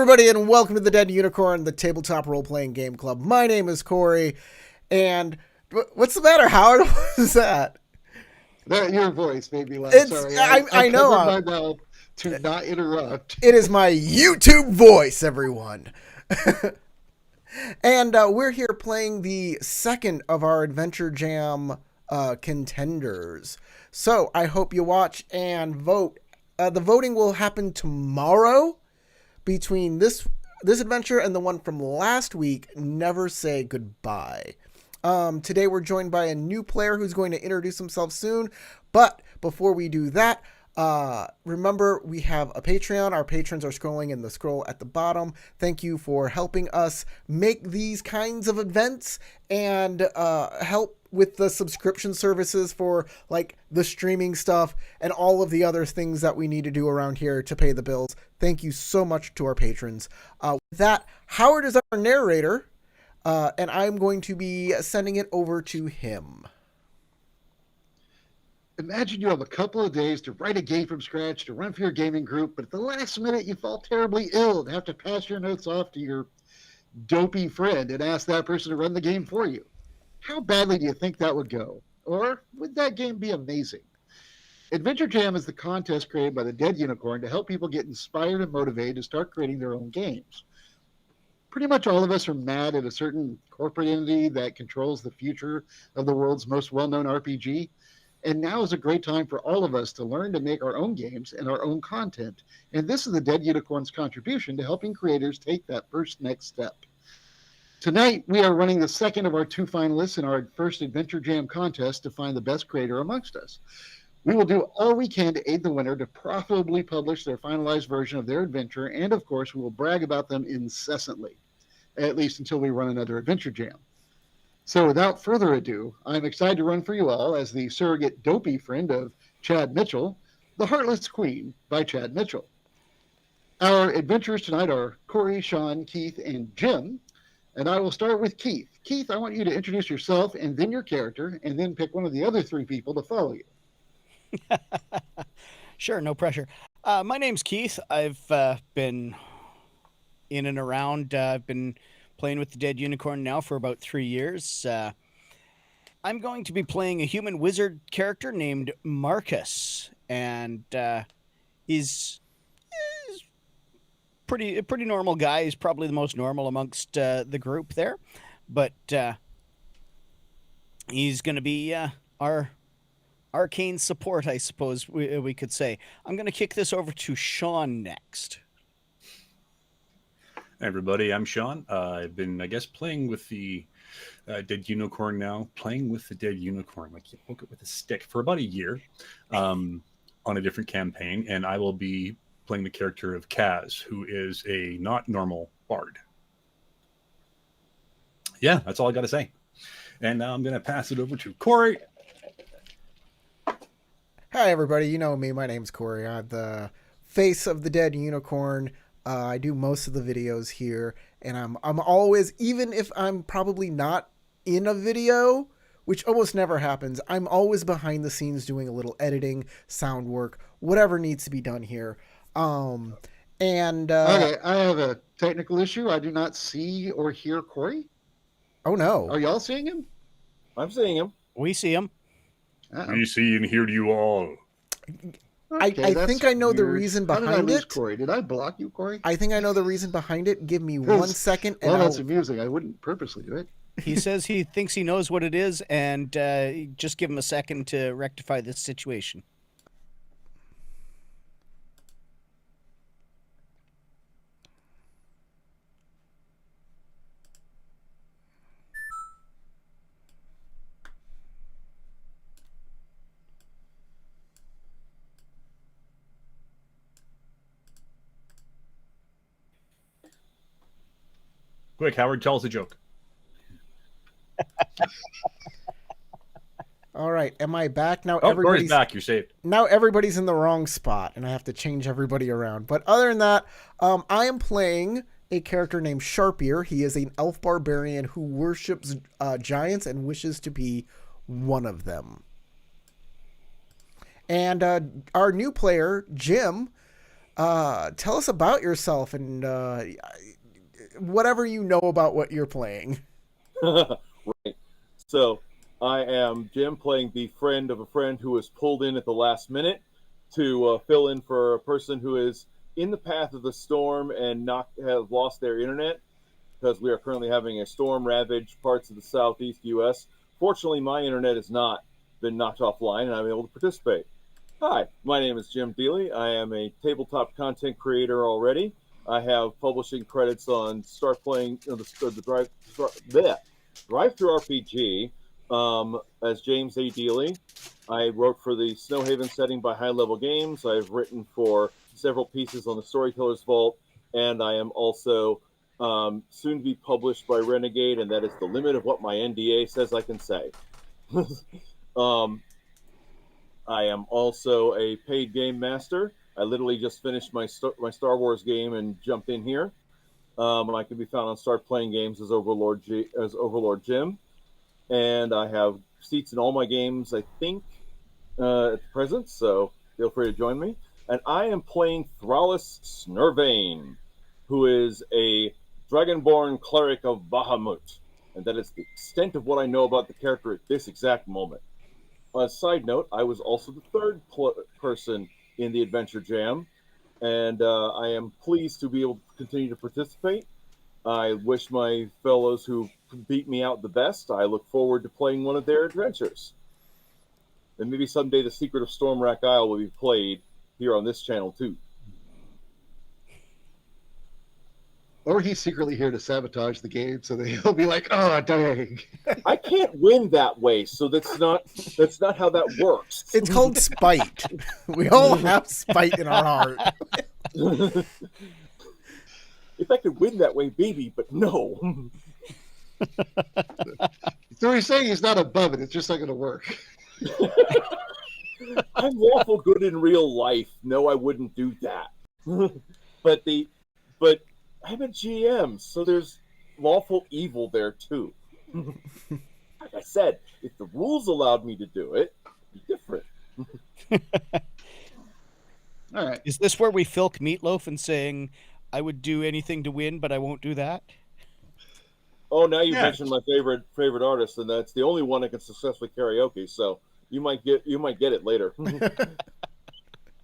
everybody, and welcome to the Dead Unicorn, the tabletop role-playing game club. My name is Corey, and what's the matter, Howard? What was that? That your voice made me laugh. It's Sorry, I know covered my mouth to not interrupt. it is my YouTube voice, everyone. And we're here playing the second of our Adventure Jam contenders. So I hope you watch and vote. The voting will happen tomorrow between this adventure and the one from last week, Never Say Goodbye. Today we're joined by a new player who's going to introduce himself soon. But before we do that, remember we have a Patreon. Our patrons are scrolling in the scroll at the bottom. Thank you for helping us make these kinds of events and help with the subscription services for like the streaming stuff and all of the other things that we need to do around here to pay the bills. Thank you so much to our patrons. With that, Howard is our narrator, and I'm going to be sending it over to him. Imagine you have a couple of days to write a game from scratch to run for your gaming group, but at the last minute you fall terribly ill and have to pass your notes off to your dopey friend and ask that person to run the game for you. How badly do you think that would go? Or would that game be amazing? Adventure Jam is the contest created by the Dead Unicorn to help people get inspired and motivated to start creating their own games. Pretty much all of us are mad at a certain corporate entity that controls the future of the world's most well-known RPG. And now is a great time for all of us to learn to make our own games and our own content. And this is the Dead Unicorn's contribution to helping creators take that first next step. Tonight, we are running the second of our two finalists in our first Adventure Jam contest to find the best creator amongst us. We will do all we can to aid the winner to profitably publish their finalized version of their adventure, and of course, we will brag about them incessantly, at least until we run another Adventure Jam. So without further ado, I'm excited to run for you all as the surrogate dopey friend of Chad Mitchell, The Heartless Queen by Chad Mitchell. Our adventurers tonight are Corey, Sean, Keith, and Jim. And I will start with Keith. Keith, I want you to introduce yourself and then your character, and then pick one of the other three people to follow you. Sure, no pressure. My name's Keith. I've been in and around. I've been playing with the Dead Unicorn now for about 3 years. I'm going to be playing a human wizard character named Marcus, and he's a pretty normal guy. He's probably the most normal amongst the group there, but he's going to be our arcane support, I suppose we could say. I'm going to kick this over to Sean next. Hey everybody, I'm Sean. I've been, playing with the Dead Unicorn now. Playing with the Dead Unicorn, like you poke it with a stick, for about a year on a different campaign, and I will be playing the character of Kaz, who is a not normal bard. Yeah, that's all I got to say. And now I'm going to pass it over to Corey. Hi, everybody. You know me. My name's Corey. I'm the face of the Dead Unicorn. I do most of the videos here, and I'm always, even if I'm probably not in a video, which almost never happens, I'm always behind the scenes doing a little editing, sound work, whatever needs to be done here. Okay, I have a technical issue. I do not see or hear Corey. Oh no. Are y'all seeing him? I'm seeing him. We see him. We see and hear you all. Okay, I think I know the reason behind How did I lose it. Corey? Did I block you, Corey? I think I know the reason behind it. Give me 1 second. And that's amusing. I wouldn't purposely do it. He says he thinks he knows what it is, and just give him a second to rectify this situation. Quick, Howard, tell us a joke. All right, am I back now? Corey's back. You're saved. Now everybody's in the wrong spot, and I have to change everybody around. But other than that, I am playing a character named Sharpier. He is an elf barbarian who worships giants and wishes to be one of them. And our new player, Jim, Tell us about yourself and whatever you know about what you're playing. Right. So I am Jim, playing the friend of a friend who was pulled in at the last minute to fill in for a person who is in the path of the storm and not have lost their internet because we are currently having a storm ravage parts of the southeast U.S. Fortunately, my internet has not been knocked offline, and I'm able to participate. Hi, my name is Jim Dealey. I am a tabletop content creator already. I have publishing credits on Start Playing the Drive Through RPG as James A. Dealey. I wrote for the Snowhaven setting by High Level Games. I've written for several pieces on the Storyteller's Vault, and I am also soon to be published by Renegade, and that is the limit of what my NDA says I can say. I am also a paid game master. I literally just finished my Star Wars game and jumped in here. I can be found on Start Playing Games as Overlord Jim, and I have seats in all my games, I think, at the present. So feel free to join me. And I am playing Thrallus Snurvane, who is a Dragonborn cleric of Bahamut, and that is the extent of what I know about the character at this exact moment. On a side note, I was also the third person in the Adventure Jam, and I am pleased to be able to continue to participate. I wish my fellows who beat me out the best. I look forward to playing one of their adventures. And maybe someday the Secret of Stormwrack Isle will be played here on this channel too. Or he's secretly here to sabotage the game so that he'll be like, oh, dang. I can't win that way, so that's not how that works. It's called spite. We all have spite in our heart. If I could win that way, baby, but no. So he's saying he's not above it. It's just not going to work. I'm lawful good in real life. No, I wouldn't do that. but I'm a GM, so there's lawful evil there too. Like I said, if the rules allowed me to do it, it'd be different. All right. Is this where we filk Meatloaf and saying, I would do anything to win, but I won't do that? Oh, now you mentioned my favorite artist, and that's the only one that can successfully karaoke. So you might get it later.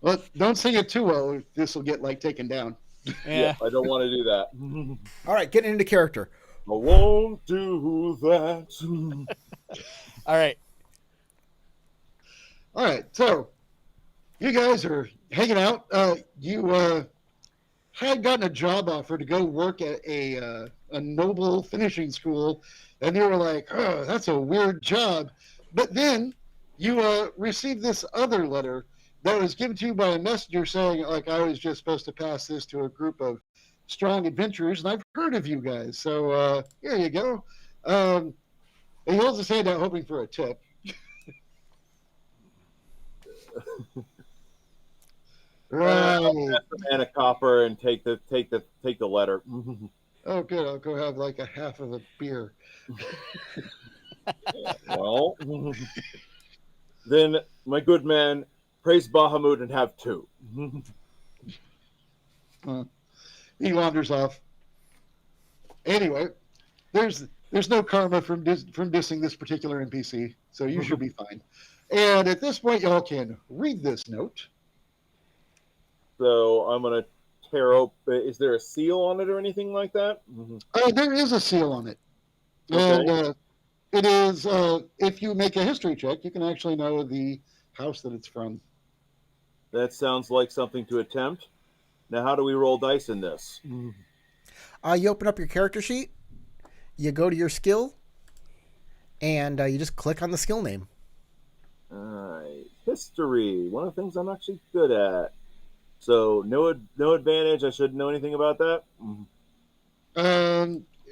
Well, don't sing it too well. This will get taken down. Yeah, I don't want to do that. All right, getting into character. I won't do that. All right. All right. So you guys are hanging out. You had gotten a job offer to go work at a noble finishing school, and you were like, oh, that's a weird job. But then you received this other letter that was given to you by a messenger saying, I was just supposed to pass this to a group of strong adventurers, and I've heard of you guys. So here you go. And he holds his hand out hoping for a tip. Right. I'll pass the man a copper and take the letter. Oh, good. I'll go have a half of a beer. Well, then, my good man, praise Bahamut and have two. He wanders off. Anyway, there's no karma from dissing this particular NPC, so you should be fine. And at this point, y'all can read this note. So I'm gonna tear open. Is there a seal on it or anything like that? There is a seal on it, Okay. and it is. If you make a history check, you can actually know the house that it's from. That sounds like something to attempt. Now, how do we roll dice in this? You open up your character sheet, you go to your skill, and you just click on the skill name. All right, history. One of the things I'm actually good at. So no advantage. I shouldn't know anything about that.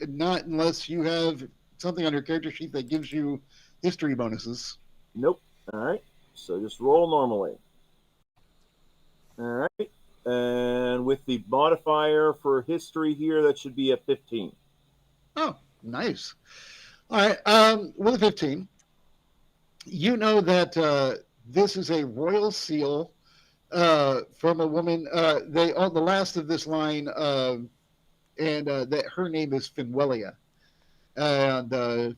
Not unless you have something on your character sheet that gives you history bonuses. Nope. All right. So just roll normally. All right. And with the modifier for history here, that should be a 15. Oh, nice. All right. With a 15, you know that this is a royal seal from a woman. They on the last of this line, and that her name is Finwelia. And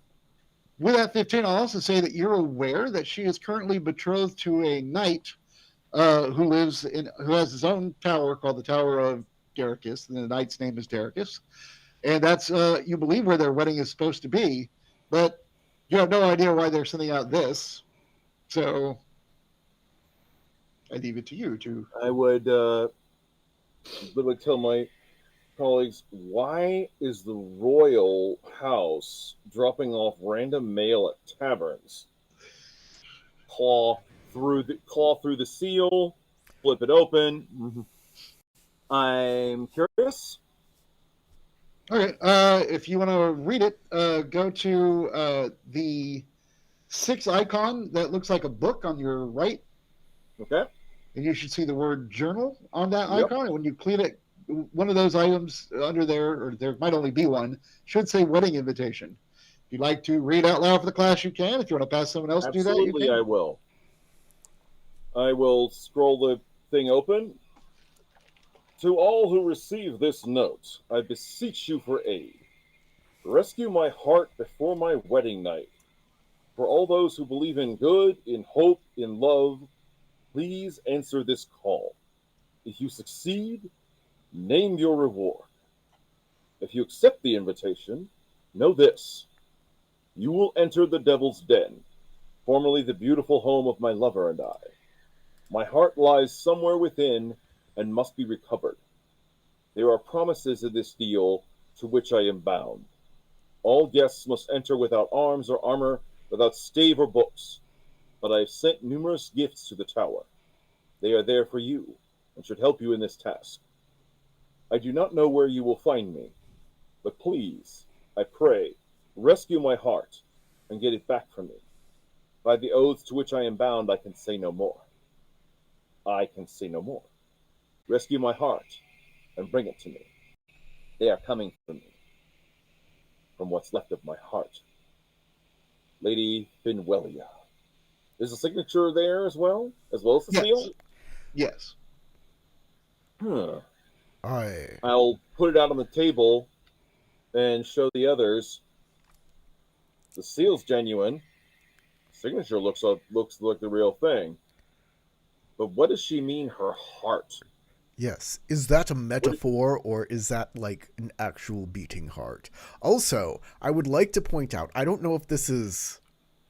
with that 15, I'll also say that you're aware that she is currently betrothed to a knight who has his own tower called the Tower of Dericus, and the knight's name is Dericus, and that's you believe where their wedding is supposed to be, but you have no idea why they're sending out this. So I leave it to you to. I would literally tell my colleagues, why is the royal house dropping off random mail at taverns? Claw through the seal, flip it open. I'm curious. Okay, if you want to read it, go to the 6 icon that looks like a book on your right, Okay. and you should see the word journal on that Yep. icon. And when you click it, one of those items under there, or there might only be one, should say wedding invitation. If you'd like to read out loud for the class, you can. If you want to pass someone else to do that, you Absolutely, can. I will. I will scroll the thing open. To all who receive this note, I beseech you for aid. Rescue my heart before my wedding night. For all those who believe in good, in hope, in love, please answer this call. If you succeed, name your reward. If you accept the invitation, know this. You will enter the Devil's Den, formerly the beautiful home of my lover and I. My heart lies somewhere within and must be recovered. There are promises in this deal to which I am bound. All guests must enter without arms or armor, without stave or books. But I have sent numerous gifts to the tower. They are there for you and should help you in this task. I do not know where you will find me, but please, I pray, rescue my heart and get it back from me. By the oaths to which I am bound, I can say no more. I can say no more. Rescue my heart and bring it to me. They are coming for me, from what's left of my heart. Lady Finwelia. Is the signature there as well as the Yes. seal? Yes. I'll put it out on the table and show the others. The seal's genuine. Signature looks like the real thing. But what does she mean, her heart? Yes. Is that a metaphor or is that like an actual beating heart? Also, I would like to point out, I don't know if this is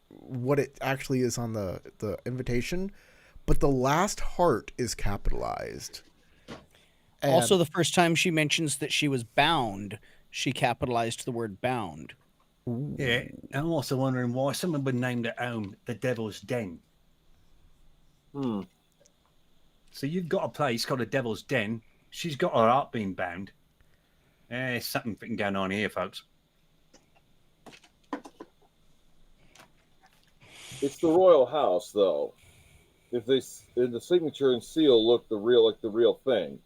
what it actually is on the invitation, but the last heart is capitalized. And Also, the first time she mentions that she was bound, she capitalized the word bound. Yeah, I'm also wondering why someone would name their home the Devil's Den. So you've got a place called the Devil's Den. She's got her heart being bound. There's something freaking going on here, folks. It's the royal house, though. If the signature and seal look like the real thing,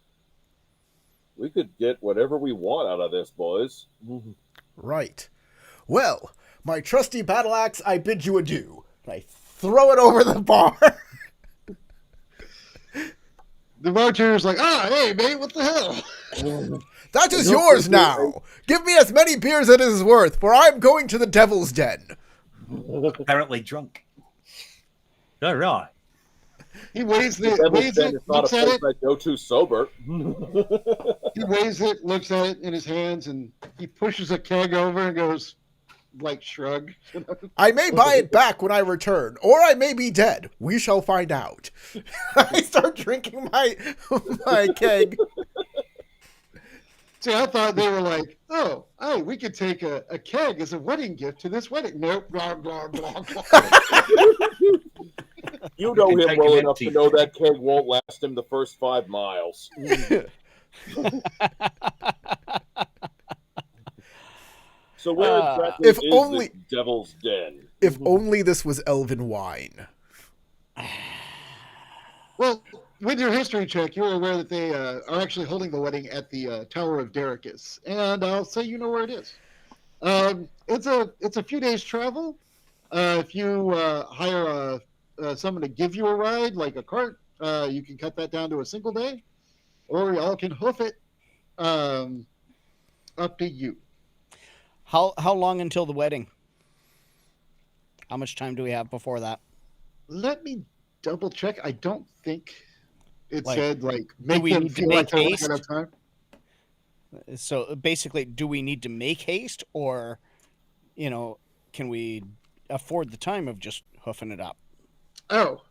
we could get whatever we want out of this, boys. right. Well, my trusty battle axe, I bid you adieu. And I throw it over the bar. The bartender's like, hey, mate, what the hell? That is yours now. Give me as many beers as it is worth, for I am going to the Devil's Den. Apparently drunk. All right. He weighs it, It's not a looks at place it. I go to sober. He weighs it, looks at it in his hands, and he pushes a keg over and goes, like, shrug. I may buy it back when I return, or I may be dead. We shall find out. I start drinking my keg. See, I thought they were like, hey, we could take a keg as a wedding gift to this wedding. Nope, blah, blah, blah, blah. You know can him take well an enough empty. to know that keg won't last him the first 5 miles. So where exactly If is only- this Devil's Den? If only this was elven wine. Well, with your history check, you're aware that they are actually holding the wedding at the Tower of Dericus, and I'll say you know where it is. It's a few days travel. If you hire someone to give you a ride, like a cart, You can cut that down to a single day, or y'all can hoof it. Up to you. How long until the wedding? How much time do we have before that? Let me double check. I don't think it Like, said like do make we them need to feel like make they're running haste? out of time. So basically, do we need to make haste, or, can we afford the time of just hoofing it up? Oh,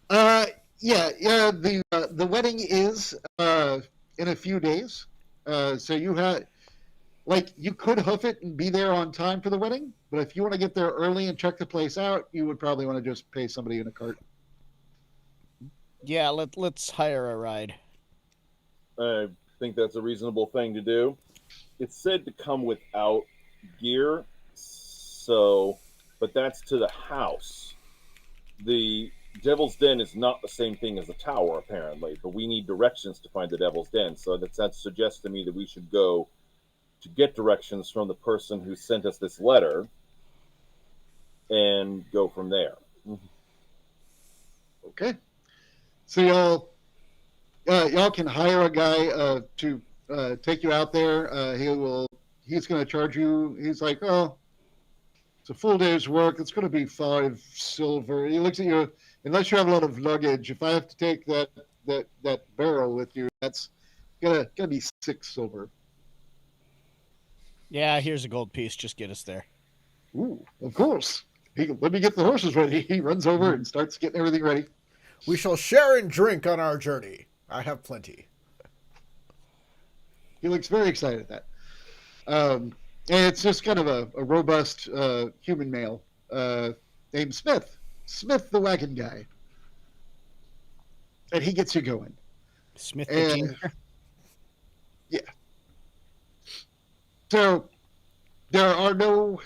uh, yeah. The wedding is in a few days. So you could hoof it and be there on time for the wedding. But if you want to get there early and check the place out, you would probably want to just pay somebody in a cart. Yeah, let's hire a ride. I think that's a reasonable thing to do. It's said to come without gear, but that's to the house. The Devil's Den is not the same thing as the tower, apparently, but we need directions to find the Devil's Den. So that suggests to me that we should go to get directions from the person who sent us this letter and go from there. Okay. So y'all can hire a guy to take you out there. He's going to charge you. He's like, oh, it's a full day's work. It's going to be 5 silver. He looks at you. Unless you have a lot of luggage, if I have to take that barrel with you, that's gonna be 6 silver. Yeah, here's a gold piece. Just get us there. Ooh, of course. Let me get the horses ready. He runs over and starts getting everything ready. We shall share and drink on our journey. I have plenty. He looks very excited at that. And it's just kind of a robust human male named Smith. Smith, the wagon guy. And he gets you going. Smith the tinker? Yeah. So there are no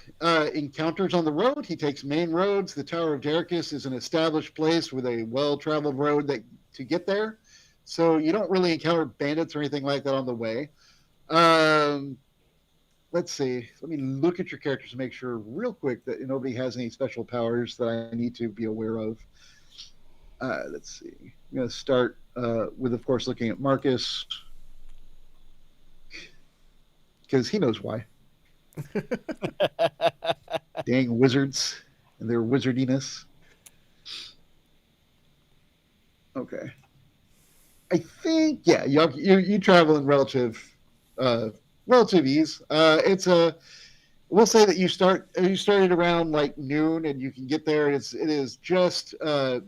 encounters on the road. He takes main roads. The Tower of Jerichus is an established place with a well-traveled road to get there. So you don't really encounter bandits or anything like that on the way. Let's see. Let me look at your characters to make sure real quick that nobody has any special powers that I need to be aware of. Let's see. I'm going to start with, of course, looking at Marcus, because he knows why. Dang wizards and their wizardiness. Okay. I think, yeah, you travel in relative ease. We'll say that you started around like noon, and you can get there. It is just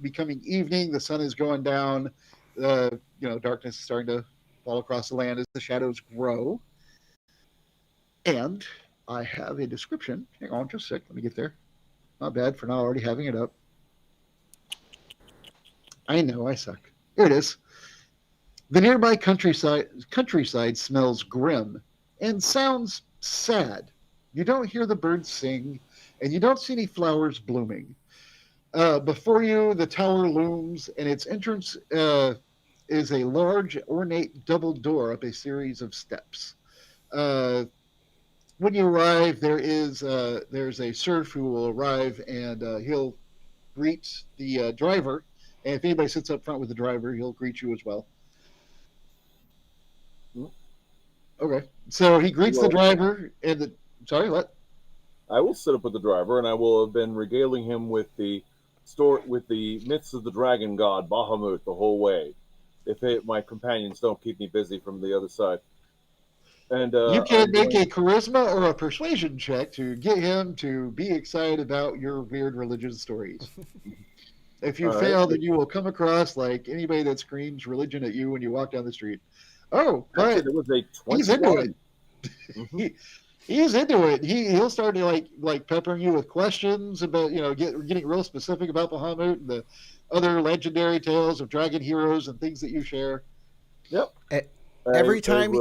becoming evening. The sun is going down. Darkness is starting to fall across the land as the shadows grow. And I have a description. Hang on just a sec. Let me get there. Not bad for not already having it up. I know I suck. Here it is. The nearby countryside smells grim and sounds sad. You don't hear the birds sing, and you don't see any flowers blooming. Before you, the tower looms, and its entrance is a large, ornate double door up a series of steps. When you arrive, there's a serf who will arrive, and he'll greet the driver. And if anybody sits up front with the driver, he'll greet you as well. Okay, so he greets the driver, and sorry, what? I will sit up with the driver, and I will have been regaling him with the myths of the dragon god Bahamut the whole way. If my companions don't keep me busy from the other side. And you can make a charisma or a persuasion check to get him to be excited about your weird religious stories. If you fail, then you will come across like anybody that screams religion at you when you walk down the street. Oh, but it was a 21. He's into it. Mm-hmm. He's into it. He'll start to like peppering you with questions about getting real specific about Bahamut and the other legendary tales of dragon heroes and things that you share. Yep. Every time I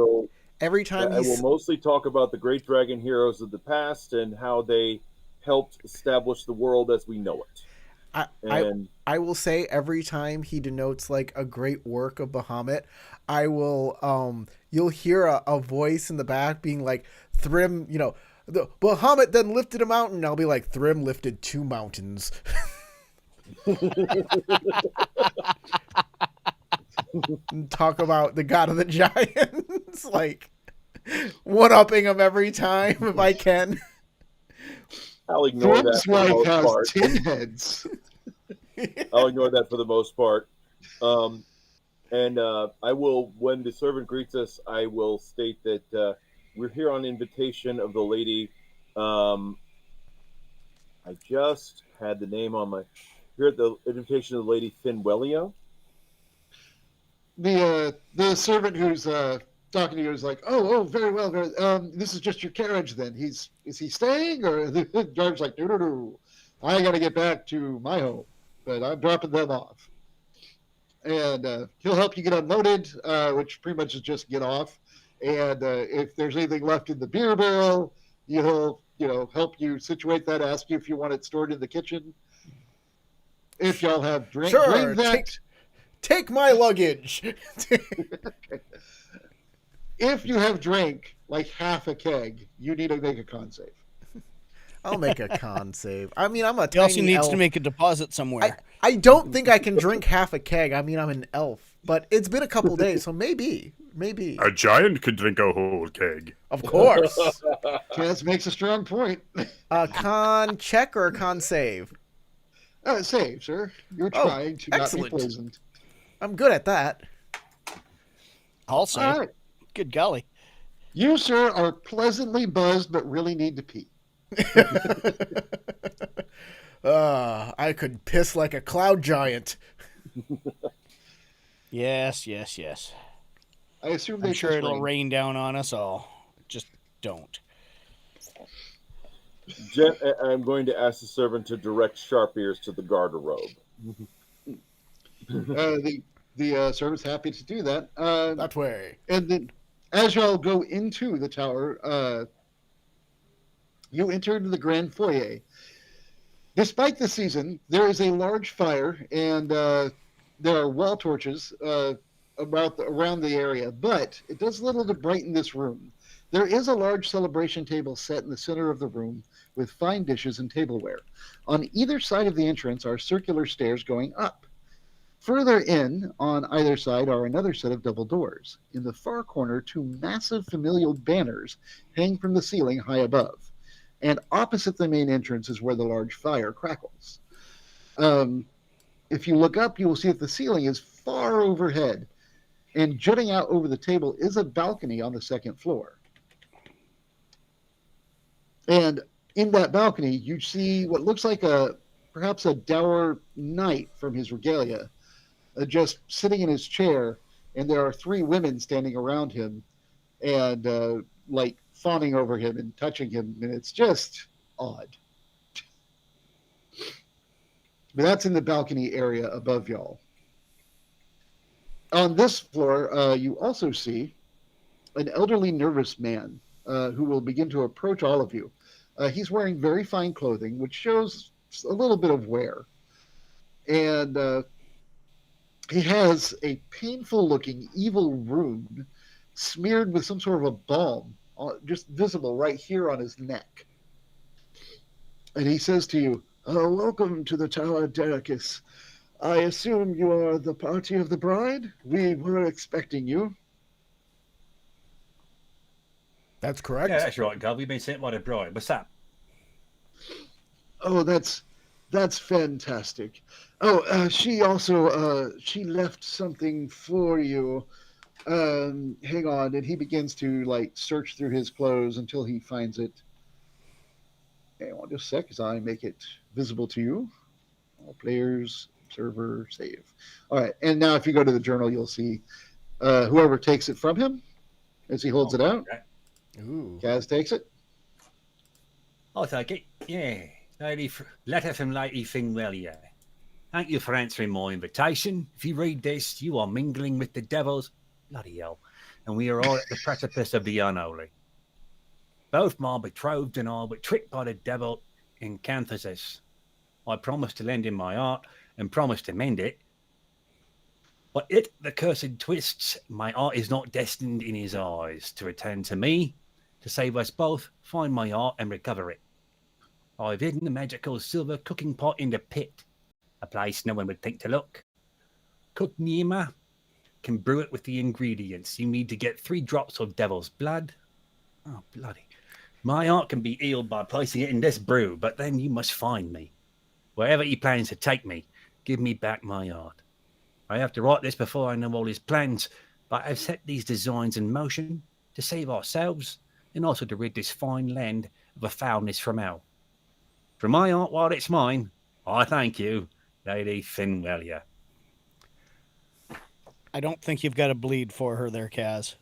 he's... will mostly talk about the great dragon heroes of the past and how they helped establish the world as we know it. I will say every time he denotes like a great work of Bahamut, I will you'll hear a voice in the back being like, Thrym, the Bahamut then lifted a mountain. And I'll be like, Thrym lifted 2 mountains. Talk about the God of the Giants, like one-upping him every time if I can. I'll ignore that Thor's for the wife most has part. 10 heads. I'll ignore that for the most part. And I will, when the servant greets us, I will state that we're here on invitation of the lady. I just had the name on my. Here at the invitation of the lady Finwellia. The servant who's talking to you is like, oh, very well. This is just your carriage then. Is he staying? Or the driver's like, no. I got to get back to my home, but I'm dropping them off. And he'll help you get unloaded, which pretty much is just get off. And if there's anything left in the beer barrel, he'll help you situate that. Ask you if you want it stored in the kitchen. If y'all have drained Sure, that. take my luggage. If you have drank like half a keg, you need to make a con save. I'll make a con save. I mean, I'm a He also tiny needs elf. to make a deposit somewhere. I don't think I can drink half a keg. I mean, I'm an elf, but it's been a couple days, so maybe. A giant could drink a whole keg. Of course. Chance makes a strong point. Con check or con save? Save, sir. You're Oh, trying to excellent. not be poisoned. I'm good at that. Also, All right. good golly. You, sir, are pleasantly buzzed but really need to pee. I could piss like a cloud giant. Yes. I assume they I'm sure just it'll rain. rain down on us all. Just don't. I'm going to ask the servant to direct Sharp Ears to the garderobe. The servant's happy to do that. That way. And then, as y'all go into the tower, you enter into the grand foyer. Despite the season, there is a large fire, and there are wall torches around the area, but it does little to brighten this room. There is a large celebration table set in the center of the room with fine dishes and tableware. On either side of the entrance are circular stairs going up. Further in, on either side, are another set of double doors. In the far corner, two massive familial banners hang from the ceiling high above. And opposite the main entrance is where the large fire crackles. If you look up, you will see that the ceiling is far overhead, and jutting out over the table is a balcony on the second floor. And in that balcony, you see what looks like perhaps a dour knight from his regalia, just sitting in his chair, and there are three women standing around him, and like fawning over him and touching him, and it's just odd. But that's in the balcony area above y'all. On this floor, you also see an elderly, nervous man who will begin to approach all of you. He's wearing very fine clothing, which shows a little bit of wear. And he has a painful-looking, evil wound smeared with some sort of a balm, just visible right here on his neck. And he says to you, welcome to the Tower Dericus. I assume you are the party of the bride? We were expecting you. That's correct. Yeah, that's right, Gov. We've been sent by the bride. What's up? Oh, that's fantastic. Oh, she also she left something for you. Hang on, and he begins to like search through his clothes until he finds it. Hang on just a sec as I make it visible to you. All players, server, save. All right, and now if you go to the journal, you'll see whoever takes it from him as he holds it out. Okay. Ooh. Kaz takes it. I'll take it. Yeah. Letter from Lady Finwellia. Thank you for answering my invitation. If you read this, you are mingling with the devils. Bloody hell. And we are all at the precipice of the unholy. Both my betrothed and I were tricked by the devil in Canthus. I promised to lend him my art and promised to mend it. But the cursed twists, my art is not destined in his eyes to return to me, to save us both, find my art and recover it. I've hidden the magical silver cooking pot in the pit, a place no one would think to look. Cook Nima, can brew it with the ingredients you need to get 3 drops of devil's blood. Oh, bloody. My art can be healed by placing it in this brew, but then you must find me. Wherever he plans to take me, give me back my art. I have to write this before I know all his plans, but I've set these designs in motion to save ourselves and also to rid this fine land of a foulness from hell. For my art while it's mine, I thank you, Lady Finwelia. I don't think you've got to bleed for her there, Kaz.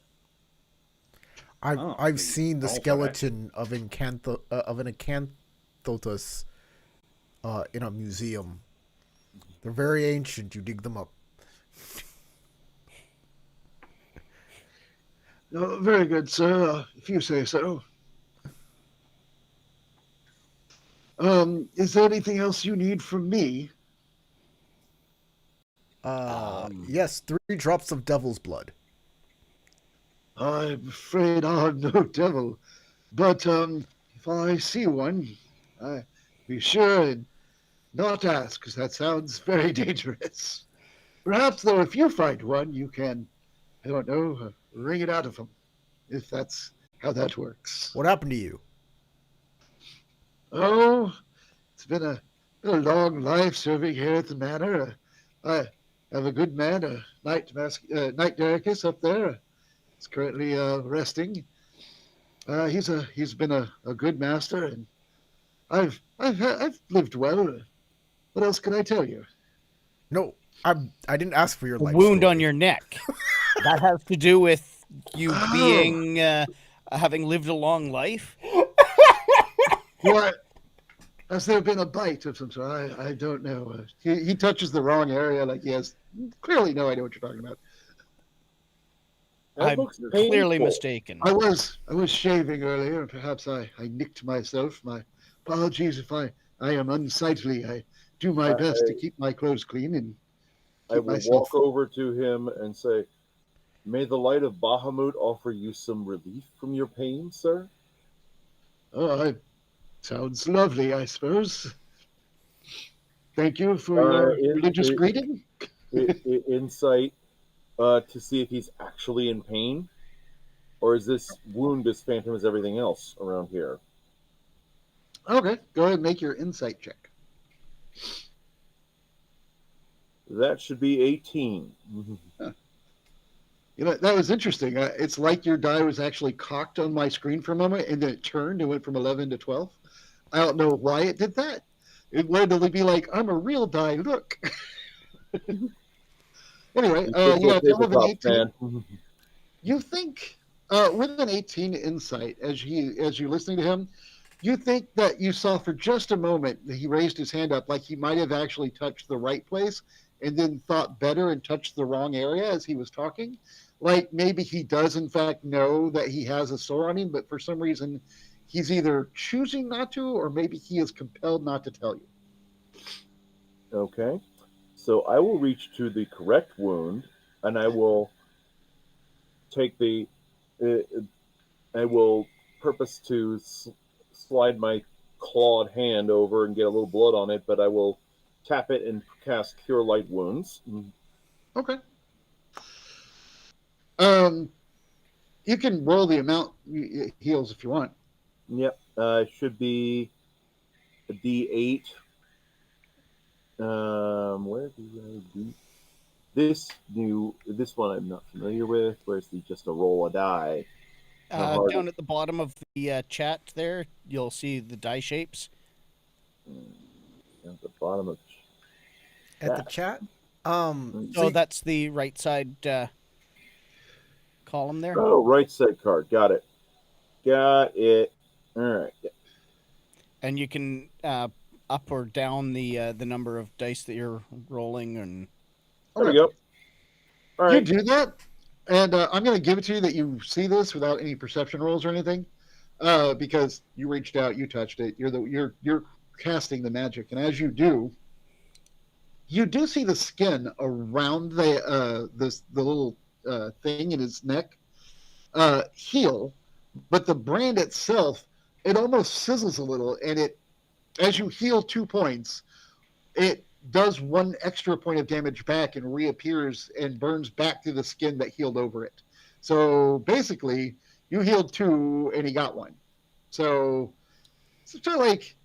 I've seen the all for that. skeleton of an Acanthotus in a museum. They're very ancient. You dig them up. No, very good, sir. If you say so. Is there anything else you need from me? Yes, 3 drops of devil's blood. I'm afraid I'm no devil, but if I see one, I be sure and not ask, because that sounds very dangerous. Perhaps, though, if you find one, you can, I don't know, wring it out of him, if that's how that works. What happened to you? Oh, it's been a long life serving here at the manor. I have a good man, Knight Dericus up there. He's currently resting. He's been a good master, and I've lived well. What else can I tell you? No, I didn't ask for your A life wound story. on your neck. That has to do with you Oh. being having lived a long life. What? Has there been a bite of some sort? I don't know. He touches the wrong area, like he has clearly no idea what you're talking about. That I'm looks clearly painful. mistaken. I was shaving earlier, and perhaps I nicked myself. My apologies if I am unsightly. I do my best to keep my clothes clean and I keep will myself. walk over to him and say, "May the light of Bahamut offer you some relief from your pain, sir." Oh, sounds lovely, I suppose. Thank you for your religious greeting. Insight to see if he's actually in pain, or is this wound as phantom as everything else around here? Okay, go ahead and make your insight check. That should be 18. You know, that was interesting. It's like your die was actually cocked on my screen for a moment, and then it turned and went from 11 to 12. I don't know why it did that. It wanted to be like, I'm a real die, look. Anyway, if you have an 18, you think with an 18 insight, as you're listening to him, you think that you saw for just a moment that he raised his hand up like he might have actually touched the right place and then thought better and touched the wrong area as he was talking. Like maybe he does in fact know that he has a sore on him, but for some reason he's either choosing not to or maybe he is compelled not to tell you. Okay. So I will reach to the correct wound, and I will take the. I will purpose to slide my clawed hand over and get a little blood on it, but I will tap it and cast Cure Light Wounds. Okay. You can roll the amount it heals if you want. Yep. Should be a D8. Where do I do this one? I'm not familiar with. Where's just a roll a die? Down at the bottom of the chat there, you'll see the die shapes. At the bottom of At the chat? So that's the right side column there. Oh, right side card. Got it. All right. And you can up or down the number of dice that you're rolling, and there we go. All right. You do that, and I'm going to give it to you that you see this without any perception rolls or anything, because you reached out, you touched it. You're casting the magic, and as you do see the skin around the little thing in his neck heal, but the brand itself, it almost sizzles a little, and as you heal 2 points, it does 1 extra point of damage back and reappears and burns back through the skin that healed over it. So basically, you healed 2 and he got 1. So it's sort of like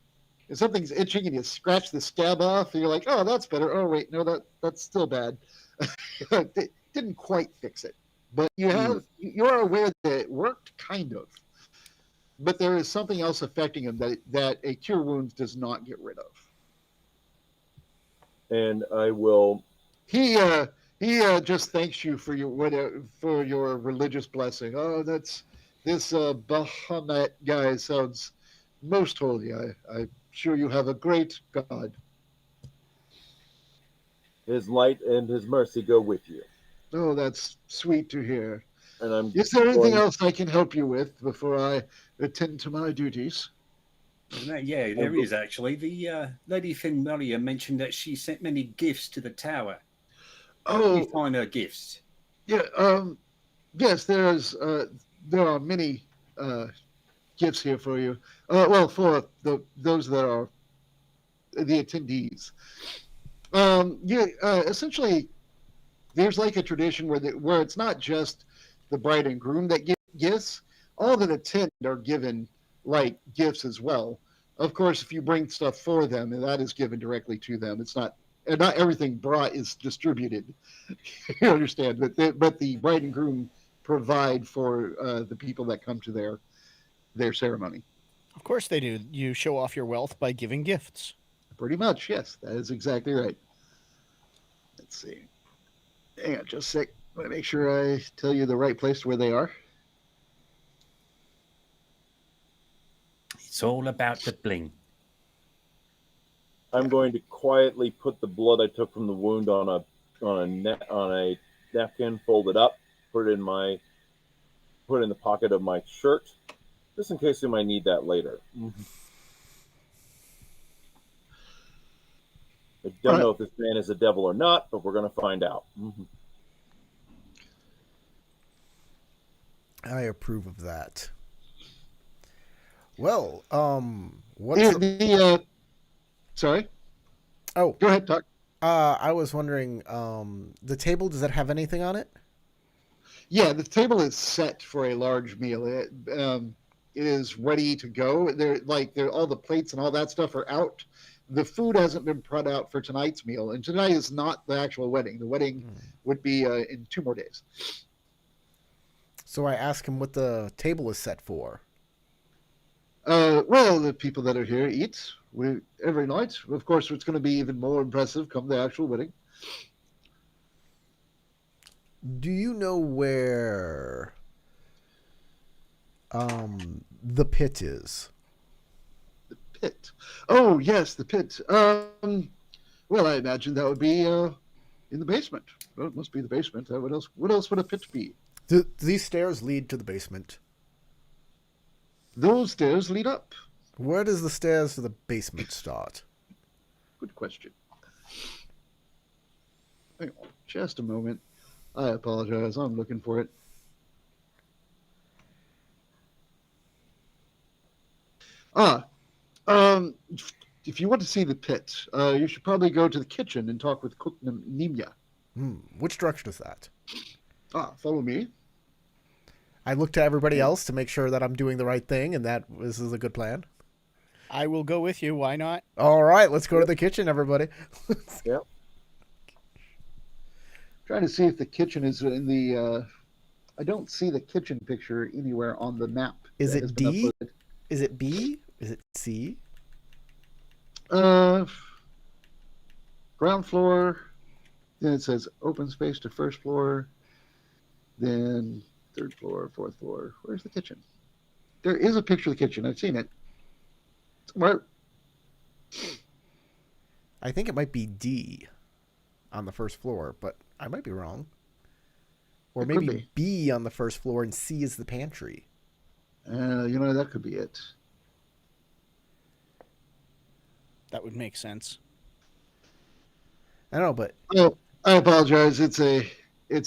if something's itching and you scratch the scab off, and you're like, oh, that's better. Oh, wait, no, that's still bad. It didn't quite fix it. But you are aware that it worked, kind of. But there is something else affecting him that a cure wounds does not get rid of. And I will. He just thanks you for your religious blessing. Oh, that's this Bahamut guy sounds most holy. I'm sure you have a great God. His light and his mercy go with you. Oh, that's sweet to hear. And Is there anything else I can help you with before I attend to my duties? Yeah, there is actually. The Lady Finmaria mentioned that she sent many gifts to the tower. How did you find her gifts? Yeah, yes, there are many gifts here for you. Well, for those that are the attendees. Essentially, there's like a tradition where it's not just the bride and groom that get gifts. All that attend are given like gifts as well. Of course, if you bring stuff for them, and that is given directly to them. It's not, and not everything brought is distributed. You understand, but the bride and groom provide for the people that come to their ceremony. Of course they do. You show off your wealth by giving gifts. Pretty much, yes, that is exactly right. Let's see. Hang on just a sec. Let me make sure I tell you the right place where they are. It's all about the bling. I'm going to quietly put the blood I took from the wound on a napkin, fold it up, put it in the pocket of my shirt, just in case I might need that later. I don't know if this man is a devil or not, but we're going to find out. I approve of that. Well, sorry. Oh, go ahead, talk. I was wondering, the table, does that have anything on it? Yeah, the table is set for a large meal. It is ready to go. All the plates and all that stuff are out. The food hasn't been brought out for tonight's meal, and tonight is not the actual wedding. The wedding would be in 2 more days. So I ask him what the table is set for. Well, the people that are here eat every night. Of course, it's going to be even more impressive come the actual wedding. Do you know where the pit is? The pit? Oh, yes, the pit. Well, I imagine that would be in the basement. Well, it must be the basement. What else would a pit be? Do these stairs lead to the basement? Those stairs lead up. Where does the stairs to the basement start? Good question. Hang on just a moment. I apologize. I'm looking for it. If you want to see the pit, you should probably go to the kitchen and talk with Cook Nimya. Which direction is that? Follow me. I look to everybody else to make sure that I'm doing the right thing and that this is a good plan. I will go with you. Why not? All right, let's go to the kitchen, everybody. Yep. Trying to see if the kitchen is in the. I don't see the kitchen picture anywhere on the map. Is it D? Is it B? Is it C? Ground floor. Then it says open space to first floor. Then 3rd floor, 4th floor. Where's the kitchen? There is a picture of the kitchen. I've seen it. Somewhere. I think it might be D on the 1st floor, but I might be wrong. Or maybe B on the 1st floor and C is the pantry. That could be it. That would make sense. I don't know, but I apologize. It's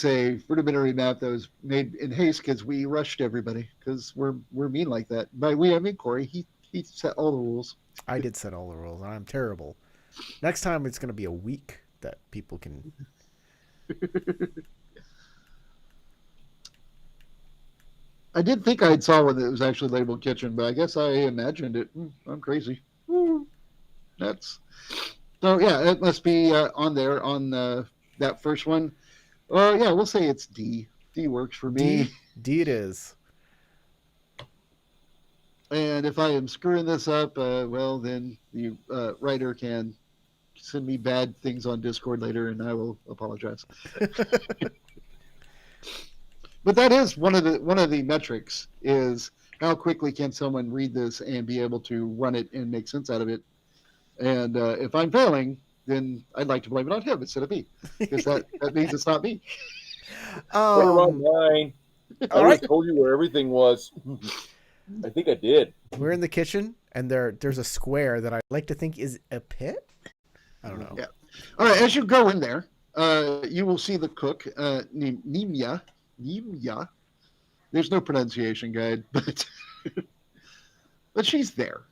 a rudimentary map that was made in haste because we rushed everybody because we're mean like that. By we, I mean Corey. He set all the rules. I did set all the rules, and I'm terrible. Next time it's going to be a week that people can. I did think I saw one that was actually labeled kitchen, but I guess I imagined it. I'm crazy. That's so yeah. It must be on there on that first one. Yeah, we'll say it's D. D works for me. D it is. And if I am screwing this up, well, then the writer can send me bad things on Discord later, and I will apologize. But that is one of the metrics is how quickly can someone read this and be able to run it and make sense out of it. And if I'm failing, then I'd like to blame it on him instead of me, because that means it's not me. Put it on mine. I already told you where everything was. I think I did. We're in the kitchen, and there's a square that I like to think is a pit. I don't know. Yeah. All right. As you go in there, you will see the cook, Nimya. There's no pronunciation guide, but she's there.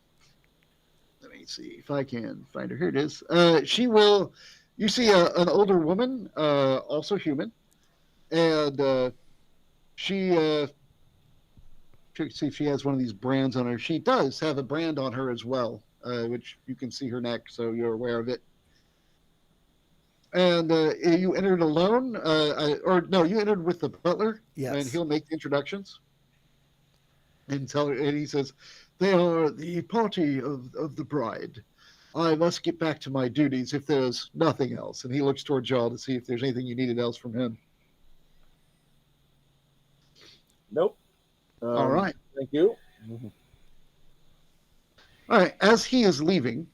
Let me see if I can find her. Here it is. She will. You see an older woman, also human, and she. See if she has one of these brands on her. She does have a brand on her as well, which you can see her neck, so you're aware of it. And you entered alone, or no? You entered with the butler, yes. And he'll make the introductions and tell her. And he says, "They are the party of the bride. I must get back to my duties if there's nothing else." And he looks toward Jaw to see if there's anything you needed else from him. Nope. All right. Thank you. All right. As he is leaving,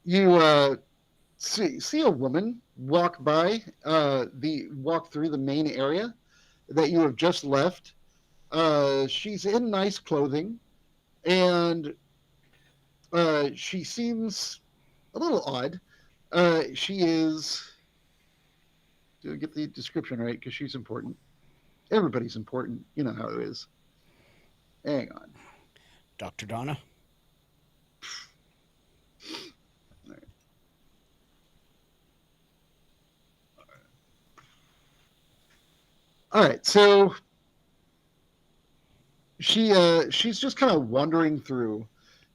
you see a woman walk by walk through the main area that you have just left. She's in nice clothing, and she seems a little odd. She is. Do I get the description right? Because she's important. Everybody's important. You know how it is. Hang on. Dr. Donna. All right. So she's just kind of wandering through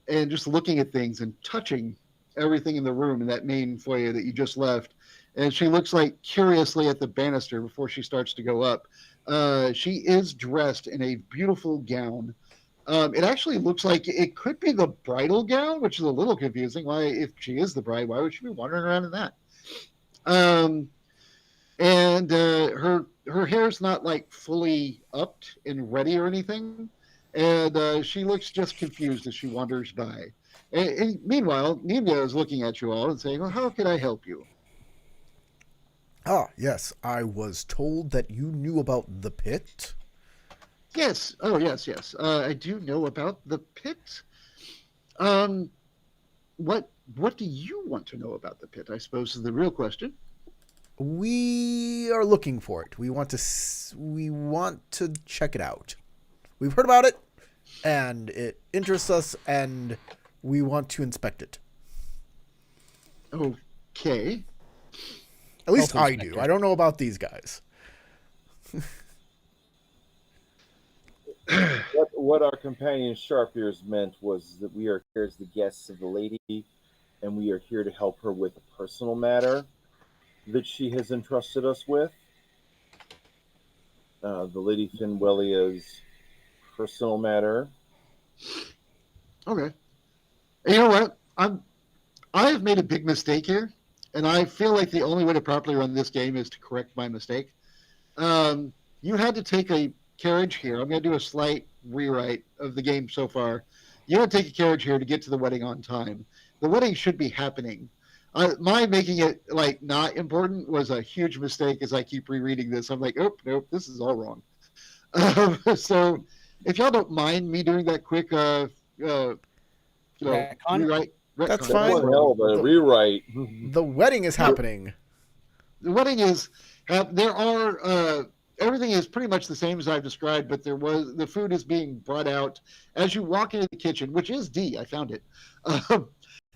and just looking at things and touching everything in the room in that main foyer that you just left. And she looks like curiously at the banister before she starts to go up. She is dressed in a beautiful gown. It actually looks like it could be the bridal gown, which is a little confusing. Why, if she is the bride, why would she be wandering around in that? And her hair's not like fully upped and ready or anything. And she looks just confused as she wanders by. And meanwhile, Nimya is looking at you all and saying, "Well, how can I help you?" Ah, yes. I was told that you knew about the pit. Yes. Oh, yes. I do know about the pit. What do you want to know about the pit, I suppose, is the real question. We are looking for it. We want to check it out. We've heard about it, and it interests us, and we want to inspect it. Okay. At least I do. I don't know about these guys. What our companion Sharp Ears meant was that we are here as the guests of the lady, and we are here to help her with a personal matter that she has entrusted us with. The Lady Finwellia's personal matter. Okay. You know what? I have made a big mistake here, and I feel like the only way to properly run this game is to correct my mistake. You had to take a carriage here. I'm going to do a slight rewrite of the game so far. You had to take a carriage here to get to the wedding on time. The wedding should be happening. My making it like not important was a huge mistake. As I keep rereading this, I'm like, oh nope, this is all wrong. So, if y'all don't mind me doing that quick, rewrite. That's That's fine. one hell of a rewrite. The wedding is happening. The wedding is. There are. Everything is pretty much the same as I've described, but the food is being brought out as you walk into the kitchen, which is D. I found it.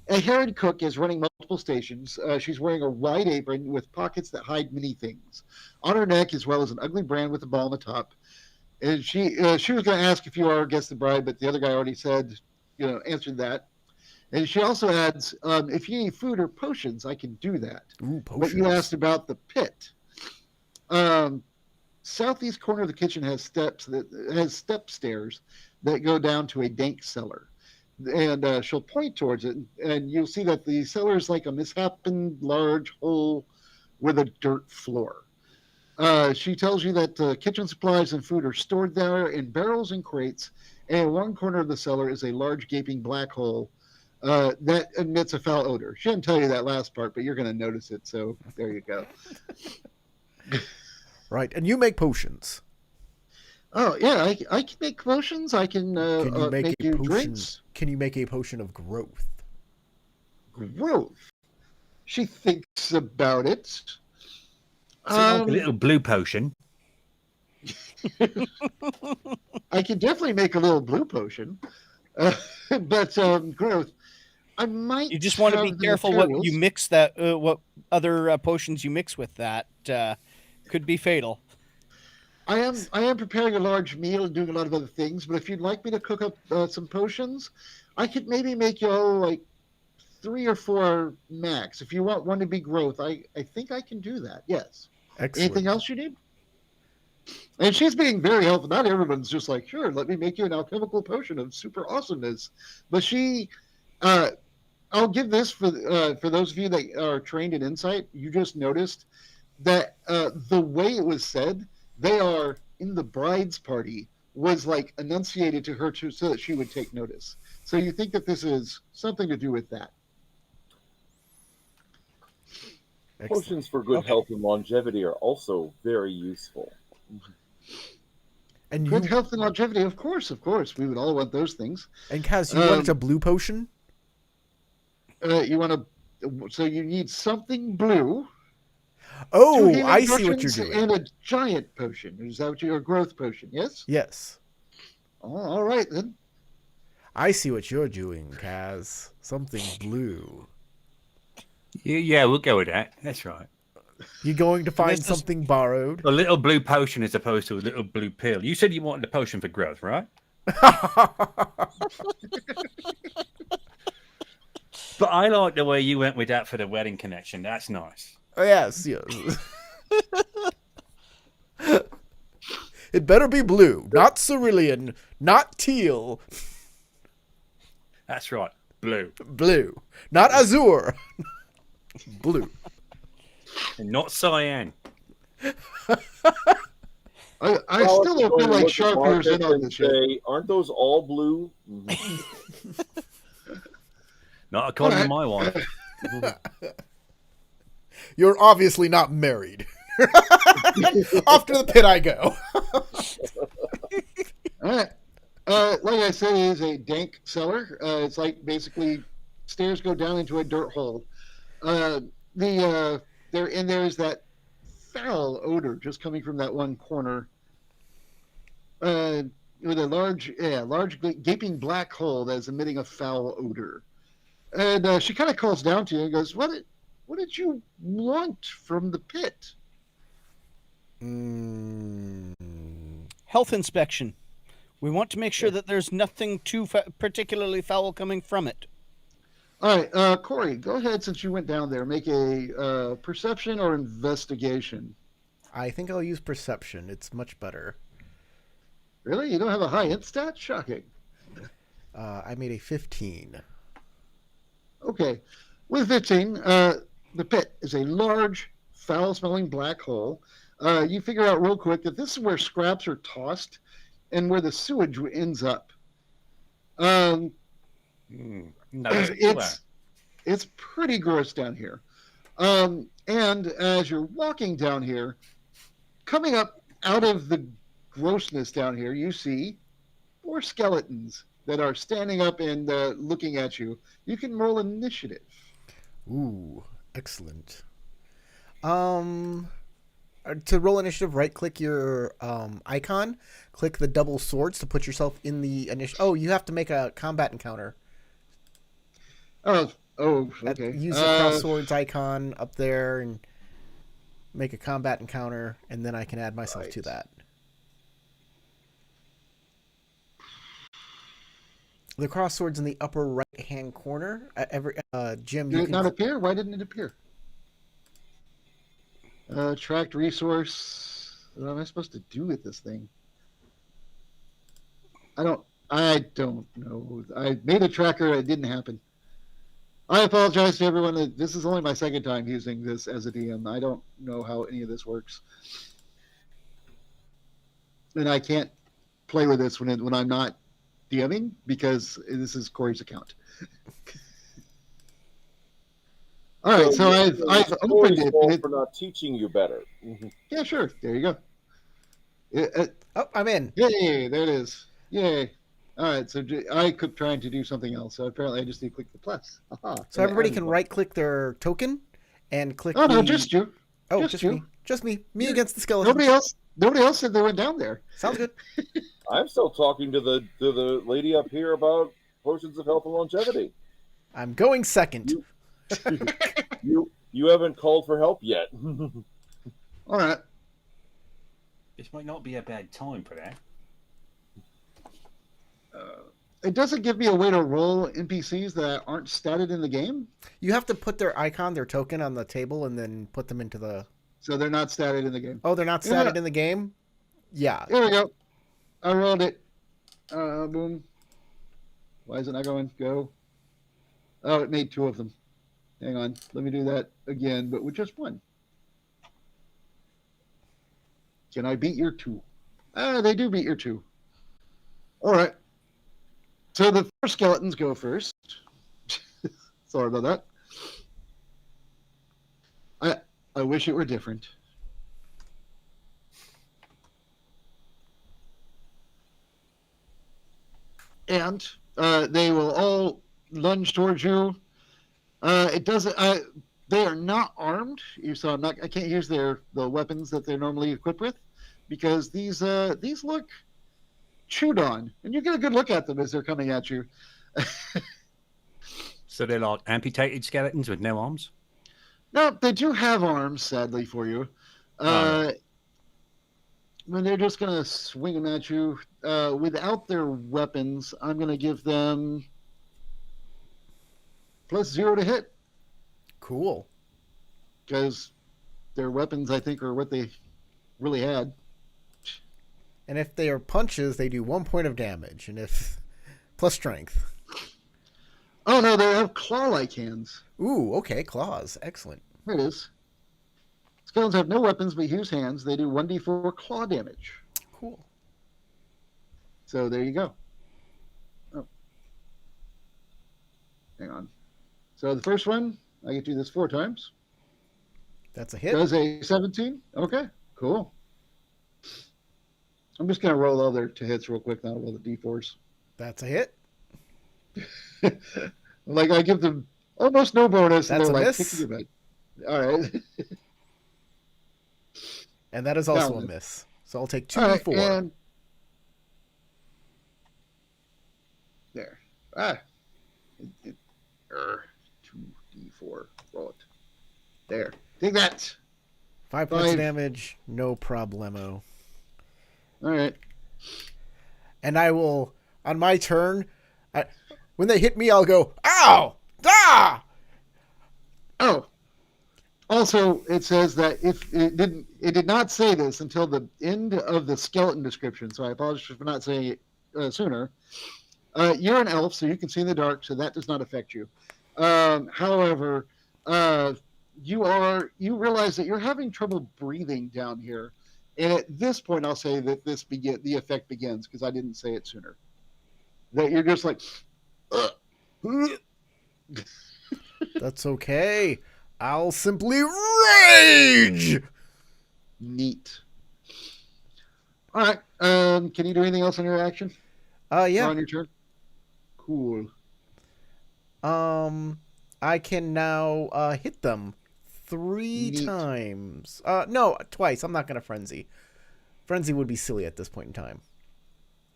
A Heron cook is running multiple stations. She's wearing a wide apron with pockets that hide many things. On her neck, as well as an ugly brand with a ball on the top. And she was going to ask if you are Guess the Bride, but the other guy already said, answered that. And she also adds, if you need food or potions, I can do that. Ooh, But you asked about the pit. Southeast corner of the kitchen has step stairs that go down to a dank cellar. And she'll point towards it, and you'll see that the cellar is like a misshapen large hole with a dirt floor. She tells you that kitchen supplies and food are stored there in barrels and crates, and in one corner of the cellar is a large gaping black hole that emits a foul odor. She didn't tell you that last part, but you're going to notice it, so there you go. Right, and you make potions. Oh, yeah, I can make potions. I can you make make a you potion? drinks. Can you make a potion of growth? Growth. She thinks about it. So like a little blue potion. I can definitely make a little blue potion. But growth. I might. You just want to be have the careful what you materials. mix that, what other potions you mix with that. Could be fatal. I am preparing a large meal and doing a lot of other things, but if you'd like me to cook up some potions, I could maybe make you all like 3 or 4 max. If you want one to be growth, I think I can do that. Yes. Excellent. Anything else you need? And she's being very helpful. Not everyone's just like, sure, let me make you an alchemical potion of super awesomeness. But she, I'll give this for those of you that are trained in insight. You just noticed that the way it was said, they are in the bride's party, was like enunciated to her so that she would take notice. So you think that this is something to do with that? Excellent. Potions for good health and longevity are also very useful. And Good you health and longevity, of course. We would all want those things. and Kaz, you wanted a blue potion? You want to, so you need something blue. 2 Oh, healing I see what you're potions doing. And a giant potion. Is that what your growth potion? Yes. Yes, Oh, all right then. I see what you're doing, Kaz. Something blue. Yeah, we'll go with that. That's right. You going to find This is- something borrowed? A little blue potion as opposed to a little blue pill. You said you wanted a potion for growth, right? But I like the way you went with that for the wedding connection. That's nice. Yes. It better be blue, not cerulean, not teal. That's right. Blue. Blue, not azure. Blue. And not cyan. I Well, still if you don't feel go like look at Sharpier's in markets on and this shit. say, aren't those all blue? Mhm. Not according to my wife. You're obviously not married. Off to the pit I go. All right. Like I said, it is a dank cellar. It's like basically stairs go down into a dirt hole. There's that foul odor just coming from that one corner. With a large gaping black hole that is emitting a foul odor. And she kind of calls down to you and goes, "What did you want from the pit?" Health inspection. We want to make sure that there's nothing too particularly foul coming from it. All right, Corey, go ahead since you went down there. Make a perception or investigation. I think I'll use perception. It's much better. Really? You don't have a high int stat? Shocking. I made a 15. Okay. With 15, the pit is a large, foul-smelling black hole. You figure out real quick that this is where scraps are tossed and where the sewage ends up. No, It's pretty gross down here. And as you're walking down here, coming up out of the grossness down here, you see 4 skeletons that are standing up and looking at you. You can roll initiative. Ooh, excellent. To roll initiative, right-click your icon, click the double swords to put yourself in the initiative. Oh, you have to make a combat encounter. Oh, Oh, okay. Use the cross swords icon up there and make a combat encounter, and then I can add myself to that. The cross swords in the upper right-hand corner. Jim, Did it not appear? Why didn't it appear? Tracked resource. What am I supposed to do with this thing? I don't know. I made a tracker. It didn't happen. I apologize to everyone. This is only my second time using this as a DM. I don't know how any of this works. And I can't play with this when I'm not DMing because this is Corey's account. All right, so I've opened it. For not teaching you better. Yeah, sure. There you go. I'm in. Yay! There it is. Yay! All right, so I kept trying to do something else. So apparently, I just need to click the plus. Aha, so everybody can right-click their token and click. Oh no, just you. Oh, just me. Just me. Me against the skeleton. Nobody else said they went down there. Sounds good. I'm still talking to the lady up here about potions of health and longevity. I'm going second. You haven't called for help yet. All right. This might not be a bad time for that. It doesn't give me a way to roll NPCs that aren't statted in the game. You have to put their icon, their token on the table, and then put them into the... So they're not statted in the game. Oh, they're not statted in the game? Yeah. Here we go. I rolled it. Boom. Why is it not going? Go. Oh, it made 2 of them. Hang on. Let me do that again, but with just 1. Can I beat your 2? They do beat your 2. All right. So the 4 skeletons go first. Sorry about that. I wish it were different. And they will all lunge towards you. It doesn't. They are not armed, so I can't use the weapons that they're normally equipped with, because these look chewed on, and you get a good look at them as they're coming at you. So they're like amputated skeletons with no arms? No, they do have arms, sadly for you. When they're just going to swing them at you without their weapons, I'm going to give them +0 to hit. Cool. Because their weapons, I think, are what they really had. And if they are punches, they do 1 point of damage, and if plus strength. Oh no, they have claw-like hands. Ooh, okay, claws, excellent. There it is. Skeletons have no weapons but use hands. They do 1d4 claw damage. Cool. So there you go. Oh, hang on. So the first one, I get to do this 4 times. That's a hit. Does a 17. Okay, cool. I'm just going to roll all their to hits real quick now, roll the d4s. That's a hit. Like, I give them almost no bonus, That's and they're a like, miss. kicking your butt. All right. And that is also Down. a miss. So I'll take 2d4. All right, and... There. 2d4. Roll it. There. Take that. 5 points of damage, no problemo. All right. And I will, on my turn, when they hit me, I'll go, ow! Ah! Oh. Also, it says that if it did not say this until the end of the skeleton description, so I apologize for not saying it sooner. You're an elf, so you can see in the dark, so that does not affect you. However, you realize that you're having trouble breathing down here, and at this point, I'll say that the effect begins, because I didn't say it sooner. That you're just like, That's okay. I'll simply rage! Neat. All right. Can you do anything else on your action? Yeah. Or on your turn? Cool. I can now hit them 3 Neat. times. No, twice. I'm not going to frenzy. Frenzy would be silly at this point in time.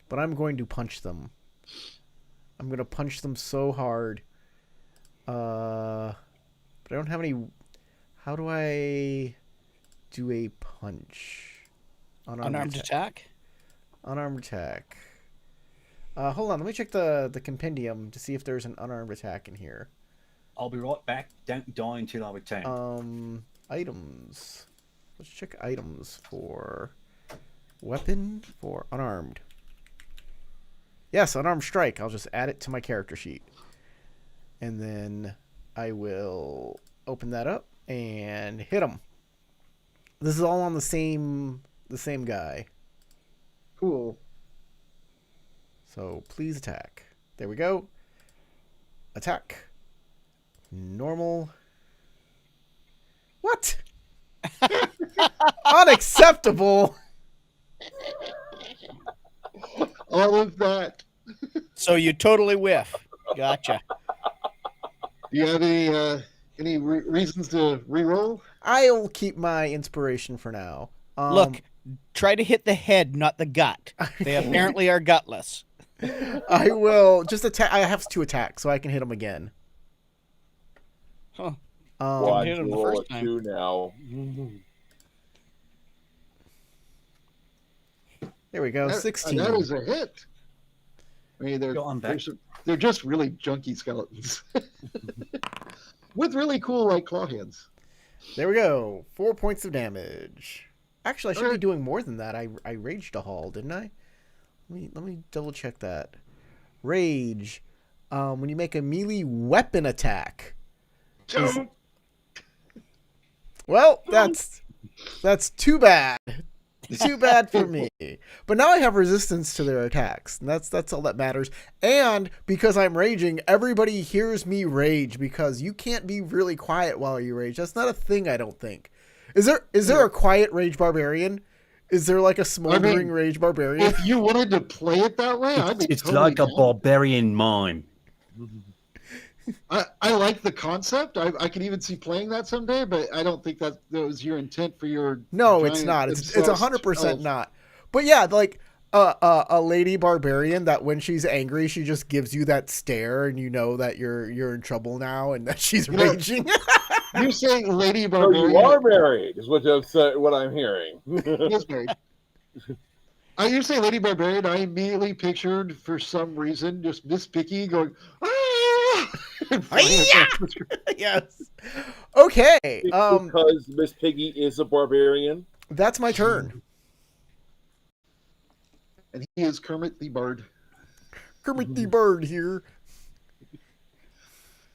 But I'm going to punch them. I'm going to punch them so hard. But I don't have any. How do I do a punch? Unarmed attack. Unarmed attack. Hold on. Let me check the compendium to see if there's an unarmed attack in here. I'll be right back. Don't die until I return. Items. Let's check items for weapon for unarmed. Yes, unarmed strike. I'll just add it to my character sheet. And then I will open that up and hit him. This is all on the same guy. Cool. So please attack. There we go. Attack. Normal. What? Unacceptable. All of that. So you totally whiff. Gotcha. Do you have any reasons to re-roll? I'll keep my inspiration for now. Look, try to hit the head, not the gut. They apparently are gutless. I will just attack. I have to attack, so I can hit him again. Huh. Watch hit him the roll first a time. 2 now. There we go. That- 16. That is a hit. I mean, Go on back. they're just really junky skeletons with really cool like claw hands. There we go. 4 points of damage. Actually, I should be Alright. doing more than that. I raged a haul, didn't I? Let me double check that. Rage. When you make a melee weapon attack. Don't. Well, that's too bad. Too bad for me. But now I have resistance to their attacks. And that's all that matters. And because I'm raging, everybody hears me rage because you can't be really quiet while you rage. That's not a thing, I don't think. Is there a quiet rage barbarian? Is there like a smoldering rage barbarian? If you wanted to play it that way, I'd be It's totally like a down. barbarian mime. I like the concept. I could even see playing that someday, but I don't think that was your intent for your. No, it's giant not. It's obsessed 100% elf. not. But yeah, like a lady barbarian that when she's angry, she just gives you that stare, and you know that you're in trouble now, and that she's You know- raging. You're saying Lady So Barbarian you are married, is what I'm hearing. is married. You say Lady Barbarian, I immediately pictured for some reason just Miss Piggy going, ah! and flying across the screen. Yes. Okay. Because Miss Piggy is a barbarian. That's my turn. And he is Kermit the Bird. Kermit the Bird here.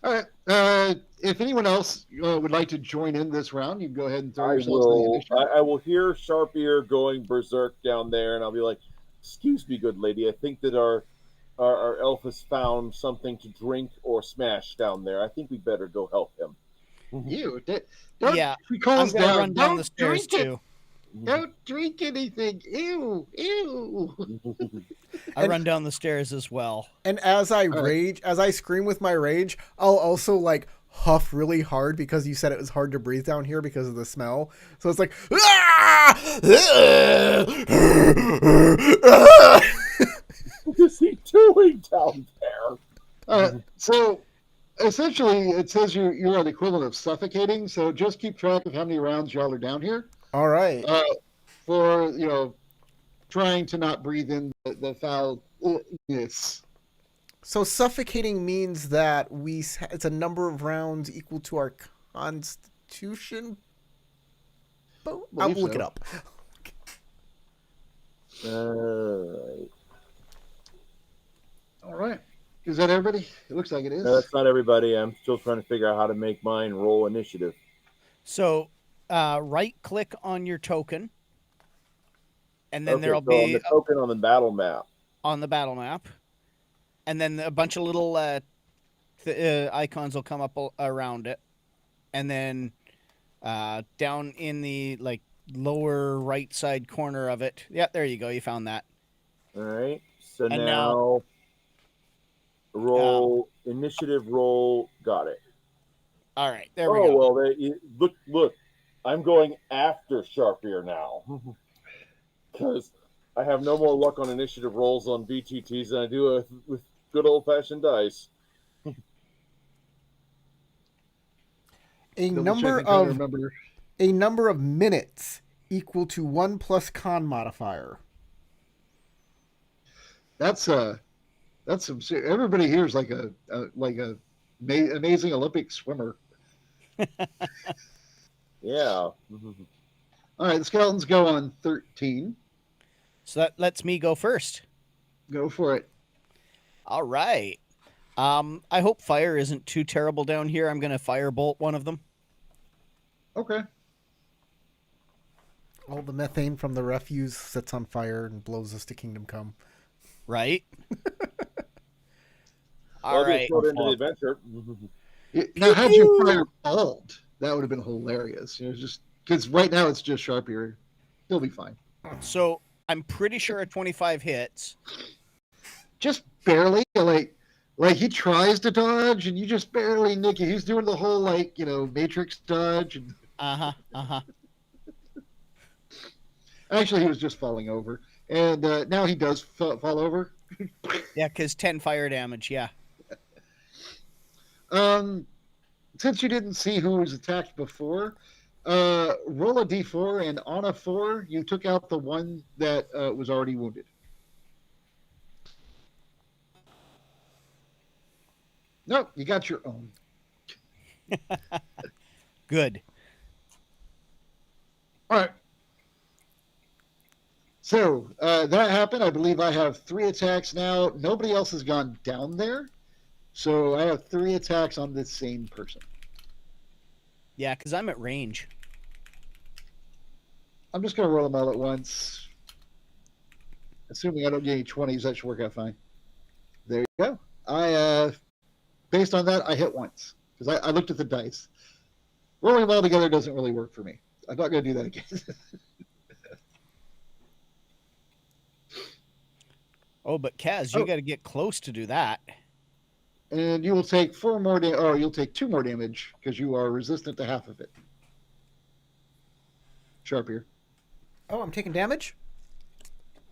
All right. If anyone else would like to join in this round, you can go ahead and throw I yourselves in the will. initiative. I will hear Sharp Ear going berserk down there, and I'll be like, "Excuse me, good lady. I think that our elf has found something to drink or smash down there. I think we better go help him." You don't. Yeah, He I'm calls gonna down. run down Don't the stairs drink it. too. Don't drink anything. Ew, ew. I run down the stairs as well. And as I right. rage, as I scream with my rage, I'll also like huff really hard because you said it was hard to breathe down here because of the smell. So it's like, What is he doing down there? So essentially, it says you're an equivalent of suffocating. So just keep track of how many rounds y'all are down here. all right. For trying to not breathe in the foulness. So suffocating means that it's a number of rounds equal to our constitution. I'll Believe look so. it up. All right. Is that everybody? It looks like it is. No, that's not everybody. I'm still trying to figure out how to make mine roll initiative. So, right click on your token, and then Okay, there'll so on be the token on the battle map. on the battle map, and then a bunch of little icons will come up around it, and then down in the lower right side corner of it. Yeah, there you go. You found that. All right. So And now roll initiative roll. Got it. All right, there we Oh go. well, look. I'm going after Sharp Ear now because I have no more luck on initiative rolls on VTTs than I do with good old fashioned dice. A Double number checking, trying to of remember. a number of minutes equal to 1 plus con modifier. That's some. Everybody here is like a amazing Olympic swimmer. Yeah. All right, the skeletons go on 13. So that lets me go first. Go for it. All right. I hope fire isn't too terrible down here. I'm going to firebolt one of them. Okay. All the methane from the refuse sets on fire and blows us to Kingdom Come. Right? Well, All right. throw it into the adventure. Now, had you fireballed, that would have been hilarious. Just because right now it's just Sharpier. He'll be fine. So I'm pretty sure a 25 hits. Just barely. Like he tries to dodge, and you just barely nick it. He's doing the whole Matrix dodge. And actually, he was just falling over, and now he does fall over. Yeah, because 10 fire damage. Yeah. Since you didn't see who was attacked before, roll a d4, and on a 4, you took out the one that was already wounded. Nope, you got your own. Good. All right. So that happened. I believe I have 3 attacks now. Nobody else has gone down there. So I have 3 attacks on this same person. Yeah, because I'm at range. I'm just going to roll them all at once. Assuming I don't get any 20s, that should work out fine. There you go. Based on that, I hit once. Because I looked at the dice. Rolling them all together doesn't really work for me. I'm not going to do that again. Oh, but Kaz, you got to get close to do that. And you will take 4 more damage, or you'll take 2 more damage because you are resistant to half of it. Sharpier. Oh, I'm taking damage?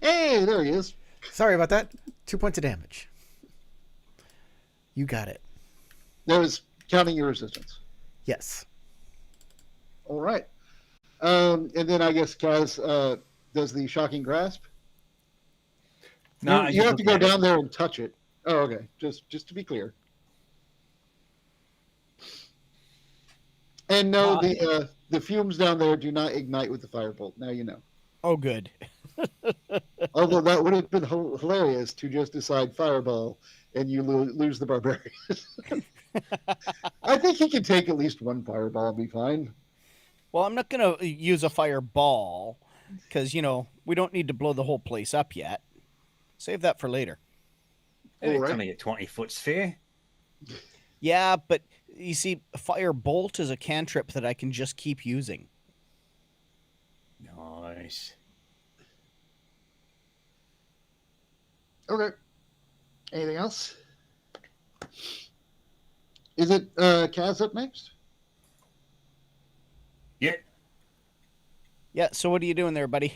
Hey, there he is. Sorry about that. 2 points of damage. You got it. That was counting your resistance. Yes. All right. And then I guess Kaz does the shocking grasp. No, you have to go down there and touch it. Oh, okay. Just to be clear. And no, the fumes down there do not ignite with the firebolt. Now you know. Oh, good. Although that would have been hilarious to just decide fireball and you lose the barbarian. I think he can take at least 1 fireball and be fine. Well, I'm not going to use a fireball because, we don't need to blow the whole place up yet. Save that for later. It's only a 20-foot sphere. Yeah, but you see, firebolt is a cantrip that I can just keep using. Nice. Okay. Anything else? Is it Kaz up next? Yeah. Yeah, so what are you doing there, buddy?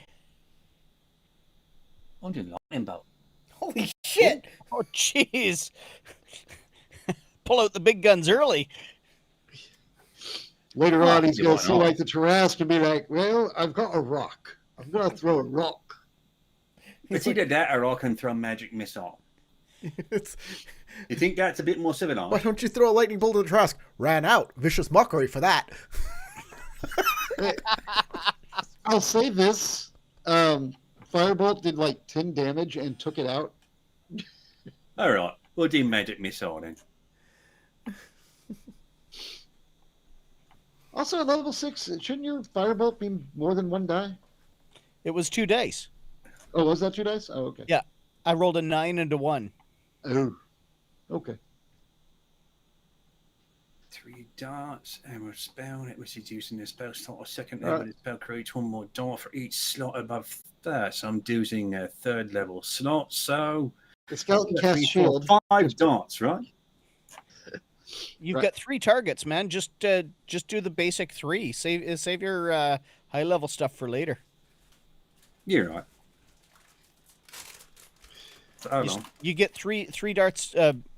I'm doing lightning bolt. Holy shit! Oh, jeez. Pull out the big guns early. Later on, he's you going why to see not? like the Tarrasque and be like, well, I've got a rock. I'm going to throw a rock. It's either that or I can throw a magic missile. It's, You think that's a bit more civilized? why don't you throw a lightning bolt at the Trask? Ran out. Vicious mockery for that. I'll say this. Firebolt did like 10 damage and took it out. All right, we'll do magic missile then. Also, at level 6, shouldn't your Firebolt be more than 1 die? It was 2 dice. Oh, was that 2 dice? Oh, okay. Yeah. I rolled a 9 and a 1. Oh, okay. 3 darts, and we're spell. It was using the spell slot. A second level the spell creates 1 more dart for each slot above that. So I'm using a 3rd level slot. So The skeleton cast shield. 5 darts, right? You've got 3 targets, man. Just do the basic 3. Save your high level stuff for later. You're right. So, hold on. You get three darts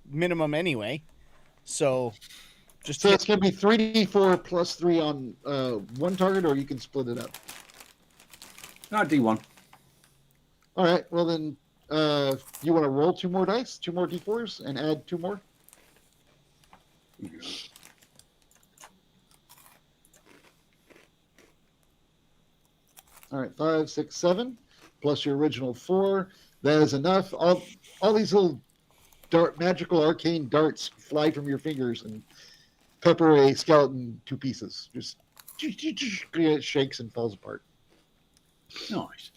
minimum anyway. So Just So it's going to be 3d4 plus 3 on one target, or you can split it up. Not D1. All right. Well, then you want to roll 2 more dice, 2 more d4s, and add 2 more? All right, 5, 6, 7, plus your original 4. That is enough. All these little magical arcane darts fly from your fingers and pepper a skeleton to pieces. Just it shakes and falls apart. Nice.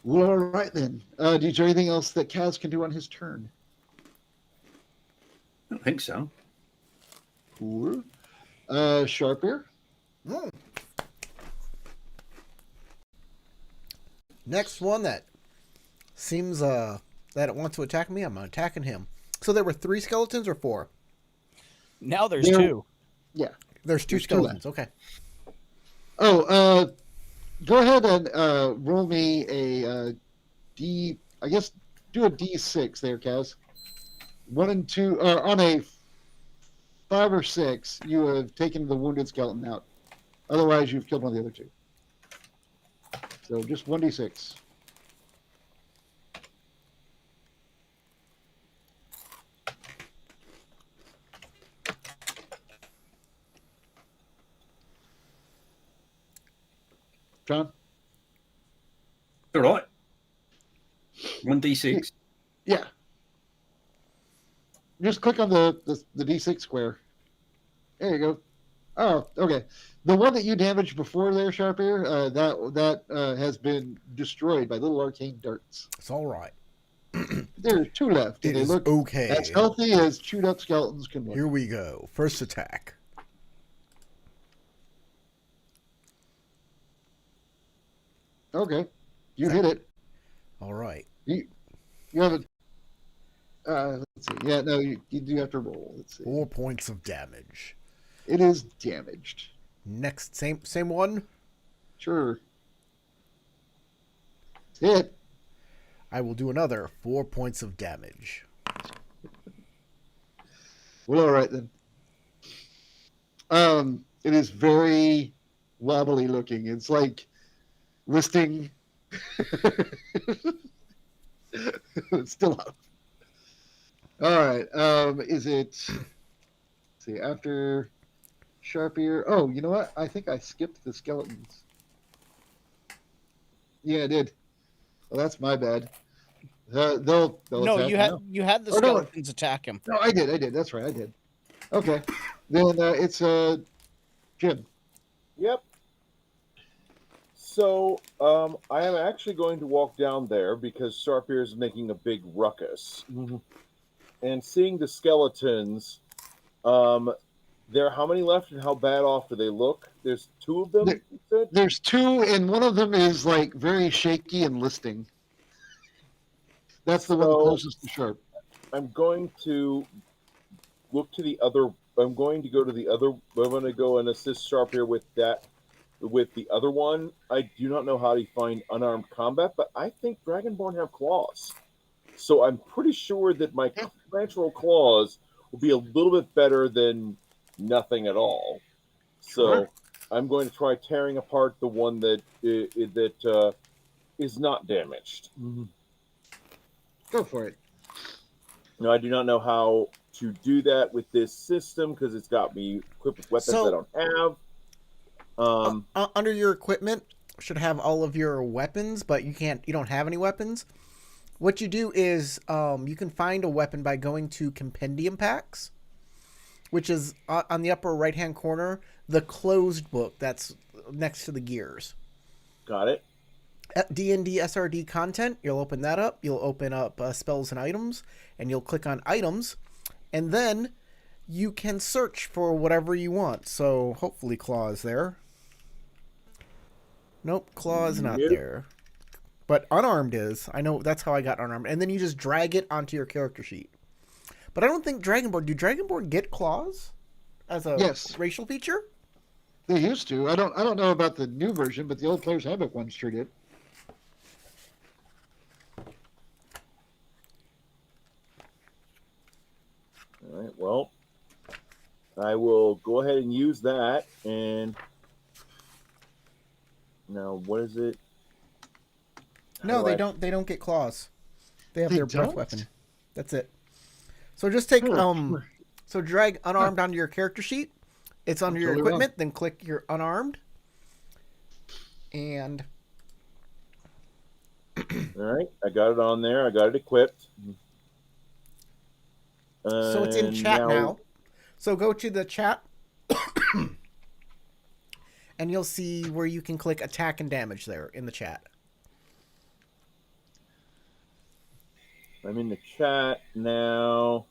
Well, all right then. Is there anything else that Kaz can do on his turn? I don't think so. Cool. Sharpier. Hmm. Next one that seems that it wants to attack me, I'm attacking him. So there were 3 skeletons or 4? Now there's 2. Yeah. There's 2 There's 2 skeletons. Okay. Oh, go ahead and roll me a D. I guess do a D6 there, Kaz. 1 and 2 on a 5 or 6. You have taken the wounded skeleton out. Otherwise, you've killed one of the other 2. So just 1d6. John? All right. 1d6. Yeah. Just click on the D6 square. There you go. Oh, okay. The one that you damaged before there, Sharpier, that has been destroyed by little arcane darts. It's all right. There are 2 left. It And they is look okay. as healthy as chewed up skeletons can look. Here we go. First attack. Okay. You hit it. All right. You have a. Let's see. Yeah, no, you do have to roll. Let's see. 4 points of damage. It is damaged. Next, same one. Sure. Hit. I will do another 4 points of damage. Well, all right then. It is very wobbly looking. It's like listing. It's still up. All right. Is it? Let's see, after Sharpier. Oh, you know what? I think I skipped the skeletons. Yeah, I did. Well, that's my bad. They'll No, attack you had the Oh, no. skeletons attack him. No, I did. That's right. I did. Okay. Then it's Jim. Yep. So I am actually going to walk down there because Sharpier is making a big ruckus. And seeing the skeletons, there how many left and how bad off do they look? There's 2 of them, you said? There's 2, and one of them is like very shaky and listing. That's the one closest to Sharp. I'm going to look to the other. I'm going to go to the other. I'm going to go and assist Sharpier with that. With the other one, I do not know how to find unarmed combat, but I think Dragonborn have claws. So I'm pretty sure that my natural claws will be a little bit better than nothing at all. So Sure. I'm going to try tearing apart the one that is not damaged. Go for it. Now, I do not know how to do that with this system because it's got me equipped with weapons I don't have. Under your equipment should have all of your weapons, but you don't have any weapons. What you do is you can find a weapon by going to compendium packs, which is on the upper right hand corner, the closed book that's next to the gears. Got it. D&D SRD content, you'll open that up. You'll open up spells and items, and you'll click on items, and then you can search for whatever you want. So hopefully claws there. Nope, claws not Nope. there. But unarmed is. I know that's how I got unarmed. And then you just drag it onto your character sheet. But I don't think Dragonborn... Do Dragonborn get claws as a racial feature? They used to. I don't know about the new version, but the old Player's Handbook ones sure did. All right. Well, I will go ahead and use that. And now, what is it? No, do they I- don't. They don't get claws. They have They their breath don't? weapon. That's it. So just take Oh, So drag unarmed onto your character sheet. It's under your totally wrong. equipment. Then click your unarmed. And All right, I got it on there. I got it equipped. so it's in And chat now. So go to the chat. And you'll see where you can click attack and damage there in the chat. I'm in the chat now.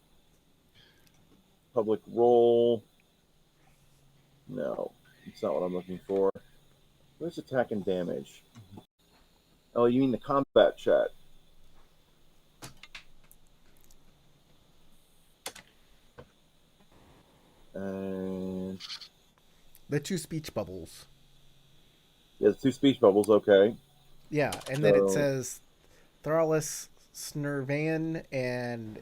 Public role. No, it's not what I'm looking for. Where's attack and damage? Oh, you mean the combat chat? And The 2 speech bubbles. yeah, the 2 speech bubbles. Okay. Yeah, and then it So- says Thrallus, Snervan, and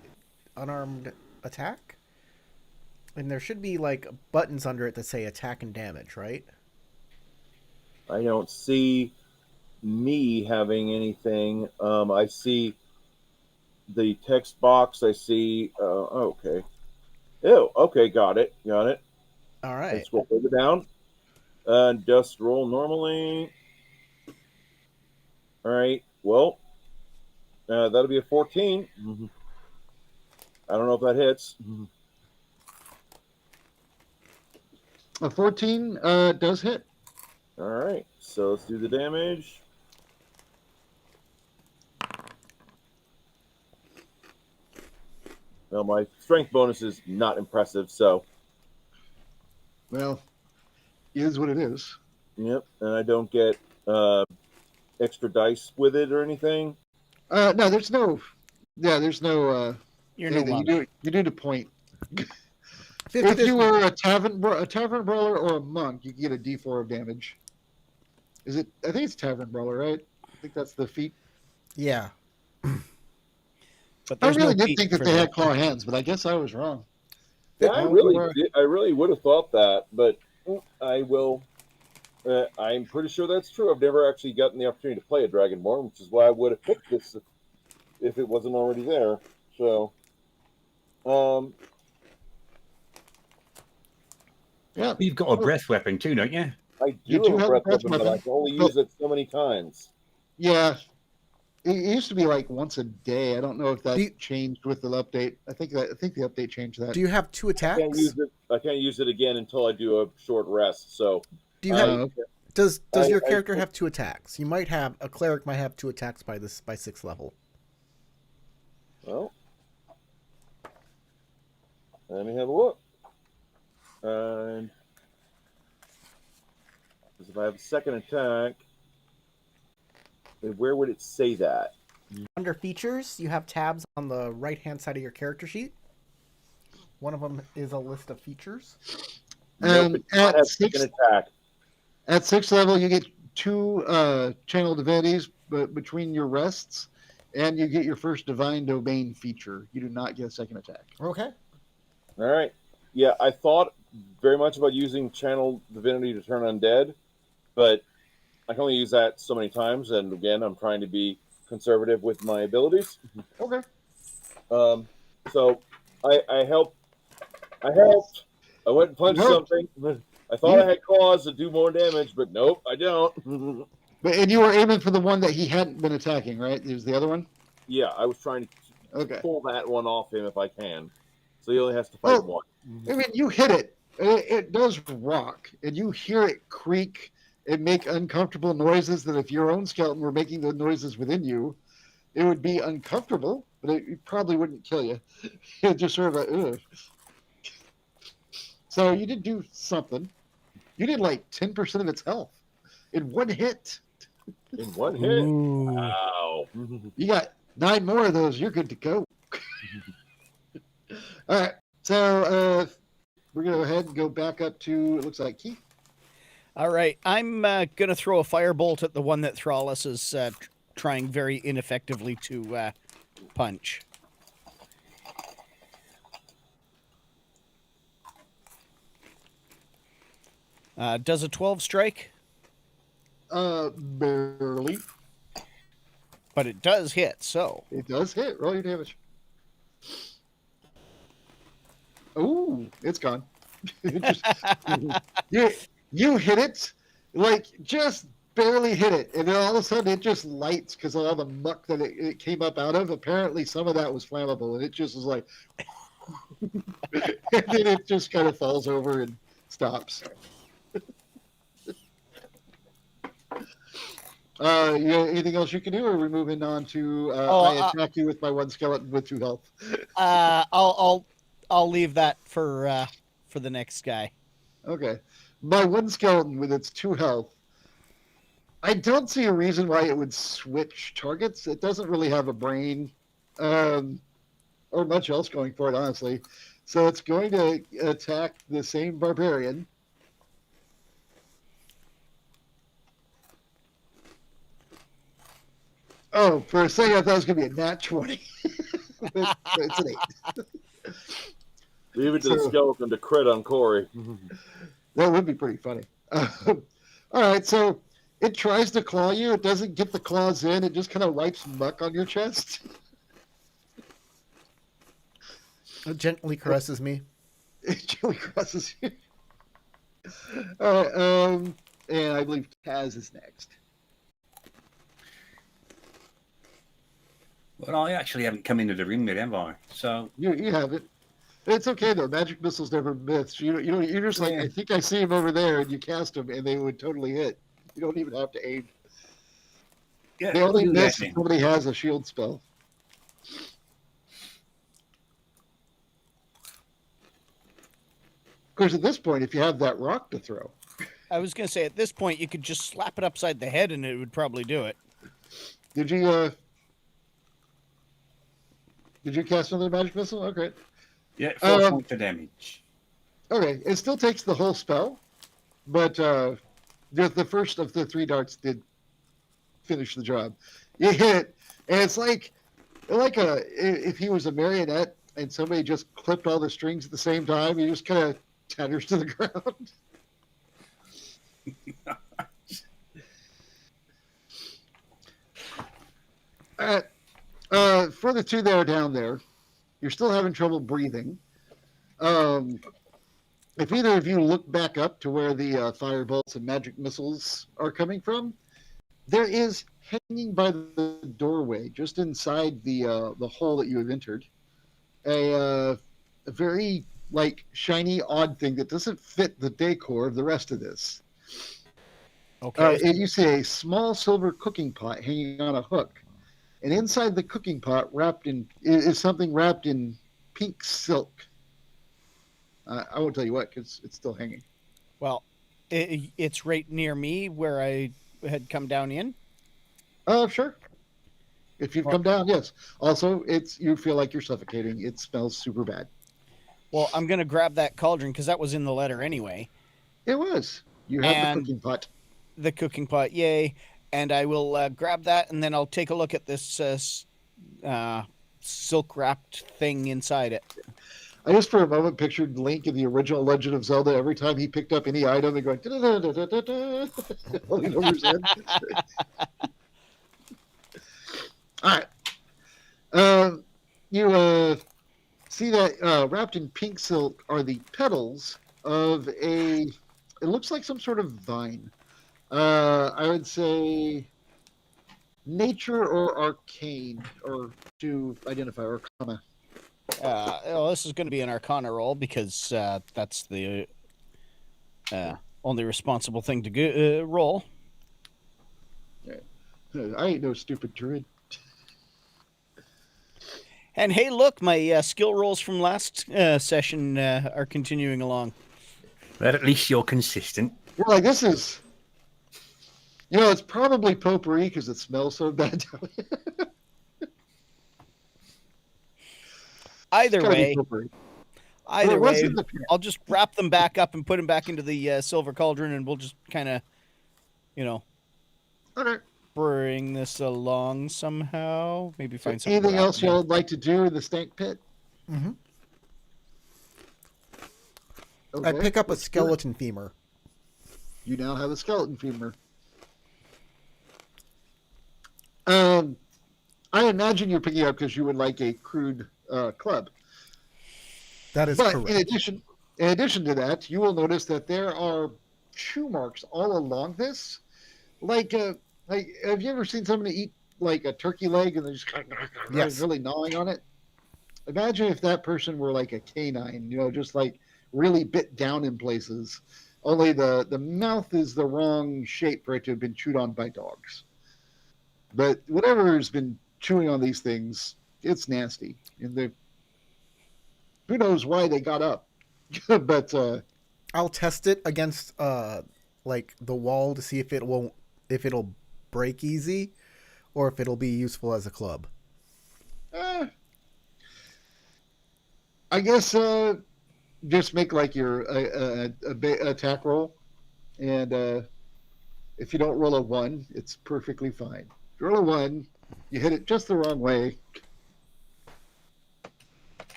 unarmed attack. And there should be like buttons under it that say attack and damage, right? I don't see me having anything. I see the text box. I see. Okay. Ew. Okay. Got it. Got it. All And right. scroll further down. Just roll normally. All right. Well, that'll be a 14. I don't know if that hits. A 14 does hit. All right. So let's do the damage. Well, my strength bonus is not impressive, so Well, is what it is. yep. And I don't get extra dice with it or anything. No, there's no. Yeah, there's no. You're no anything. monk. You do the point. 50, If you were a tavern brawler or a monk, you get a D4 of damage. Is it? I think it's tavern brawler, right? I think that's the feat. Yeah. But I there's really no did feat think that for they the- had claw hands, but I guess I was wrong. Yeah, I really I really would have thought that, but I will. I'm pretty sure that's true. I've never actually gotten the opportunity to play a Dragonborn, which is why I would have picked this if it wasn't already there. So, Yeah. You've got a breath weapon too, don't you? I You do do have a breath weapon, but I weapon, can only but- use it so many times. Yeah. It used to be like once a day. I don't know if that Do you- changed with the update. I think the update changed that. Do you have 2 I can't attacks? use it. I can't use it again until I do a short rest. So, Do you have Okay. does I- your I- character have 2 attacks? You might have a cleric might have 2 attacks by 6th level. well, let me have a look. And because if I have a second attack, where would it say that? Under features, you have tabs on the right-hand side of your character sheet. One of them is a list of features. Nope, it does not At have six- second attack. At 6th level, you get 2 channel divinities between your rests, and you get your first divine domain feature. You do not get a second attack. Okay. All right. Yeah, I thought very much about using channel divinity to turn undead, but I can only use that so many times. And again, I'm trying to be conservative with my abilities. Okay. So I helped. I helped. I went and punched You helped. something. I thought I had claws to do more damage, but nope, I don't. And you were aiming for the one that he hadn't been attacking, right? It was the other one? Yeah, I was trying to Okay. pull that one off him if I can. So he only has to fight Oh. one. I mean, you hit it. It does rock, and you hear it creak and make uncomfortable noises that if your own skeleton were making the noises within you, it would be uncomfortable, but it probably wouldn't kill you. It just sort of a, ugh. So you did do something. You did like 10% of its health in one hit. In one hit. Ooh. Wow. You got 9 more of those. You're good to go. All right. So we're going to go ahead and go back up to, it looks like Keith. All right, I'm going to throw a firebolt at the one that Thrallus is trying very ineffectively to punch. Does a 12 strike? Barely. But it does hit, so. It does hit. Roll your damage. Ooh, it's gone. It just, you hit it, like just barely hit it, and then all of a sudden it just lights because of all the muck that it came up out of. Apparently, some of that was flammable, and it just was like, and then it just kind of falls over and stops. Anything else you can do, or are we moving on to I attack you with my one skeleton with 2 health? I'll leave that for the next guy. Okay. My one skeleton with its 2 health. I don't see a reason why it would switch targets. It doesn't really have a brain or much else going for it, honestly. So it's going to attack the same barbarian. Oh, for a second I thought it was going to be a nat 20. It's an 8. Leave it to the skeleton to crit on Corey. That would be pretty funny. All right, so it tries to claw you. It doesn't get the claws in. It just kind of wipes muck on your chest. It gently caresses me. It gently caresses you. All right, and I believe Taz is next. Well, I actually haven't come into the room yet, have I? So You have it. It's okay though. Magic missiles never miss. You're just like, I think I see him over there, and you cast them, and they would totally hit. You don't even have to aim. yeah, They only we'll do that miss then. if somebody has a shield spell. Of course, at this point, if you have that rock to throw, I was going to say, at this point, you could just slap it upside the head and it would probably do it. did you cast another magic missile? Okay. Yeah, 4 points of damage. Okay, it still takes the whole spell, but the first of the 3 darts did finish the job. You hit, and it's like if he was a marionette and somebody just clipped all the strings at the same time, he just kind of tatters to the ground. For the 2 that are down there, you're still having trouble breathing. If either of you look back up to where the fire bolts and magic missiles are coming from, there is hanging by the doorway, just inside the hole that you have entered, a very shiny, odd thing that doesn't fit the decor of the rest of this. Okay. You see a small silver cooking pot hanging on a hook, and inside the cooking pot is something wrapped in pink silk. I won't tell you what, because it's still hanging. Well, it's right near me where I had come down in. Sure. If you've come down, yes. Also, you feel like you're suffocating. It smells super bad. Well, I'm going to grab that cauldron because that was in the letter anyway. It was. You have the cooking pot. The cooking pot, yay. And I will grab that, and then I'll take a look at this silk-wrapped thing inside it. I just for a moment pictured Link in the original Legend of Zelda. Every time he picked up any item, and going da-da-da-da-da-da, holding over his head. All right. You see that wrapped in pink silk are the petals of it looks like some sort of vine. I would say nature or arcane, or to identify arcana. This is going to be an arcana roll because that's the only responsible thing to roll. I ain't no stupid druid. And hey, look, my skill rolls from last session are continuing along. But at least you're consistent. Well, this is, it's probably potpourri because it smells so bad. Either way, I'll just wrap them back up and put them back into the silver cauldron, and we'll just kind of, Okay. bring this along somehow. Maybe find something. Anything else y'all would like to do in the stank pit? Okay. I pick up a skeleton femur. You now have a skeleton femur. I imagine you're picking up because you would like a crude club. That is But correct. in addition to that, you will notice that there are chew marks all along this. Like, have you ever seen somebody eat like a turkey leg and they're just Yes. really gnawing on it? Imagine if that person were like a canine, just like really bit down in places. Only the mouth is the wrong shape for it to have been chewed on by dogs. But whatever has been chewing on these things, it's nasty. And who knows why they got up. But I'll test it against like the wall to see if it'll break easy or if it'll be useful as a club. I guess just make like your attack roll, and if you don't roll a 1, it's perfectly fine. If you roll a 1, you hit it just the wrong way.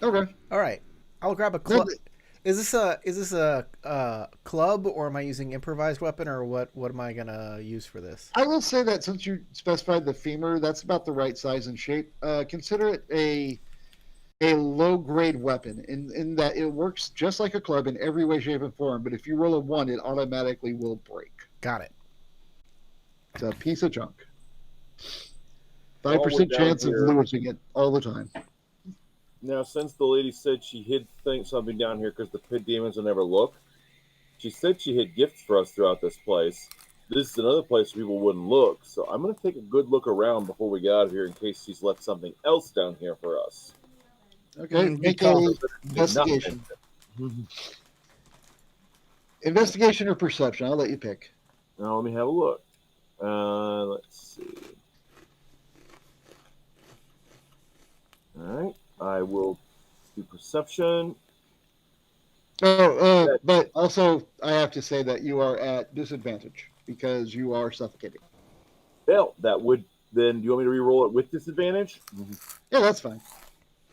Okay. All right. I'll grab a club. Is this a club, or am I using improvised weapon, or what am I gonna use for this? I will say that since you specified the femur, that's about the right size and shape. Consider it a low grade weapon in that it works just like a club in every way, shape, and form. But if you roll a 1, it automatically will break. Got it. It's a piece of junk. All the way 5% down chance of here. losing it all the time. Now, since the lady said she hid something down here because the pit demons will never look, she said she hid gifts for us throughout this place. This is another place where people wouldn't look, so I'm going to take a good look around before we get out of here in case she's left something else down here for us. Okay, Good make call. a investigation. Investigation or perception? I'll let you pick. Now, let me have a look. Let's see. All right, I will do perception. But also I have to say that you are at disadvantage because you are suffocating. Well, that would then. Do you want me to re-roll it with disadvantage? Yeah, that's fine.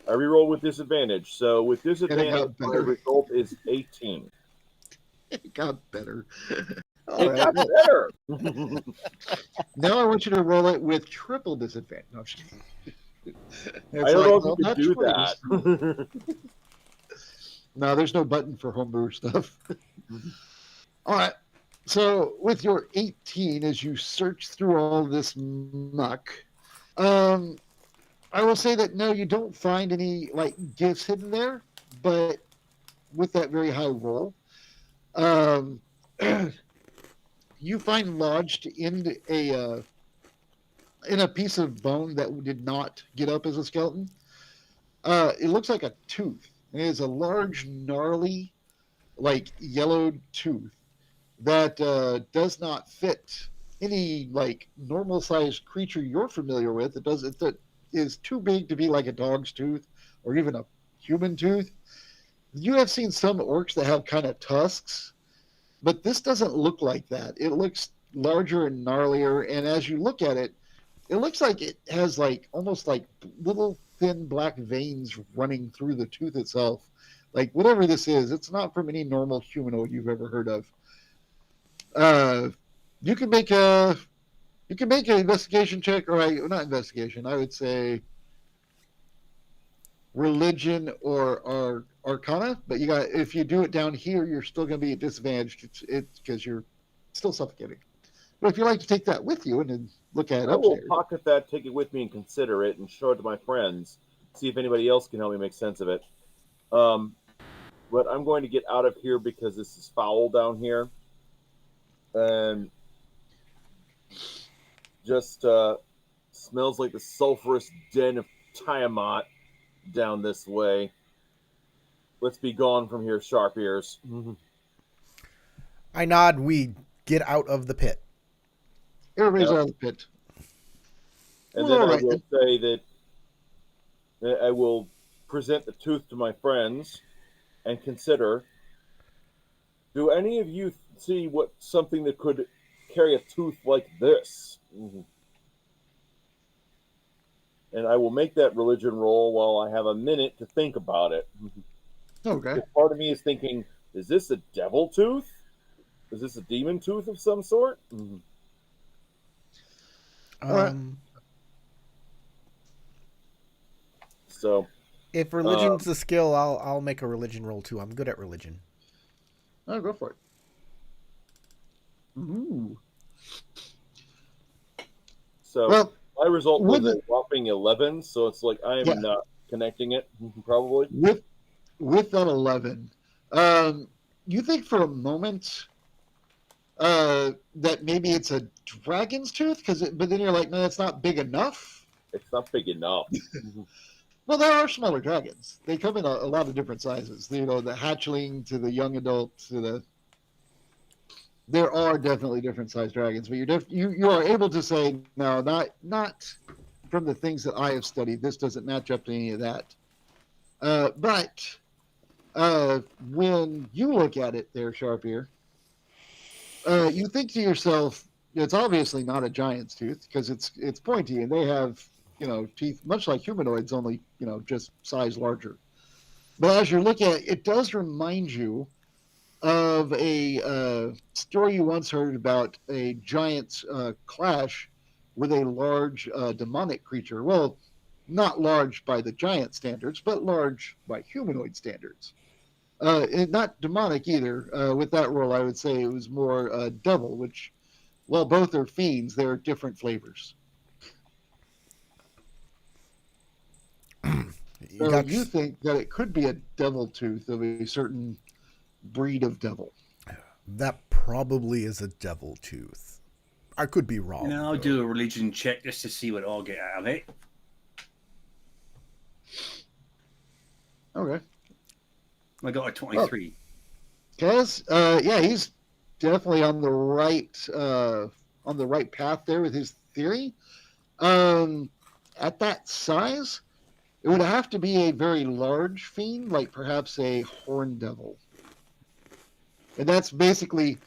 I re-roll with disadvantage. So with disadvantage, got my better. result is 18. It got better. All It right. got better. Now I want you to roll it with triple disadvantage. No, I'm just kidding. I don't know if you could do that. No, there's no button for homebrew stuff. All right. So with your 18, as you search through all this muck, I will say that no, you don't find any like gifts hidden there, but with that very high roll, you find lodged in a piece of bone that did not get up as a skeleton. It looks like a tooth. It is a large, gnarly, like yellowed tooth that does not fit any like normal sized creature you're familiar with. It is too big to be like a dog's tooth or even a human tooth. You have seen some orcs that have kind of tusks, but this doesn't look like that. It looks larger and gnarlier, and as you look at it, it looks like it has like almost like little thin black veins running through the tooth itself. Like whatever this is, it's not from any normal humanoid you've ever heard of. You can make an investigation check, or not investigation. I would say religion or arcana. But if you do it down here, you're still going to be at disadvantage. It's because you're still suffocating. But if you like to take that with you and then look at it I will upstairs, pocket that, take it with me, and consider it, and show it to my friends. See if anybody else can help me make sense of it. But I'm going to get out of here because this is foul down here, and just smells like the sulfurous den of Tiamat down this way. Let's be gone from here, sharp ears. I nod. We get out of the pit. everybody's out of the pit. And Well, then I alright will say that I will present the tooth to my friends and consider, do any of you see something that could carry a tooth like this? And I will make that religion roll while I have a minute to think about it. Okay. Part of me is thinking, is this a devil tooth? Is this a demon tooth of some sort? So, If religion's the skill, I'll make a religion roll too. I'm good at religion. Oh, go for it. Ooh. So Well, my result was with a whopping 11. So it's like I am Yeah. not connecting it. Probably. with that 11, you think for a moment that maybe it's a dragon's tooth, but then you're like, no, that's not big enough. It's not big enough. Well, there are smaller dragons. They come in a lot of different sizes. You know, the hatchling to the young adult to the. There are definitely different sized dragons, but you are able to say no, not from the things that I have studied. This doesn't match up to any of that. But when you look at it, there, Sharpier, you think to yourself, it's obviously not a giant's tooth because it's pointy and they have teeth much like humanoids, only just size larger. But as you're looking at it, it does remind you of a story you once heard about a giant's clash with a large demonic creature. Well, not large by the giant standards, but large by humanoid standards. Not demonic either. With that role, I would say it was more devil, which, well, both are fiends. They're different flavors. So you think that it could be a devil tooth of a certain breed of devil? That probably is a devil tooth. I could be wrong. I'll though. do a religion check just to see what I'll get out of it. Okay. I got a 23. Kaz, yeah, he's definitely on the right path there with his theory. At that size, it would have to be a very large fiend, like perhaps a horn devil. And that's basically,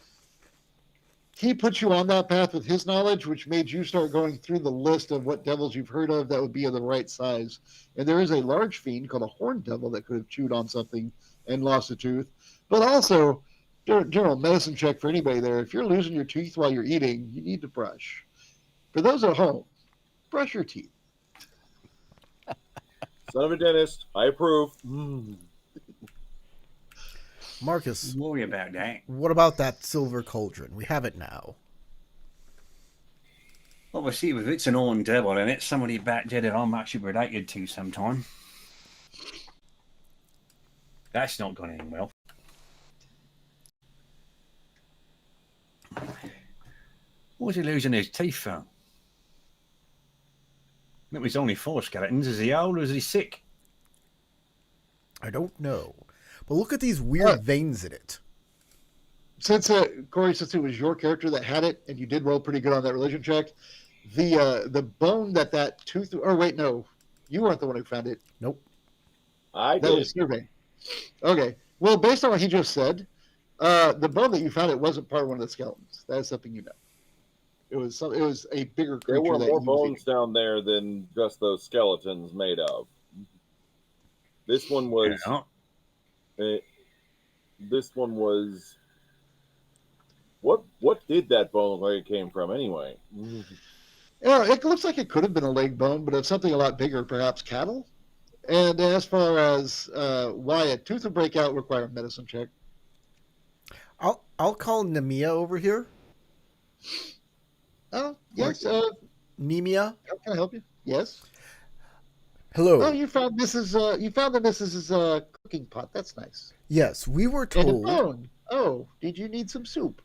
he put you on that path with his knowledge, which made you start going through the list of what devils you've heard of that would be of the right size. And there is a large fiend called a horn devil that could have chewed on something and lost a tooth. But also, general medicine check for anybody there, if you're losing your teeth while you're eating, you need to brush. For those at home, brush your teeth. Son of a dentist, I approve. Marcus, Don't worry about that. what about that silver cauldron? We have it now. Obviously, if it's an horn devil in it, somebody back dead that I'm actually related to sometime. That's not going to end well. What was he losing his teeth for? It was only 4 skeletons. Is he old or is he sick? I don't know. But look at these weird veins in it. Since Corey, since it was your character that had it, and you did roll pretty good on that religion check, the bone that tooth. Or wait, no, you weren't the one who found it. Nope. I That did. was survey. Okay. Well, based on what he just said, the bone that you found it wasn't part of one of the skeletons. That's something you know. It was a bigger creature. There were that more you bones down there than just those skeletons made of. This one was. This one was. What did that bone look like it came from anyway? Yeah, it looks like it could have been a leg bone, but it's something a lot bigger, perhaps cattle. And as far as why a tooth would break out, require a medicine check. I'll call Nemia over here. Oh, yes. Nemia. How can I help you? Yes. Hello. Oh, you found the missus's cooking pot. That's nice. Yes, we were And a told. bone. Oh, did you need some soup?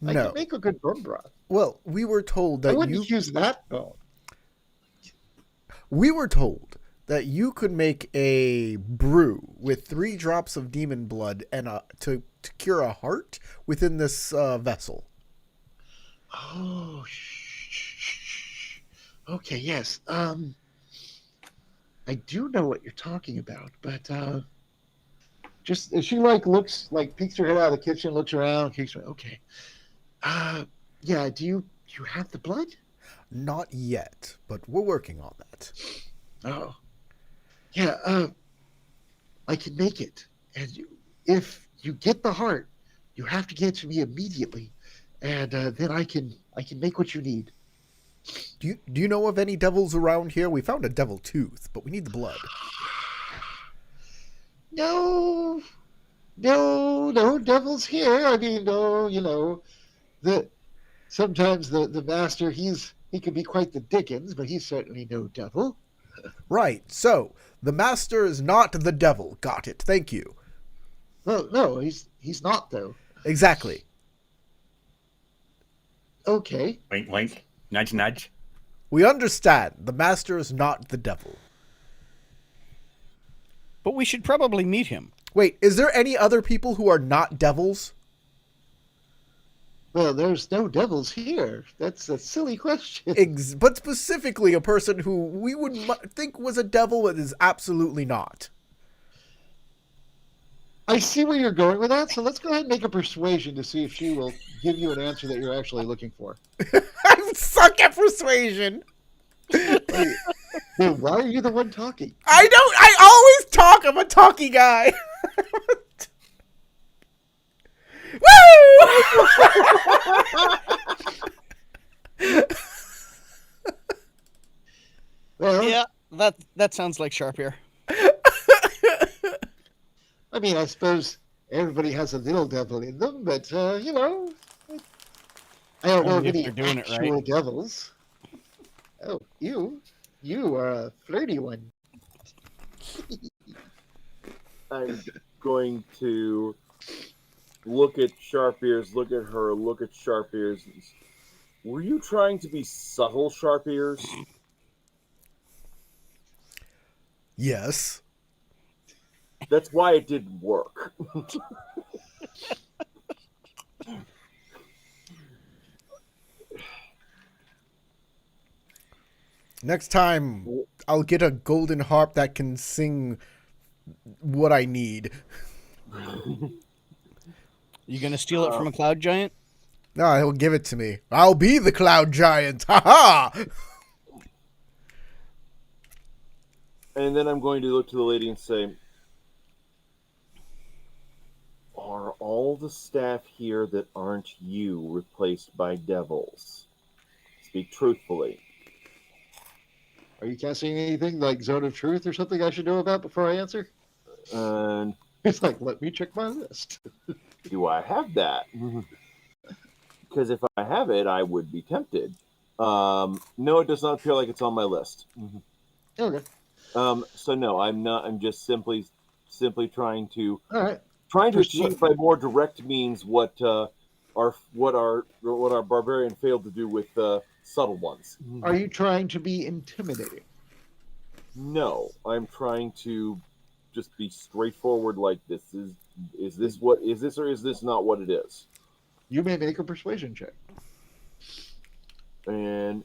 I No. can make a good bone broth. Well, we were told I that wouldn't use that bone. We were told that you could make a brew with 3 drops of demon blood and to cure a heart within this vessel. Oh, okay, yes. I do know what you're talking about, but just she peeks her head out of the kitchen, looks around, keeps okay. Yeah. Do you have the blood? Not yet, but we're working on that. Oh, yeah. I can make it, and if you get the heart, You have to get it to me immediately, and then I can make what you need. Do you know of any devils around here? We found a devil tooth, but we need the blood. No, no devils here. I mean, no, sometimes the master he can be quite the Dickens, but he's certainly no devil. Right. So the master is not the devil. Got it. Thank you. Well, no, he's not though. Exactly. Okay. Wink, wink. Nudge, nudge. We understand. The master is not the devil. But we should probably meet him. Wait, is there any other people who are not devils? Well, there's no devils here. That's a silly question. But specifically a person who we would think was a devil but is absolutely not. I see where you're going with that, so let's go ahead and make a persuasion to see if she will give you an answer that you're actually looking for. I suck at persuasion. Wait, why are you the one talking? I always talk. I'm a talky guy. Woo! Well, Yeah, that sounds like Sharp here. I mean, I suppose everybody has a little devil in them, but I don't know of Only if any they're doing it actual right. devils. Oh, you are a flirty one. I'm going to look at Sharp Ears, look at her, look at Sharp Ears. Were you trying to be subtle, Sharp Ears? Yes. That's why it didn't work. Next time, I'll get a golden harp that can sing what I need. You gonna steal it from a cloud giant? No, he'll give it to me. I'll be the cloud giant. Ha ha! And then I'm going to look to the lady and say, are all the staff here that aren't you replaced by devils? Speak truthfully. Are you casting anything like Zone of Truth or something I should know about before I answer? And It's like, let me check my list. do I have that? Because if I have it, I would be tempted. No, it does not appear like it's on my list. Okay. So no, I'm not. I'm just simply trying to All right. achieve by more direct means what our barbarian failed to do with subtle ones. Are you trying to be intimidating? No, I'm trying to just be straightforward. Like this is this what is this or is this not what it is? You may make a persuasion check. And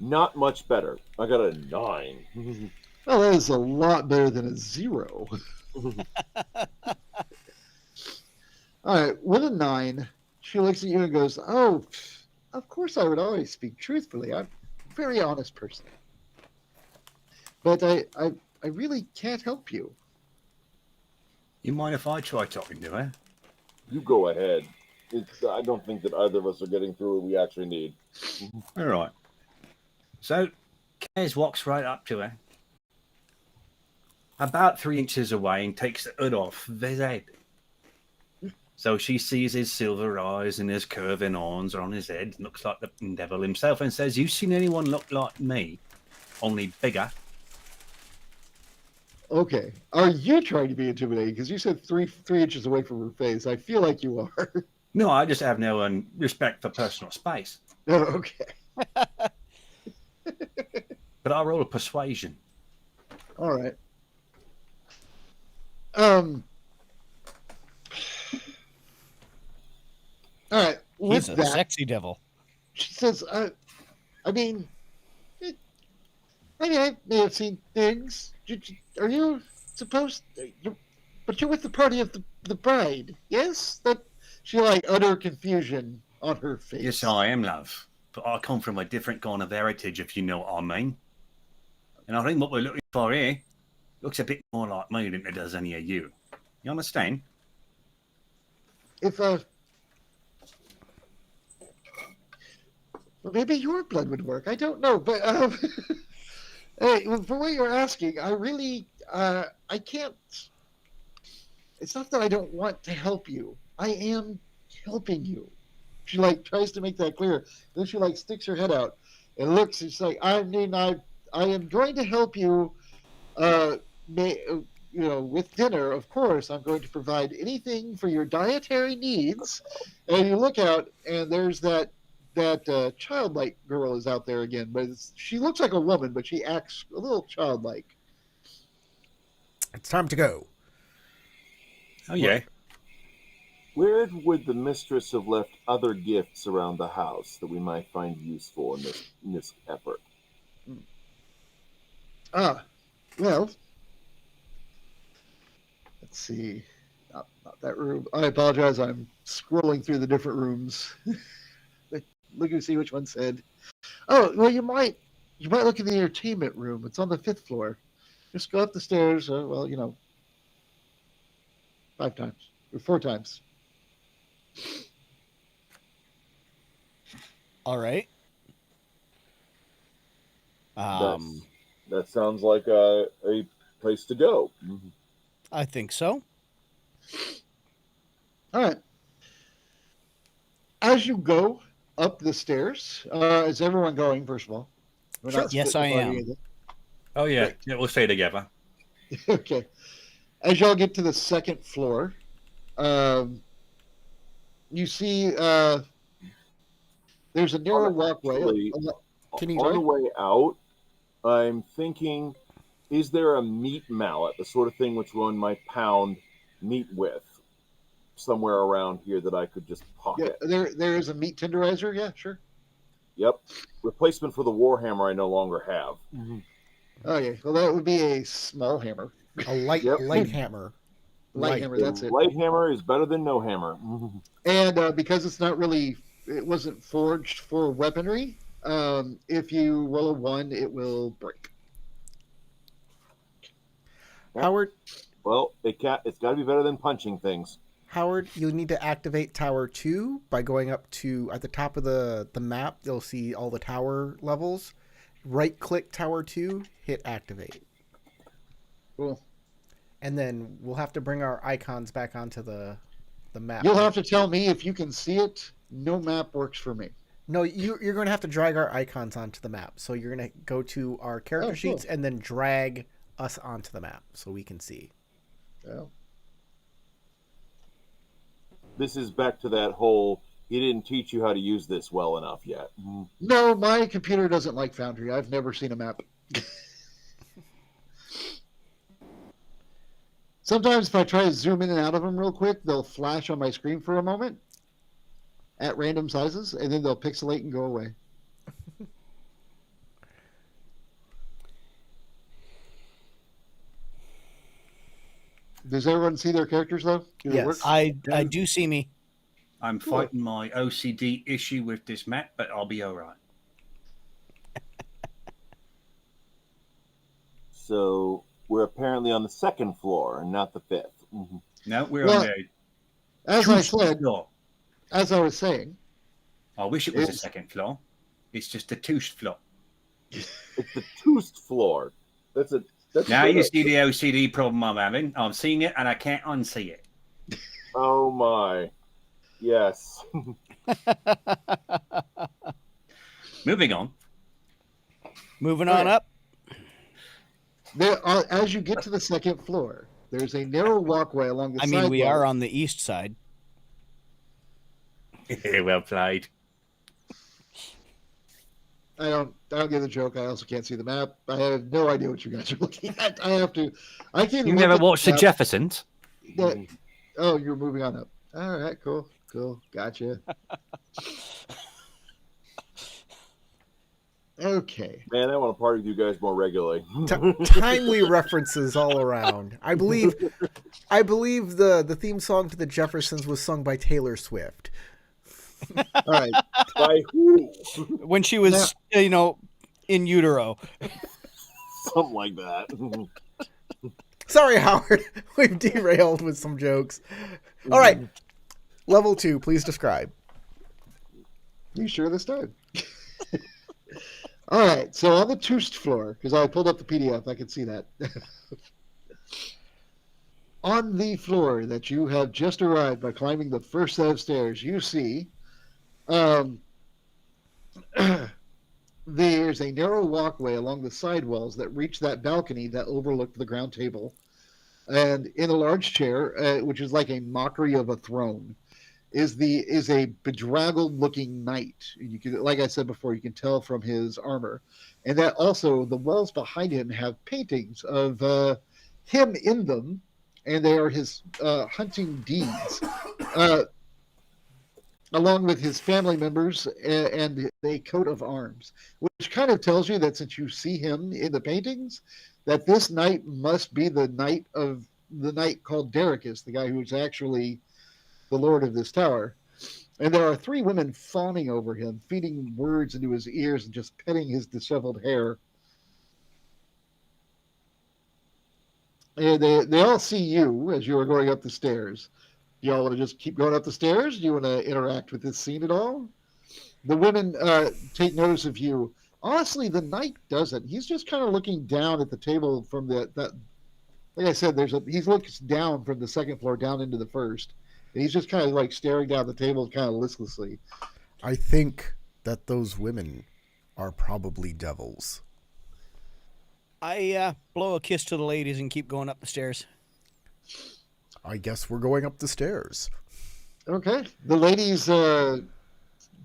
not much better. I got a 9. Well, that is a lot better than a 0. All right, with a 9, she looks at you and goes, "Oh, of course I would always speak truthfully. I'm a very honest person. But I really can't help you." You mind if I try talking to her? You go ahead. I don't think that either of us are getting through what we actually need. All right. So, Kez walks right up to her, about 3 inches away, and takes the hood off of his head. So she sees his silver eyes and his curving horns on his head, looks like the devil himself, and says, "You seen anyone look like me, only bigger?" Okay. Are you trying to be intimidating? Because you said three inches away from her face. I feel like you are. No, I just have no respect for personal space. Oh, okay. But I'll roll a persuasion. All right. All right. He's With a that, sexy devil. she says, I mean, I may have seen things. Are you supposed? But you're with the party of the bride, yes? That she utter confusion on her face. Yes, I am, love. But I come from a different kind of heritage, if you know what I mean. And I think what we're looking for here looks a bit more like me than it does any of you. You understand? If well, maybe your blood would work. I don't know, but hey, for what you're asking, I really I can't. It's not that I don't want to help you. I am helping you. She like tries to make that clear. Then she like sticks her head out and looks. And she's like, I mean, I am going to help you. With dinner, of course, I'm going to provide anything for your dietary needs. And you look out, and there's that childlike girl is out there again, but she looks like a woman, but she acts a little childlike. It's time to go. Oh, yeah. Where would the mistress have left other gifts around the house that we might find useful in this effort? Well, let's see. Not that room. I apologize. I'm scrolling through the different rooms, looking to see which one said. Oh, well, you might look in the entertainment room. It's on the 5th floor. Just go up the stairs. 5 times or 4 times. All right. That sounds like a place to go. I think so. All right. As you go up the stairs, is everyone going, first of all? We're not Yes, I splitting the party am. either. Oh, yeah. Yeah, we'll stay together. Okay. As y'all get to the 2nd floor, you see there's a narrow walkway. Actually, Can you on the way out, I'm thinking, is there a meat mallet, the sort of thing which one might pound meat with, somewhere around here that I could just pocket? Yeah, there is a meat tenderizer. Yeah, sure. Yep. Replacement for the Warhammer I no longer have. Okay, well that would be a small hammer. A light hammer. Light hammer, that's it. Light hammer is better than no hammer. And because it wasn't forged for weaponry, if you roll a 1, it will break. Howard, Well, it's got to be better than punching things. Howard, you'll need to activate Tower 2 by going up to, at the top of the map, you'll see all the tower levels. Right-click Tower 2, hit activate. Cool. And then we'll have to bring our icons back onto the map. You'll have to tell me if you can see it. No map works for me. No, you're going to have to drag our icons onto the map. So you're going to go to our character sheets and then drag us onto the map so we can see. Well, This is back to that whole, he didn't teach you how to use this well enough yet. no, my computer doesn't like Foundry. I've never seen a map. Sometimes if I try to zoom in and out of them real quick, they'll flash on my screen for a moment at random sizes, and then they'll pixelate and go away. Does everyone see their characters, though? Do they Yes. work? I do see me. I'm fighting my OCD issue with this map, but I'll be all right. So we're apparently on the 2nd floor and not the 5th. No, we're Well, on the As I two said, floor. as I was saying, I wish it was the It's- 2nd floor. It's just the 2nd floor. It's the 2th floor. That's Now you see the OCD problem I'm having. I'm seeing it and I can't unsee it. Oh my. Yes. Moving on. Moving on up. as you get to the 2nd floor, there's a narrow walkway along the I sidewalk. mean, we are on the east side. Well played. I don't get the joke. I also can't see the map. I have no idea what you guys are looking at. I can. You look never at watched the map. Jeffersons? Oh, you're moving on up. All right, cool. Gotcha. Okay. Man, I want to party with you guys more regularly. Timely references all around. I believe the theme song to the Jeffersons was sung by Taylor Swift. All right. By who? When she was, in utero. Something like that. Sorry, Howard. We've derailed with some jokes. All right. Level 2, please describe. You sure this time? All right. So on the Toost floor, because I pulled up the PDF, I can see that. On the floor that you have just arrived by climbing the first set of stairs, you see there's a narrow walkway along the side walls that reach that balcony that overlooked the ground table. And in a large chair, which is like a mockery of a throne, is a bedraggled looking knight. You can, like I said before, you can tell from his armor, and that also the walls behind him have paintings of him in them, and they are his hunting deeds, along with his family members and a coat of arms, which kind of tells you that since you see him in the paintings, that this knight must be the knight called Dericus, the guy who is actually the lord of this tower. And there are 3 women fawning over him, feeding words into his ears and just petting his disheveled hair. And they all see you as you are going up the stairs. Do y'all want to just keep going up the stairs? Do you want to interact with this scene at all? The women take notice of you. Honestly, the knight doesn't. He's just kind of looking down at the table from that. Like I said, he looks down from the second floor down into the first, and he's just kind of like staring down the table, kind of listlessly. I think that those women are probably devils. I blow a kiss to the ladies and keep going up the stairs. I guess we're going up the stairs. Okay. The ladies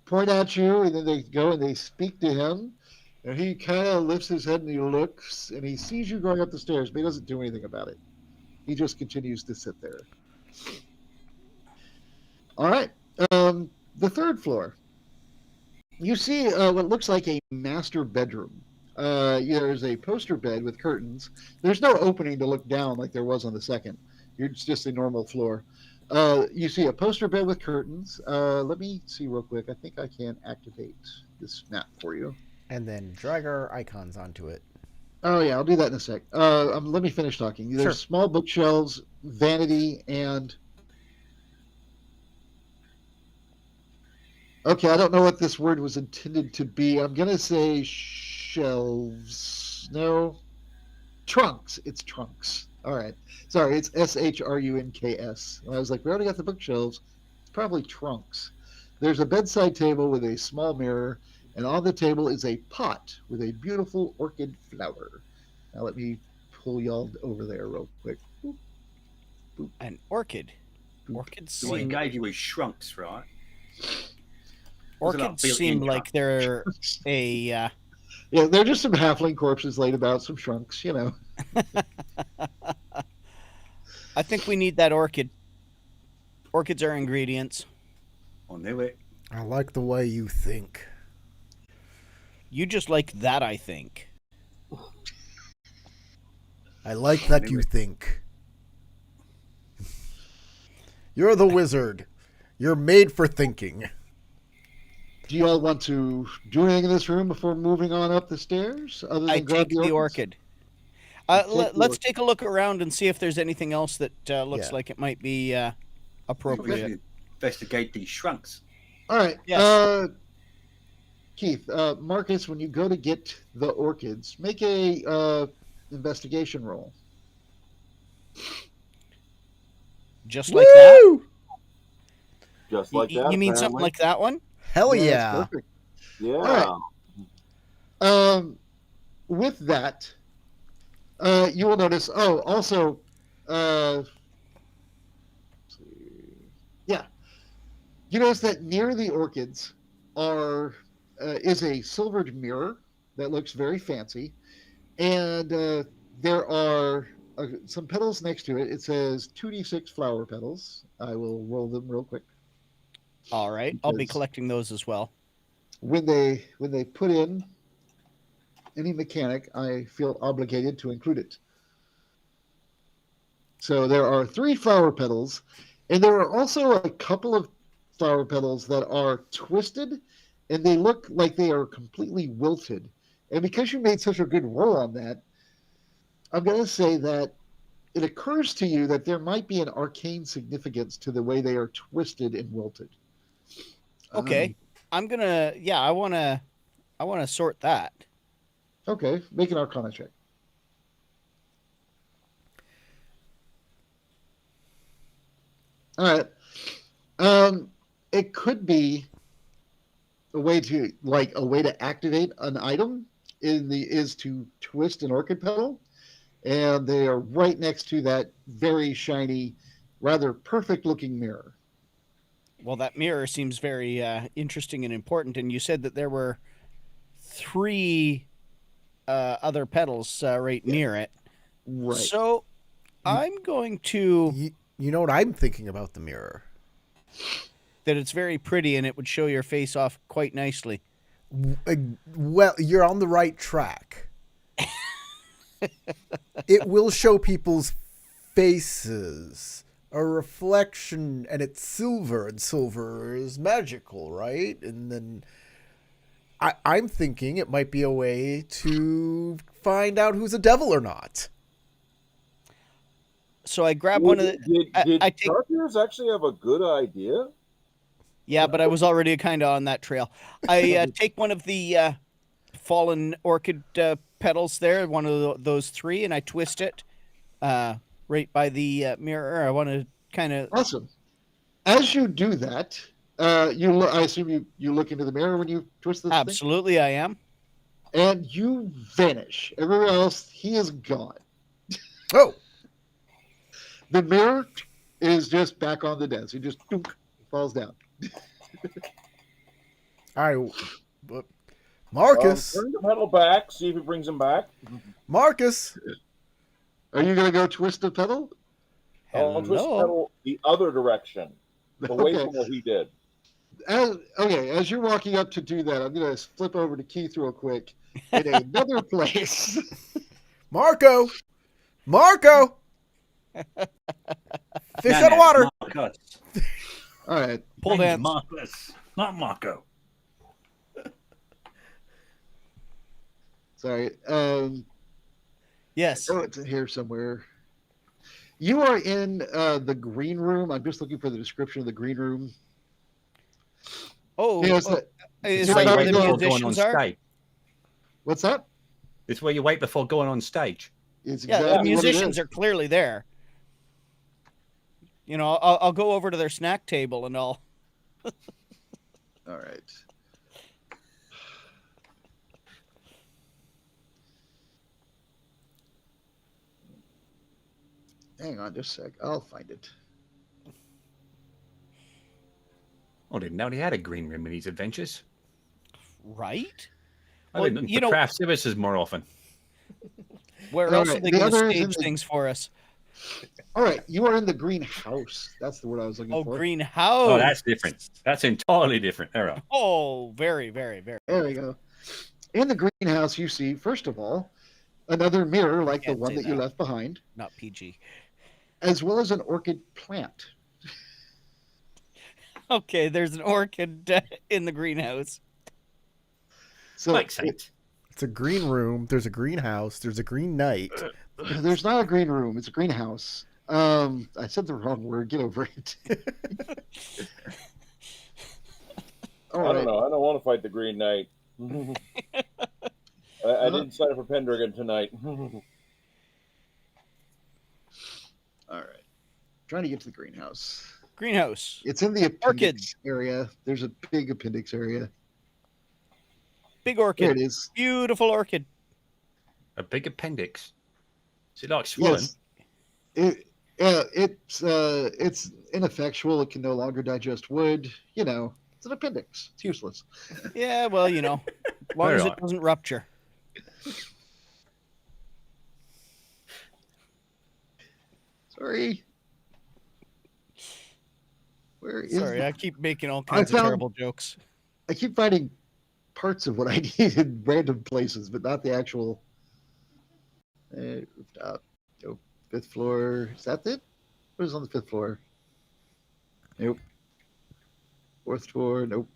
point at you, and then they go and they speak to him. And he kind of lifts his head and he looks, and he sees you going up the stairs, but he doesn't do anything about it. He just continues to sit there. All right. The third floor. You see what looks like a master bedroom. There's a poster bed with curtains. There's no opening to look down like there was on the second. It's just a normal floor. You see a poster bed with curtains. Let me see real quick. I think I can activate this map for you. And then drag our icons onto it. Oh, yeah, I'll do that in a sec. Let me finish talking. There's Sure. small bookshelves, vanity, and... Okay, I don't know what this word was intended to be. I'm going to say shelves. No. Trunks. It's trunks. All right. Sorry, it's SHRUNKS. I was like, we already got the bookshelves. It's probably trunks. There's a bedside table with a small mirror, and on the table is a pot with a beautiful orchid flower. Now let me pull y'all over there real quick. Boop, boop, An orchid. boop. Orchids The one seem, gave you his shrunks, right? orchids built-in seem trunk? like they're a... Yeah, they're just some halfling corpses laid about, some trunks, you know. I think we need that orchid. Orchids are ingredients. I knew it. I like the way you think. You just like that, I think. I like that you think. You're the wizard. You're made for thinking. Do you all want to do anything in this room before moving on up the stairs? Other than I grab take the orchid. Let's orchid. take a look around and see if there's anything else that looks Yeah. like it might be appropriate. We investigate these shrunks. All right. Yes. Keith, Marcus, when you go to get the orchids, make a investigation roll. Just like that? Woo! Just like that. You mean something apparently. like that one? Hell That's yeah. perfect. Yeah. right. With that, you will notice. Oh, also, let's see. Yeah, you notice that near the orchids is a silvered mirror that looks very fancy, and there are some petals next to it. It says 2d6 flower petals. I will roll them real quick. All right. I'll be Because- collecting those as well. When they put in any mechanic, I feel obligated to include it. So there are 3 flower petals, and there are also a couple of flower petals that are twisted, and they look like they are completely wilted. And because you made such a good roll on that, I'm going to say that it occurs to you that there might be an arcane significance to the way they are twisted and wilted. Okay. I'm gonna. Yeah, I wanna. I wanna sort that. Okay, make an Arcana check. All right. It could be a way to activate an item is to twist an orchid petal, and they are right next to that very shiny, rather perfect looking mirror. Well, that mirror seems very interesting and important. And you said that there were 3 other petals right Yeah. near it. Right. So I'm going to. You know what I'm thinking about the mirror? That it's very pretty and it would show your face off quite nicely. Well, you're on the right track. It will show people's faces, a reflection, and it's silver, and silver is magical, right? And then I'm thinking it might be a way to find out who's a devil or not. So I grab one of the. Did I take. Dark Ears actually have a good idea? Yeah, but I was already kind of on that trail. I take one of the fallen orchid petals there, one of those 3, and I twist it right by the mirror. I want to kind of. Awesome. As you do that, I assume you look into the mirror when you twist this Absolutely, I am. thing, and you vanish. Everywhere else, he is gone. Oh, The mirror is just back on the desk. He just falls down. all right. But Marcus, Turn the pedal back. See if it brings him back. Marcus, Are you going to go twist the pedal? I'll twist the Hello. pedal the other direction, away Okay. from what he did. As you're walking up to do that, I'm going to flip over to Keith real quick in another place. Marco, fish out of water. Marcus. All right. Pull Name's dance. Marcus, not Marco. Sorry. Yes. Oh, it's in here somewhere. You are in the green room. I'm just looking for the description of the green room. Oh, Yes, is it's that right where the before going on musicians are? stage. what's that? It's where you wait before going on stage. It's Yeah, exactly the musicians what it are clearly there. You know, I'll go over to their snack table and I'll. is. All right. Hang on just a sec. I'll find it. I didn't know he had a green room in his adventures. Right? I've Well, been looking you for know- craft services more often. Where All else are right, they the going to other is stage in the- things for us? All right. You are in the greenhouse. That's the word I was looking Oh, for. greenhouse. Oh, that's different. That's entirely different. All right. Oh, very, very, very. There we go. In the greenhouse, you see, first of all, another mirror like the Can't one say that you that. left behind, Not PG. as well as an orchid plant. Okay, there's an orchid in the greenhouse. So Makes sense. It's a green room. There's a greenhouse. There's a green knight. there's not a green room. It's a greenhouse. I said the wrong word. Get over it. All I don't right. know. I don't want to fight the Green Knight. I didn't sign up for Pendragon tonight. All right. Trying to get to the greenhouse. Greenhouse. It's in the appendix Orchids. area. There's a big appendix area. Big There orchid. it is. Beautiful orchid. A big appendix. Is it like swollen? Yes. It's ineffectual. It can no longer digest wood. You know, it's an appendix. It's useless. Yeah, well, you know, as long as it Alright. doesn't rupture. Sorry. Where is Sorry, the- I keep making all kinds of found- terrible jokes. I keep finding parts of what I need in random places, but not the actual rooftop. Nope. 5th floor. Is that it? What is on the 5th floor? Nope. 4th floor. Nope.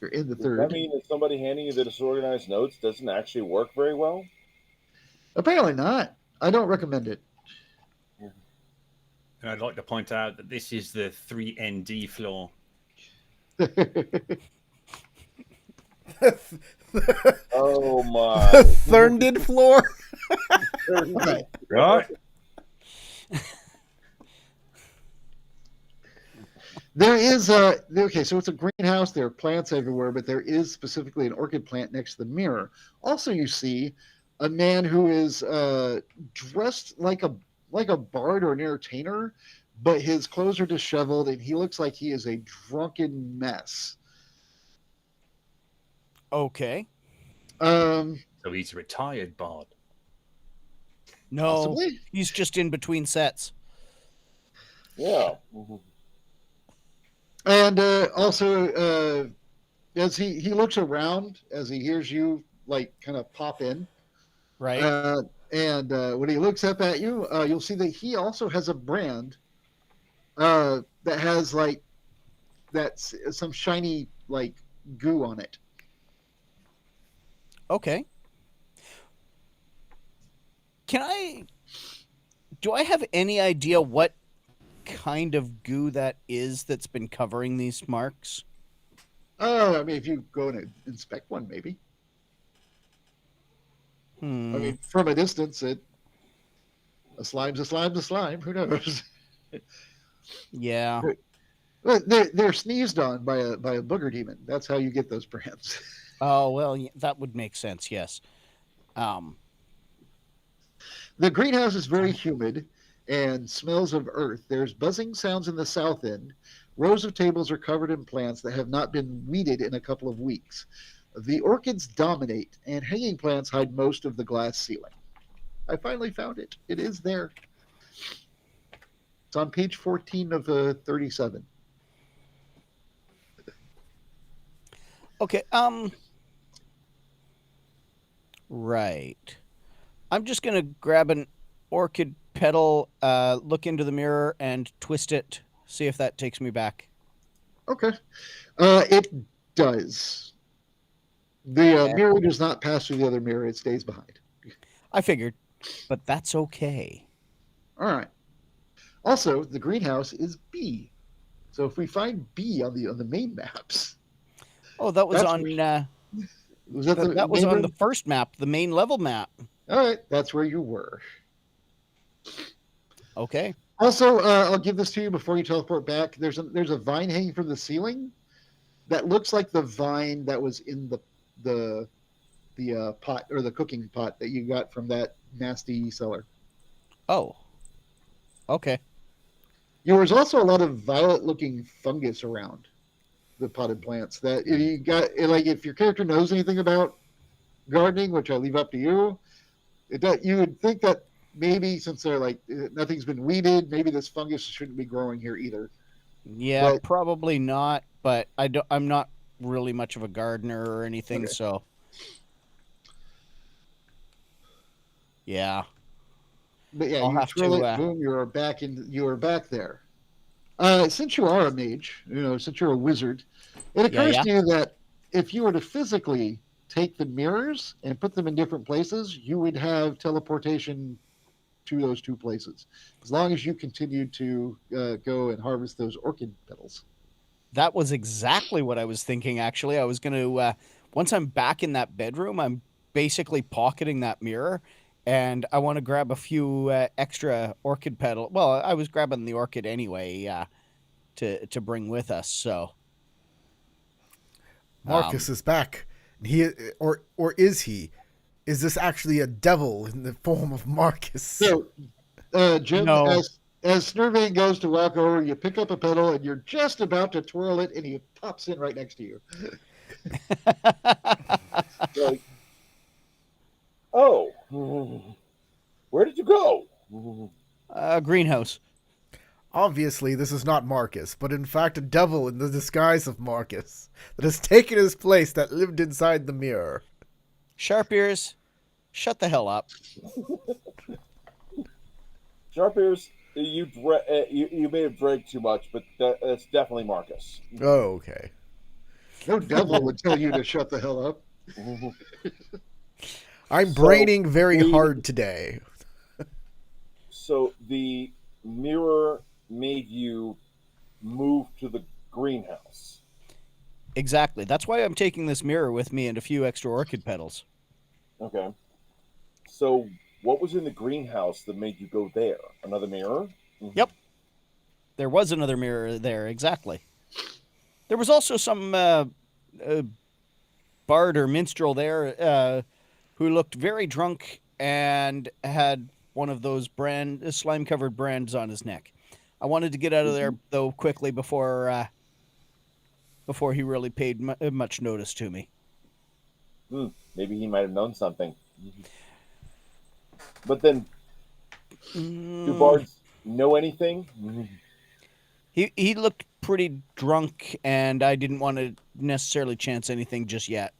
You're in the Does 3rd. that mean that somebody handing you the disorganized notes doesn't actually work very well? Apparently not. I don't recommend it. And I'd like to point out that this is the 3ND floor. Oh my! Thurnded floor. Right. Right? There is okay, so it's a greenhouse. There are plants everywhere, but there is specifically an orchid plant next to the mirror. Also, you see a man who is dressed like a bard or an entertainer, but his clothes are disheveled, and he looks like he is a drunken mess. Okay. Um, So he's a retired bard. No, Possibly. he's just in between sets. Yeah. And also, as he looks around as he hears you like kind of pop in, Right. and when he looks up at you, you'll see that he also has a brand that has like that's some shiny like goo on it. Okay. Do I have any idea what kind of goo that is that's been covering these marks? I mean, if you go and inspect one, maybe. I mean, from a distance, a slime's a slime's a slime. Who knows? Yeah. But they're sneezed on by a booger demon. That's how you get those brands. Oh, well, that would make sense, yes. The greenhouse is very humid and smells of earth. There's buzzing sounds in the south end. Rows of tables are covered in plants that have not been weeded in a couple of weeks. The orchids dominate, and hanging plants hide most of the glass ceiling. I finally found it. It is there. It's on page 14 of 37. Okay, right. I'm just going to grab an orchid petal, look into the mirror, and twist it, see if that takes me back. Okay. It does. The mirror does not pass through the other mirror. It stays behind. I figured, but that's okay. All right. Also, the greenhouse is B. So if we find B on the main maps, Oh, that was That's on was that that was on the first map, the main level map. All right, that's where you were. Okay. Also, I'll give this to you before you teleport back. There's a vine hanging from the ceiling that looks like the vine that was in the pot or the cooking pot that you got from that nasty cellar. Oh. Okay. There was also a lot of violet-looking fungus around the potted plants. That if you got like if your character knows anything about gardening, which I leave up to you, you would think that maybe since they're like nothing's been weeded, maybe this fungus shouldn't be growing here either. Yeah, But- probably not, but I'm not really much of a gardener or anything, Okay. so yeah. But yeah, I'll you have twirl to, it, boom, you are back there. Since you are a mage, since you're a wizard, it occurs yeah. to you that if you were to physically take the mirrors and put them in different places, you would have teleportation to those two places, as long as you continued to go and harvest those orchid petals. That was exactly what I was thinking, actually. I was going to, once I'm back in that bedroom, I'm basically pocketing that mirror, and I want to grab a few extra orchid petal. Well, I was grabbing the orchid anyway to bring with us, so. Marcus is back. He or is he? Is this actually a devil in the form of Marcus? So, Jim, No. as Snurvane goes to walk over, you pick up a petal and you're just about to twirl it, and he pops in right next to you. Like, oh, where did you go? Greenhouse. Obviously, this is not Marcus, but in fact a devil in the disguise of Marcus that has taken his place that lived inside the mirror. Sharp ears, shut the hell up. Sharp ears, you may have drank too much, but that's definitely Marcus. Oh, okay. No devil would tell you to shut the hell up. I'm braining very hard today. So the mirror made you move to the greenhouse. Exactly. That's why I'm taking this mirror with me and a few extra orchid petals. Okay. So what was in the greenhouse that made you go there? Another mirror? Mhm. Yep. There was another mirror there, exactly. There was also some bard or minstrel there who looked very drunk and had one of those slime covered brands on his neck. I wanted to get out of there though quickly before he really paid much notice to me. Maybe he might have known something. But then, do bards know anything? He looked pretty drunk, and I didn't want to necessarily chance anything just yet.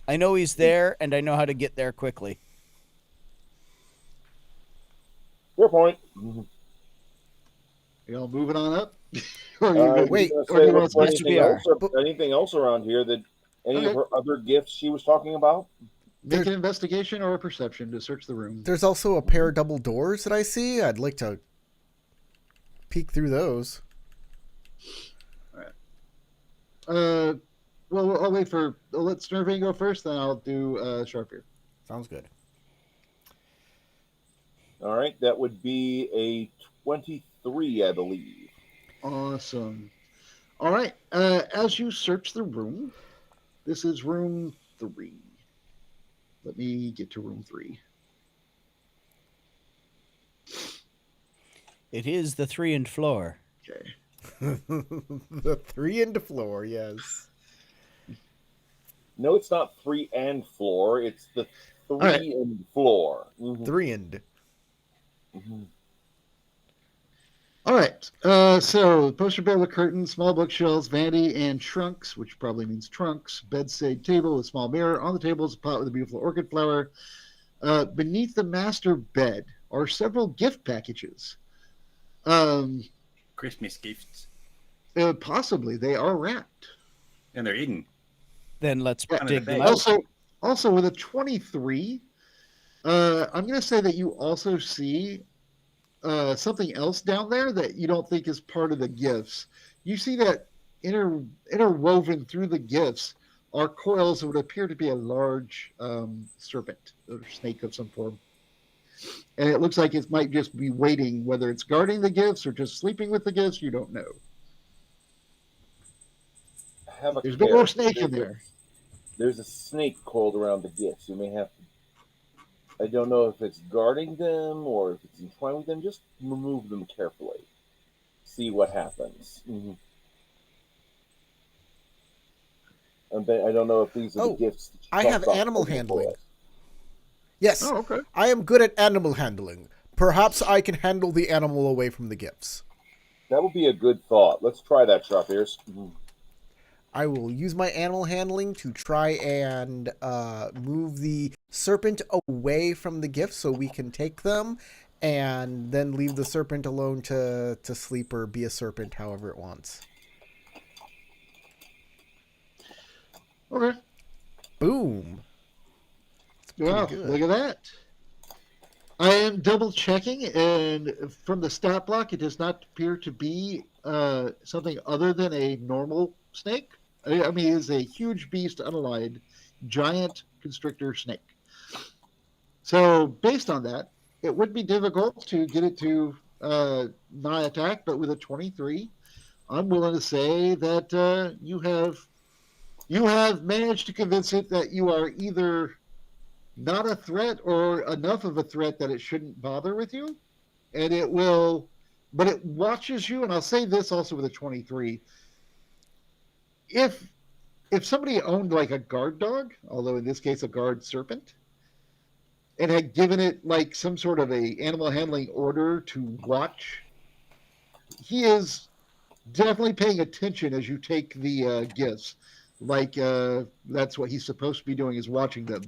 I know he's there, and I know how to get there quickly. Fair point. You all moving on up? wait, yes, we are. Anything else around here that any Okay. of her other gifts she was talking about? Make an investigation or a perception to search the room. There's also a pair of double doors that I see. I'd like to peek through those. Well, I'll wait for. I'll let Snurving go first, then I'll do Sharpier. Sounds good. All right, that would be a 23, I believe. Awesome. All right. As you search the room, this is room 3. Let me get to room 3. It is the 3rd floor. Okay. The 3 and floor, yes. No, it's not 3 and floor. It's the 3 right. and floor. Mhm. 3 and. Mhm. All right. So poster bed with curtains, small bookshelves, vanity, and trunks, which probably means trunks. Bedside table with small mirror. On the table is a pot with a beautiful orchid flower. Beneath the master bed are several gift packages. Christmas gifts. Possibly they are wrapped. And they're eaten. Then let's Yeah, dig them out. Also with a 23, I'm going to say that you also see something else down there that you don't think is part of the gifts. You see that interwoven through the gifts are coils that would appear to be a large serpent or snake of some form. And it looks like it might just be waiting, whether it's guarding the gifts or just sleeping with the gifts, you don't know. There's a big old snake in there. There's a snake coiled around the gifts. You may have to. I don't know if it's guarding them or if it's entwined with them. Just remove them carefully. See what happens. Mm-hmm. I don't know if these are the gifts. That I have animal handling. Yes. Oh, okay. I am good at animal handling. Perhaps I can handle the animal away from the gifts. That would be a good thought. Let's try that, Sharp Ears. Mm-hmm. I will use my animal handling to try and move the serpent away from the gifts so we can take them, and then leave the serpent alone to sleep or be a serpent however it wants. Okay. Boom. Well, good. look at that. I am double checking, and from the stat block, it does not appear to be something other than a normal snake. I mean, it is a huge beast, unallied, giant constrictor snake. So, based on that, it would be difficult to get it to not attack, but with a 23, I'm willing to say that you have managed to convince it that you are either not a threat or enough of a threat that it shouldn't bother with you, and it will, but it watches you. And I'll say this also with a 23: if somebody owned like a guard dog, although in this case a guard serpent, and had given it like some sort of a animal handling order to watch, he is definitely paying attention as you take the gifts. Like that's what he's supposed to be doing, is watching them.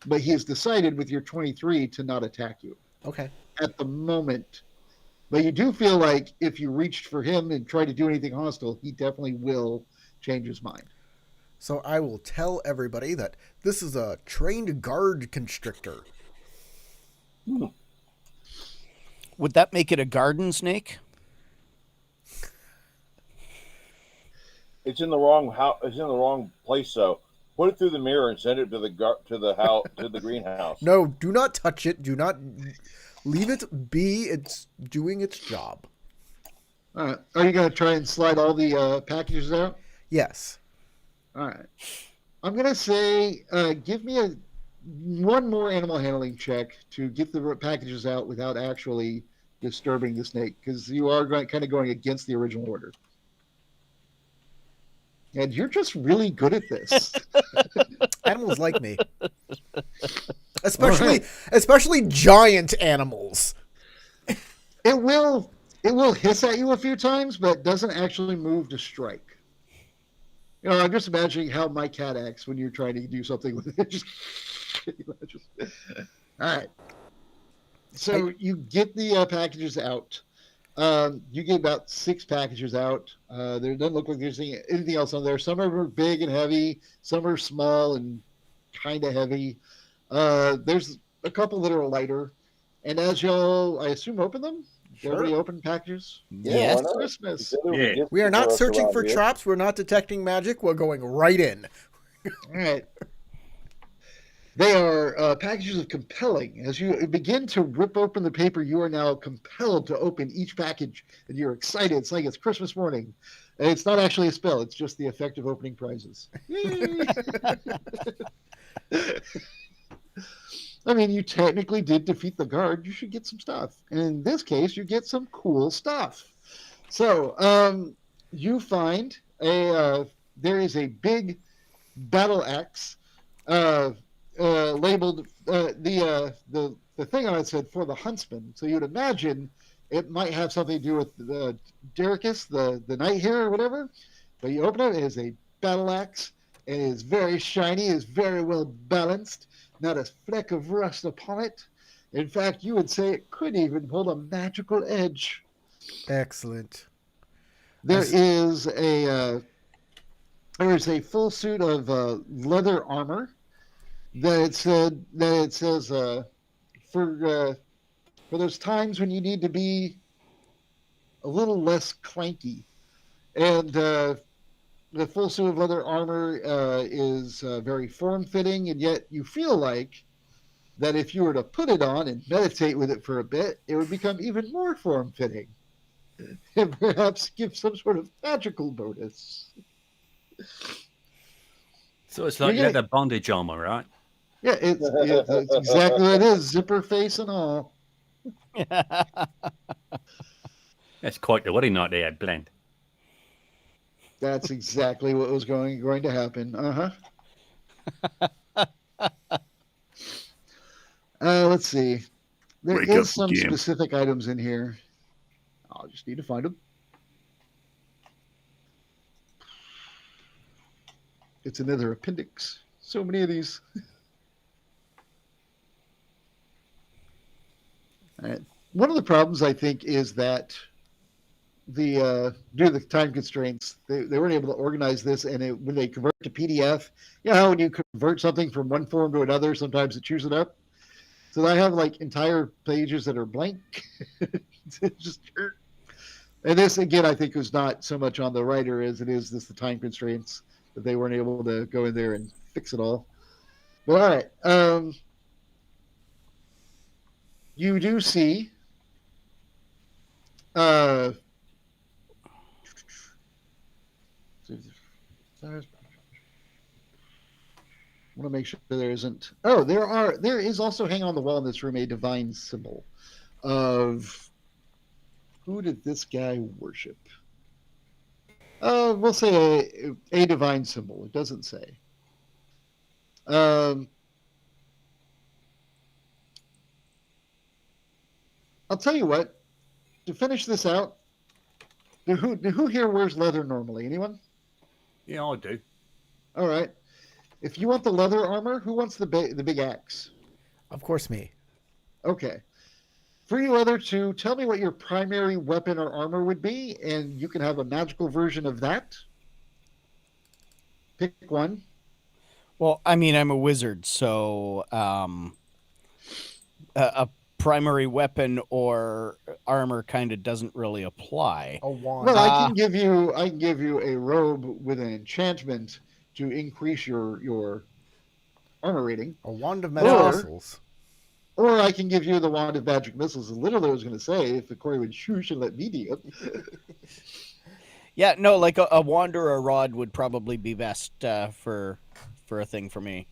But he has decided with your 23 to not attack you. Okay. At the moment. But you do feel like if you reached for him and tried to do anything hostile, he definitely will change his mind. So I will tell everybody that this is a trained guard constrictor. Would that make it a garden snake? It's in the wrong house. It's in the wrong place. So put it through the mirror and send it to the greenhouse. No, do not touch it. Do not leave it be. It's doing its job. All right. Are you going to try and slide all the packages out? Yes. All right. I'm going to say give me one more animal handling check to get the packages out without actually disturbing the snake, because you are kind of going against the original order. And you're just really good at this. Animals like me. Especially giant animals. It will hiss at you a few times, but doesn't actually move to strike. You know, I'm just imagining how my cat acts when you're trying to do something with it. All right. So you get the packages out. You get about 6 packages out. There doesn't look like there's anything else on there. Some are big and heavy. Some are small and kind of heavy. There's a couple that are lighter. And as y'all, I assume, open them? Sure. Everybody open packages? Yes. Christmas. Yeah. We are not searching for traps. We're not detecting magic. We're going right in. All right. They are packages of compelling. As you begin to rip open the paper, you are now compelled to open each package, and you're excited. It's like it's Christmas morning. And it's not actually a spell. It's just the effect of opening prizes. I mean, you technically did defeat the guard. You should get some stuff. And in this case, you get some cool stuff. So you find there is a big battle axe labeled the thing on it said for the huntsman. So you'd imagine it might have something to do with the Dericus, the knight here or whatever. But you open it is a battle axe. It is very shiny. It is very well balanced. Not a fleck of rust upon it. In fact, you would say it could even hold a magical edge. Excellent. There is a full suit of leather armor that it says for those times when you need to be a little less clanky, and the full suit of leather armor is very form-fitting, and yet you feel like that if you were to put it on and meditate with it for a bit, it would become even more form-fitting and perhaps give some sort of magical bonus. So it's like leather bondage armor, right? Yeah, it's exactly what it is. Zipper face and all. That's quite the wedding night they had planned. That's exactly what was going to happen. Let's see. There is some specific items in here. I'll just need to find them. It's another appendix. So many of these. All right. One of the problems, I think, is that due to the time constraints, they weren't able to organize this, and when they convert to PDF, you know how when you convert something from one form to another, sometimes it chews it up. So I have like entire pages that are blank. And this again, I think, was not so much on the writer as it is the time constraints that they weren't able to go in there and fix it all. But all right, you do see. I want to make sure there isn't. Oh, there is also hanging on the wall in this room a divine symbol of who did this guy worship? We'll say a divine symbol. It doesn't say. I'll tell you what. To finish this out, who here wears leather normally? Anyone? Yeah, I do. All right. If you want the leather armor, who wants the big axe? Of course, me. Okay. For you other two, tell me what your primary weapon or armor would be, and you can have a magical version of that. Pick one. Well, I mean, I'm a wizard, so a primary weapon or armor kind of doesn't really apply. A wand. Well, I can give you a robe with an enchantment to increase your armor rating, A wand of magic Or- missiles. or I can give you the wand of magic missiles. And literally, I was going to say, if the Corey would shoosh and let me do it. Yeah, no, like a wand or a rod would probably be best for a thing for me.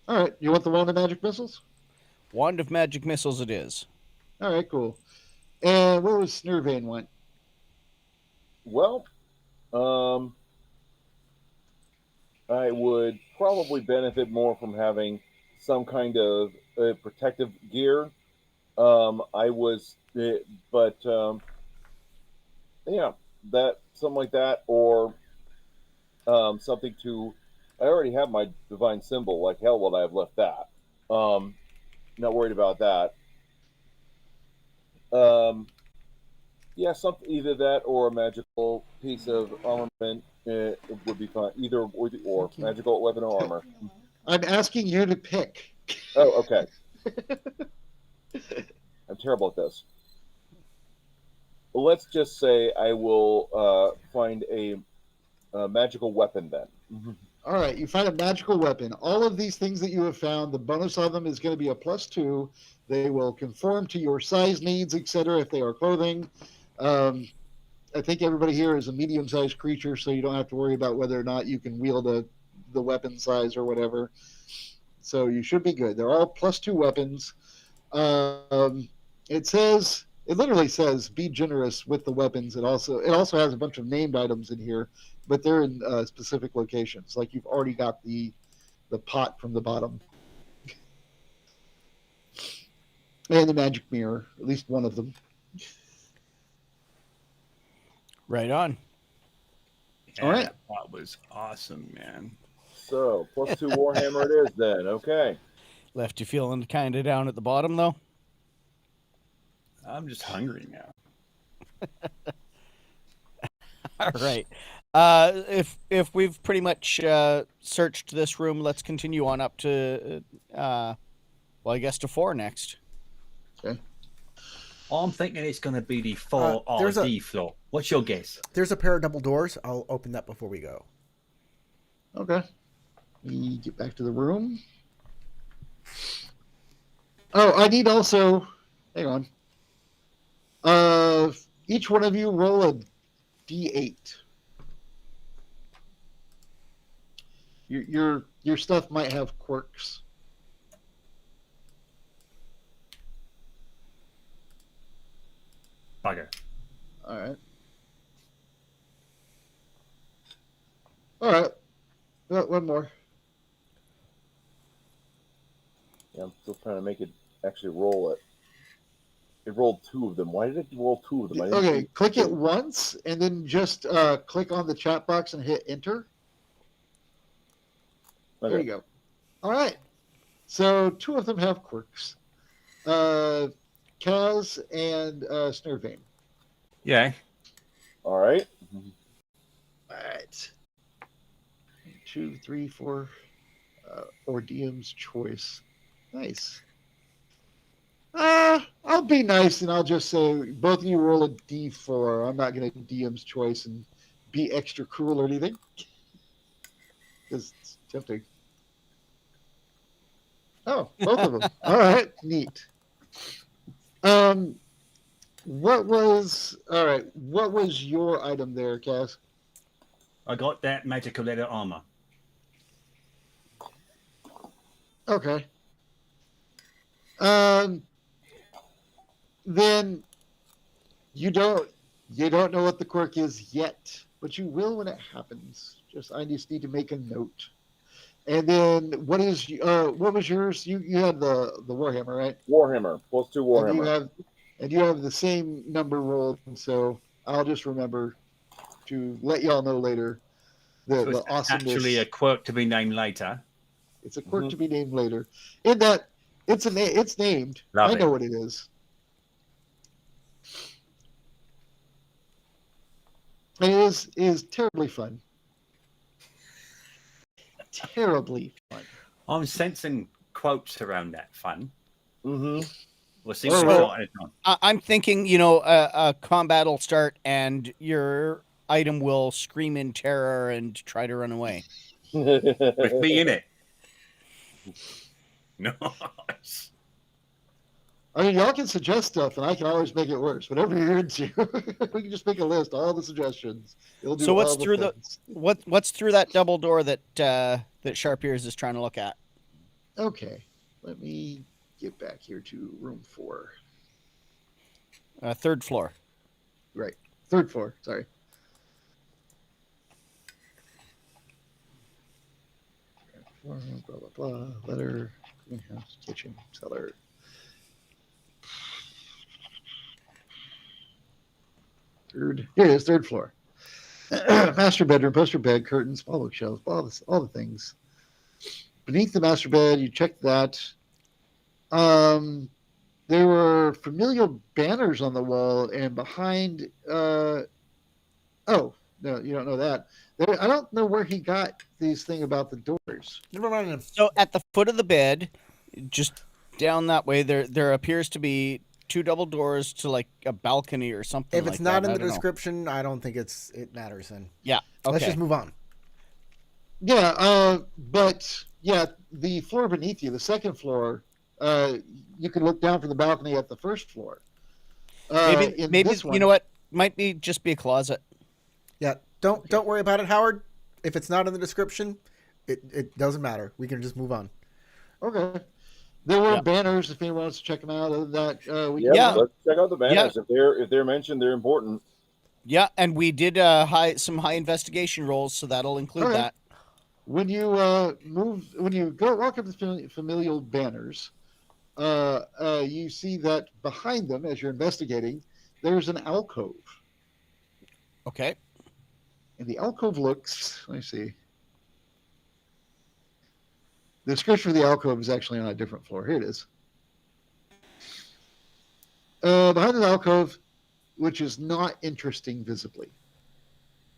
All right, you want the wand of magic missiles? Wand of magic missiles it is. All right, cool. And what was Snurvane want? Well, I would probably benefit more from having some kind of protective gear. Yeah, that something like that, or something to. I already have my divine symbol. Like hell, would I have left that? Not worried about that. Yeah, something either that or a magical piece of armament would be fine. Either or magical weapon or armor. I'm asking you to pick. Oh, okay. I'm terrible at this. Well, let's just say I will find a magical weapon then. All right, you find a magical weapon. All of these things that you have found, the bonus on them is going to be a +2. They will conform to your size needs, etc. If they are clothing. I think everybody here is a medium-sized creature, so you don't have to worry about whether or not you can wield the weapon size or whatever. So you should be good. They're all +2 weapons. It literally says be generous with the weapons. It also has a bunch of named items in here, but they're in specific locations. Like you've already got the pot from the bottom. And the magic mirror, at least one of them. Right on. Yeah, All right. That was awesome, man. So +2 Warhammer it is then. Okay. Left you feeling kind of down at the bottom though. I'm just hungry now. All right. If we've pretty much searched this room, let's continue on up to I guess to 4 next. Okay. I'm thinking it's going to be the 4 there's a- RD floor. What's your guess? There's a pair of double doors. I'll open that before we go. Okay. We get back to the room. Oh, I need also. Hang on. Each one of you roll a d8. Your stuff might have quirks. Bugger. All right. All right. One more. Yeah, I'm still trying to make it actually roll it. It rolled 2 of them. Why did it roll 2 of them? I didn't Okay, see- click it once and then just click on the chat box and hit enter. There Okay. you go. All right. So 2 of them have quirks. Kaz and Snurvane. Yeah. All right. All right. 2, 3, 4. Or DM's choice. Nice. I'll be nice and I'll just say both of you roll a d4. I'm not going to DM's choice and be extra cruel or anything. Because it's tempting. Oh, both of them. All right, neat. What was your item there, Cass? I got that magical leather armor. Okay. Then you don't know what the quirk is yet, but you will when it happens. I just need to make a note. And then what was yours? You had the Warhammer, right? Warhammer. +2 Warhammer. And you have the same number rolled, so I'll just remember to let y'all know later So the it's awesomeness. actually a quirk to be named later. It's a quirk to be named later. In that it's named. Love I it. know what it is. And it is terribly fun. Terribly fun. I'm sensing quotes around that fun. Mm-hmm. We'll see All what right. shot it's on. I'm thinking, you know, a combat will start and your item will scream in terror and try to run away. With me in it. Nice. I mean, y'all can suggest stuff, and I can always make it worse. Whatever you're into, we can just make a list, all the suggestions. It'll do So what's all the through things. what's through that double door that that Sharp Ears is trying to look at? Okay, let me get back here to room 4. Third floor. Right, 3rd floor. Sorry. Blah blah blah. Letter. Greenhouse. Kitchen. Cellar. Here it is, 3rd floor. Master bedroom, poster bed, curtains, all bookshelves, all the things. Beneath the master bed, you check that. There were familial banners on the wall, and behind. Oh no, you don't know that. I don't know where he got these thing about the doors. Never mind. So at the foot of the bed, just down that way, there appears to be 2 double doors to like a balcony or something. If it's like not that. in I the don't know. description, I don't think it matters. Then Yeah. Okay. let's just move on. Yeah, but yeah, the floor beneath you, the 2nd floor, you can look down from the balcony at the 1st floor. In maybe this one, you know what? Might be just be a closet. Yeah, don't worry about it, Howard. If it's not in the description, it doesn't matter. We can just move on. Okay. There were Yeah. banners if anyone wants to check them out. Other than that, we Yeah. Let's check out the banners. If they're mentioned, they're important. Yeah, and we did some high investigation rolls, so that'll include Okay. that. When you walk up the familial banners, you see that behind them, as you're investigating, there's an alcove, Okay. and the alcove looks. Let me see. The description of the alcove is actually on a different floor. Here it is. Behind the alcove, which is not interesting visibly,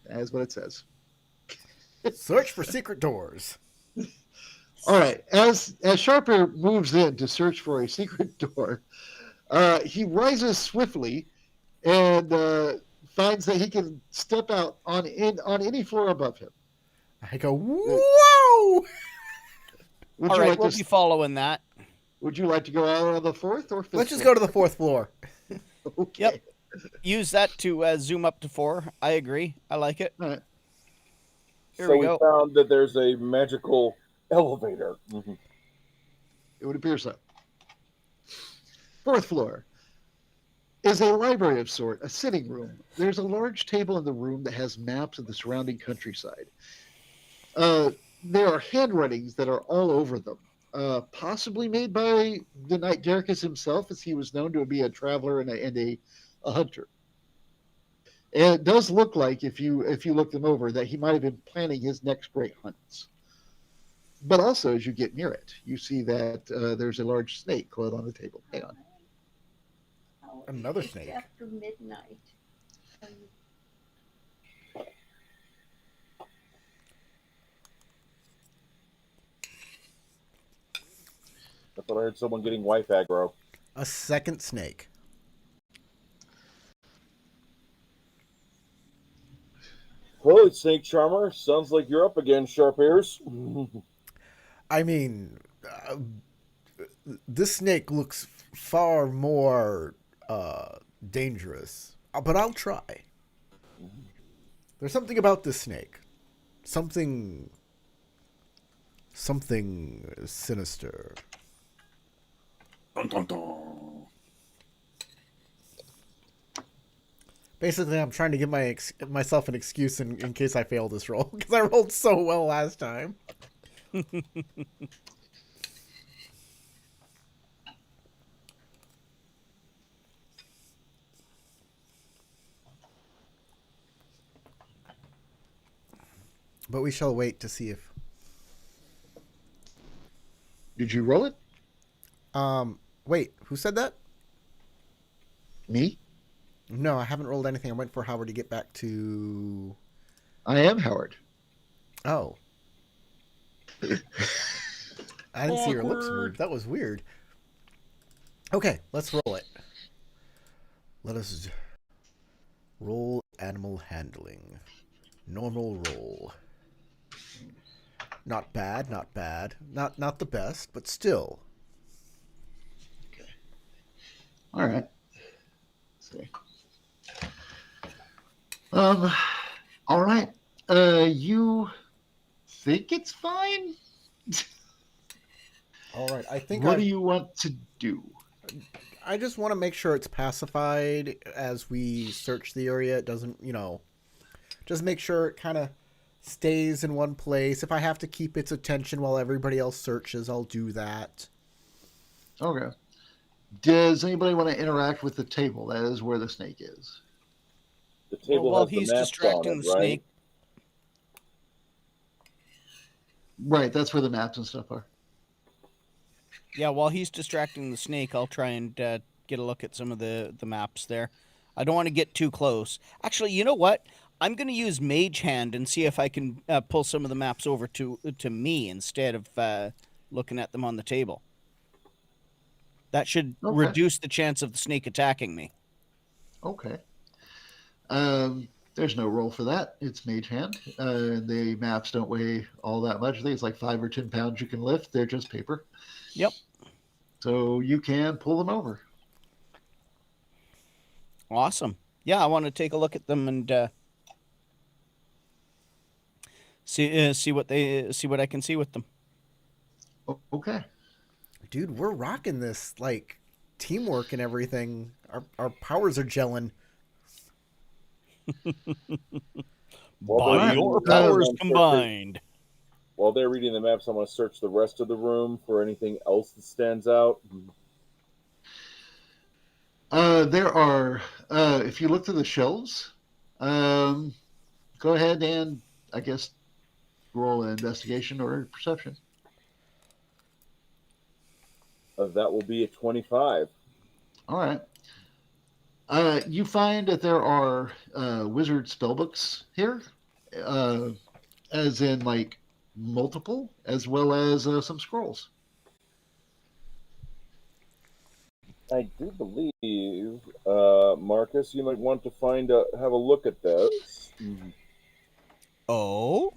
that is what it says. Search for secret doors. All right. As Sharper moves in to search for a secret door, he rises swiftly and finds that he can step out on any floor above him. I go, whoa! Would All you right, like we'll to? be following that. Would you like to go out on the 4th or 5th? Let's just go to the 4th floor. Okay. Yep. Use that to zoom up to 4. I agree. I like it. All right. Here So we we go. found that there's a magical elevator. Mhm. It would appear so. 4th floor is a library of sort, a sitting room. There's a large table in the room that has maps of the surrounding countryside. There are handwritings that are all over them, possibly made by the knight Derricus himself, as he was known to be a traveler and a hunter. And it does look like, if you look them over, that he might have been planning his next great hunts. But also, as you get near it, you see that there's a large snake coiled on the table. Hang on. Another It's snake. after midnight. I thought I heard someone getting wife aggro. A second snake. Holy Snake Charmer, sounds like you're up again, Sharp Ears. I mean, this snake looks far more dangerous, but I'll try. There's something about this snake. Something sinister. Dun, dun, dun. Basically, I'm trying to give myself an excuse in case I fail this roll, because I rolled so well last time. But we shall wait to see if... Did you roll it? Wait, who said that? Me? No, I haven't rolled anything. I went for Howard to get back to... I am Howard. Oh. I didn't see your lips move. That was weird. Okay, let's roll it. Let us roll animal handling. Normal roll. Not bad, not bad. Not the best, but still. All right. Let's see. Um. All right. You think it's fine? All right, I think What do you want to do? I just want to make sure it's pacified as we search the area. It doesn't, just make sure it kind of stays in one place. If I have to keep its attention while everybody else searches, I'll do that. Okay. Does anybody want to interact with the table? That is where the snake is. The table while has the he's maps on distracting it, the right? snake, Right, that's where the maps and stuff are. yeah, while he's distracting the snake, I'll try and get a look at some of the maps there. I don't want to get too close. Actually, you know what? I'm going to use Mage Hand and see if I can pull some of the maps over to me instead of looking at them on the table. That should Okay. reduce the chance of the snake attacking me. Okay. There's no roll for that. It's mage hand. The maps don't weigh all that much. I think it's like 5 or 10 pounds you can lift. They're just paper. Yep. So you can pull them over. Awesome. Yeah, I want to take a look at them and see what I can see with them. Okay. Dude, we're rocking this, like, teamwork and everything. Our powers are gelling. By your powers combined. While they're reading the maps, I'm going to search the rest of the room for anything else that stands out. There are, if you look through the shelves, go ahead and, I guess, roll an investigation or perception. That will be a 25. All right. You find that there are wizard spellbooks here, as in like multiple, as well as some scrolls. I do believe, Marcus, you might want to have a look at those. Oh?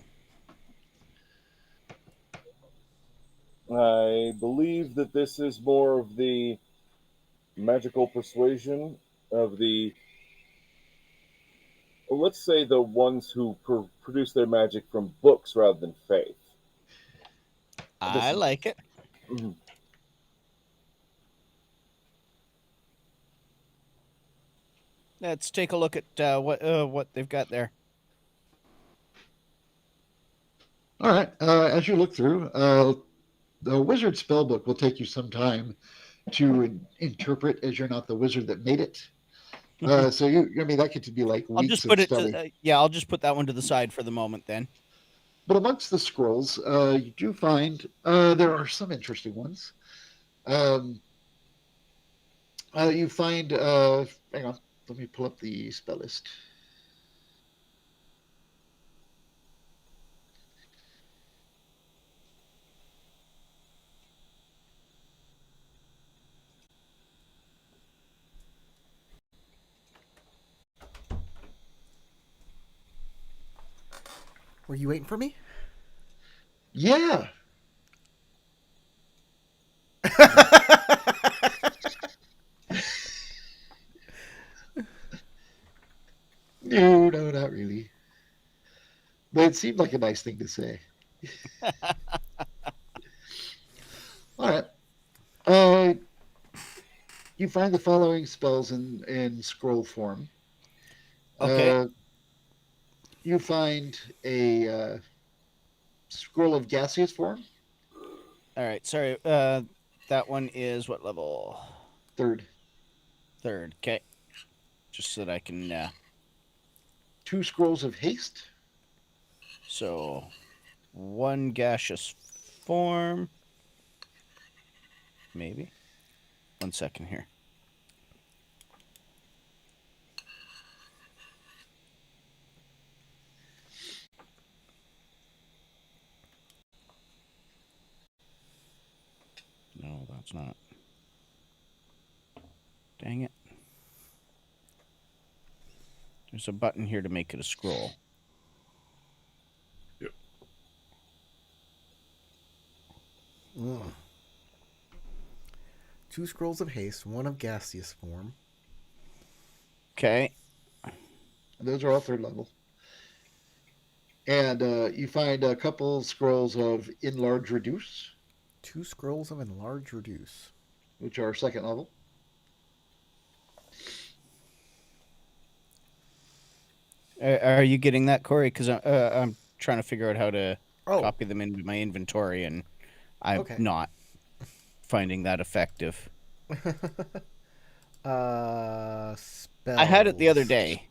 I believe that this is more of the magical persuasion of let's say the ones who produce their magic from books rather than faith. I like it. Mhm. Let's take a look at what they've got there. All right. As you look through, the wizard spellbook will take you some time to interpret, as you're not the wizard that made it. So I mean, that could be like I'll weeks just of put it study. to yeah, I'll just put that one to the side for the moment then. But amongst the scrolls, you do find there are some interesting ones. Um, you find, hang on, let me pull up the spell list. Were you waiting for me? Yeah. No, no, not really. But it seemed like a nice thing to say. All right. Uh, you find the following spells in scroll form. Okay. You find a scroll of gaseous form, All right. Sorry. That one is what level? third. Third. Okay. Just so that I can. 2 scrolls of haste, So, one gaseous form. Maybe. 1 second here. No, that's not. Dang it. There's a button here to make it a scroll. Yep. Mm. 2 scrolls of haste, 1 of gaseous form. Okay. Those are all 3rd level. And you find a couple scrolls of enlarge reduce, 2 scrolls of enlarge reduce. which are 2nd level. Are you getting that, Corey? Because I'm trying to figure out how to Oh, copy them into my inventory, and I'm Okay. not finding that effective. spells. I had it the other day.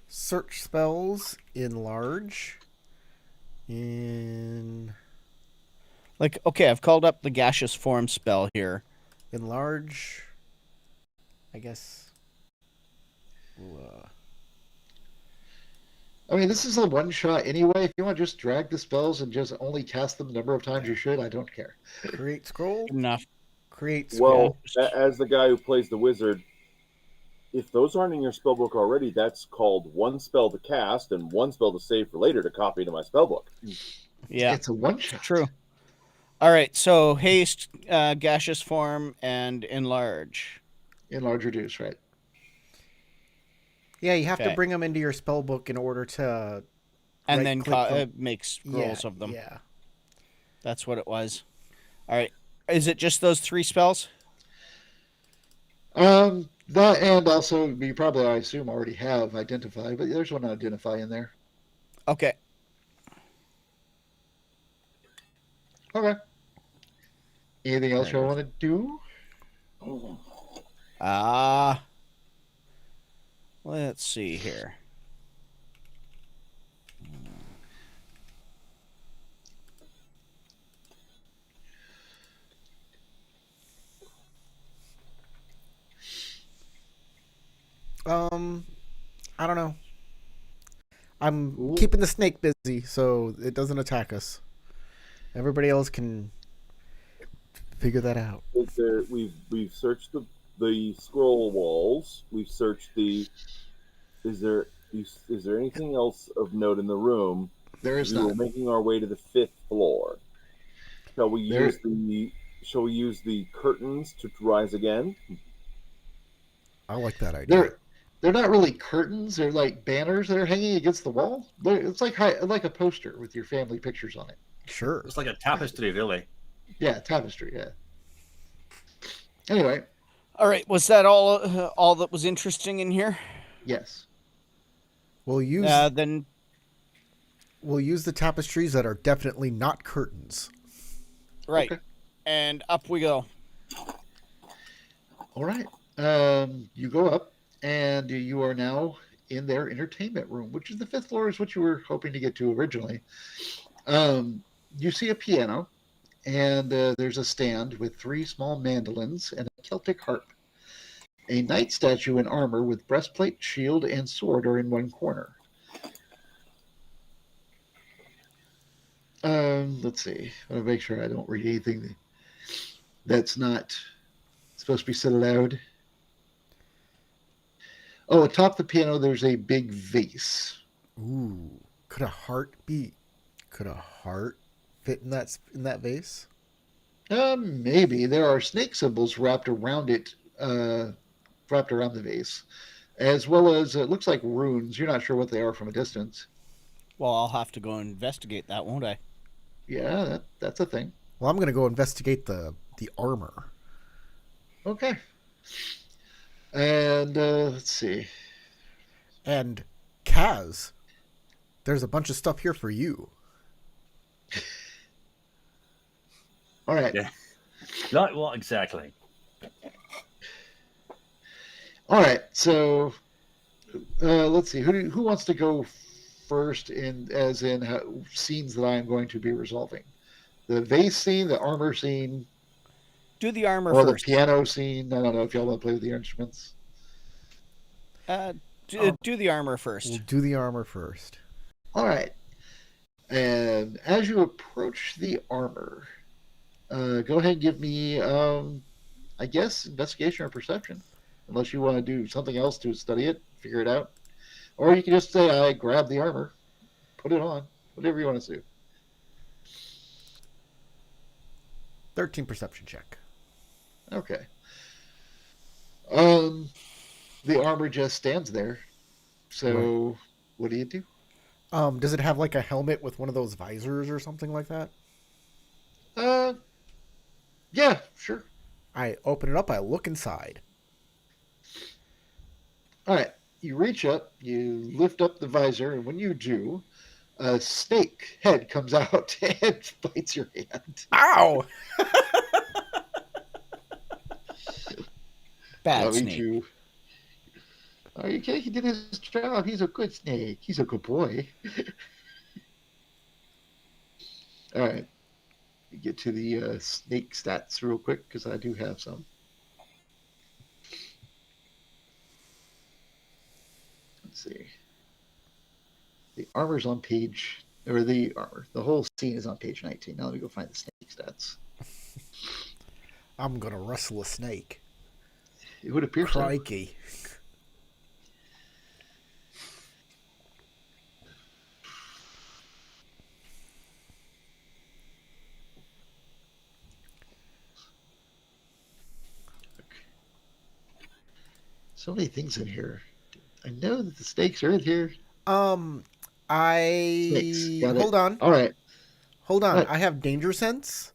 Search spells, enlarge. Like, okay, I've called up the gaseous form spell here. Enlarge. I guess. I mean, this is a one shot anyway. If you want to just drag the spells and just only cast them the number of times you should, I don't care. Create scroll. Enough. Create scroll. Well, as the guy who plays the wizard, if those aren't in your spellbook already, that's called 1 spell to cast and 1 spell to save for later to copy into my spellbook. Yeah, It's a one shot. true. All right, so haste, gaseous form, and enlarge. Enlarge reduce, right? Yeah, you have to Okay. bring them into your spell book in order to. And then right-click them. make scrolls Yeah, of them. Yeah. That's what it was. All right. Is it just those 3 spells? That and also you probably, I assume, already have identify, but there's one identify in there. Okay. Okay. Anything else you want to do? Let's see here. I don't know. I'm Ooh. keeping the snake busy so it doesn't attack us. Everybody else can figure that out. We've searched the scroll walls. We've searched the. Is there anything else of note in the room? There is We were not. making our way to the 5th floor. Shall we use the curtains to rise again? I like that idea. They're not really curtains. They're like banners that are hanging against the wall. It's like a poster with your family pictures on it. Sure. It's like a tapestry, really. Yeah, tapestry. Yeah. Anyway, All right. Was that all that was interesting in here? yes. We'll use Then the tapestries that are definitely not curtains. right. Okay. And up we go. All right. You go up, and you are now in their entertainment room, which is the 5th floor, is what you were hoping to get to originally. You see a piano, and there's a stand with 3 small mandolins and a Celtic harp. A knight statue in armor with breastplate, shield, and sword are in one corner. Let's see. I want to make sure I don't read anything that's not supposed to be said aloud. Oh, atop the piano, there's a big vase. Ooh, could a heart fit in that vase? Maybe there are snake symbols wrapped around it, wrapped around the vase, as well as it looks like runes. You're not sure what they are from a distance. Well, I'll have to go investigate that, won't I? Yeah, that's a thing. Well, I'm gonna go investigate the armor. Okay. And let's see. And Kaz, there's a bunch of stuff here for you. All right. Yeah. Like what exactly? All right. So let's see. Who wants to go first in scenes that I am going to be resolving? The vase scene, the armor scene, Do the armor or first. the piano scene. I don't know if y'all want to play with the instruments. Do the armor first. We'll do the armor first. All right. And as you approach the armor, go ahead and give me, I guess, investigation or perception. unless you want to do something else to study it, figure it out. Or you can just say, I grab the armor, put it on, whatever you want to do. 13 perception check. Okay. The armor just stands there. So what do you do? Does it have like a helmet with one of those visors or something like that? Yeah, sure. I open it up. I look inside. All right. You reach up, you lift up the visor, and when you do, a snake head comes out and bites your hand. Ow! Bad Me snake. too. Are you kidding? He did his job. He's a good snake. He's a good boy. All right. Get to the snake stats real quick because I do have some. Let's see. The armor's on page, or the armor. The whole scene is on page 19. Now let me go find the snake stats. I'm gonna wrestle a snake. It would appear so. Crikey. So many things in here. I know that the snakes are in here. Snakes. Got it. Hold on. All right. Hold on. What? I have danger sense.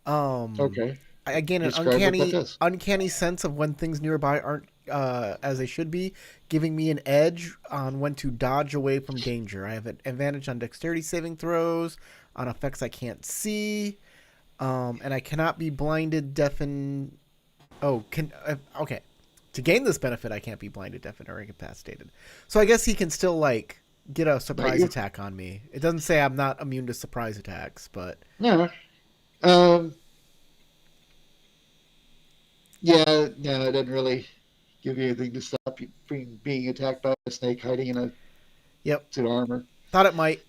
Okay. I gain an Describe what that does. uncanny sense of when things nearby aren't as they should be, giving me an edge on when to dodge away from danger. I have an advantage on dexterity saving throws, on effects I can't see, and I cannot be blinded, deafened. Okay. To gain this benefit, I can't be blinded, deafened, or incapacitated. So I guess he can still like get a surprise attack on me. It doesn't say I'm not immune to surprise attacks, but No. Yeah, no, it doesn't really give you anything to stop you from being attacked by a snake hiding in a suit of armor. Thought it might.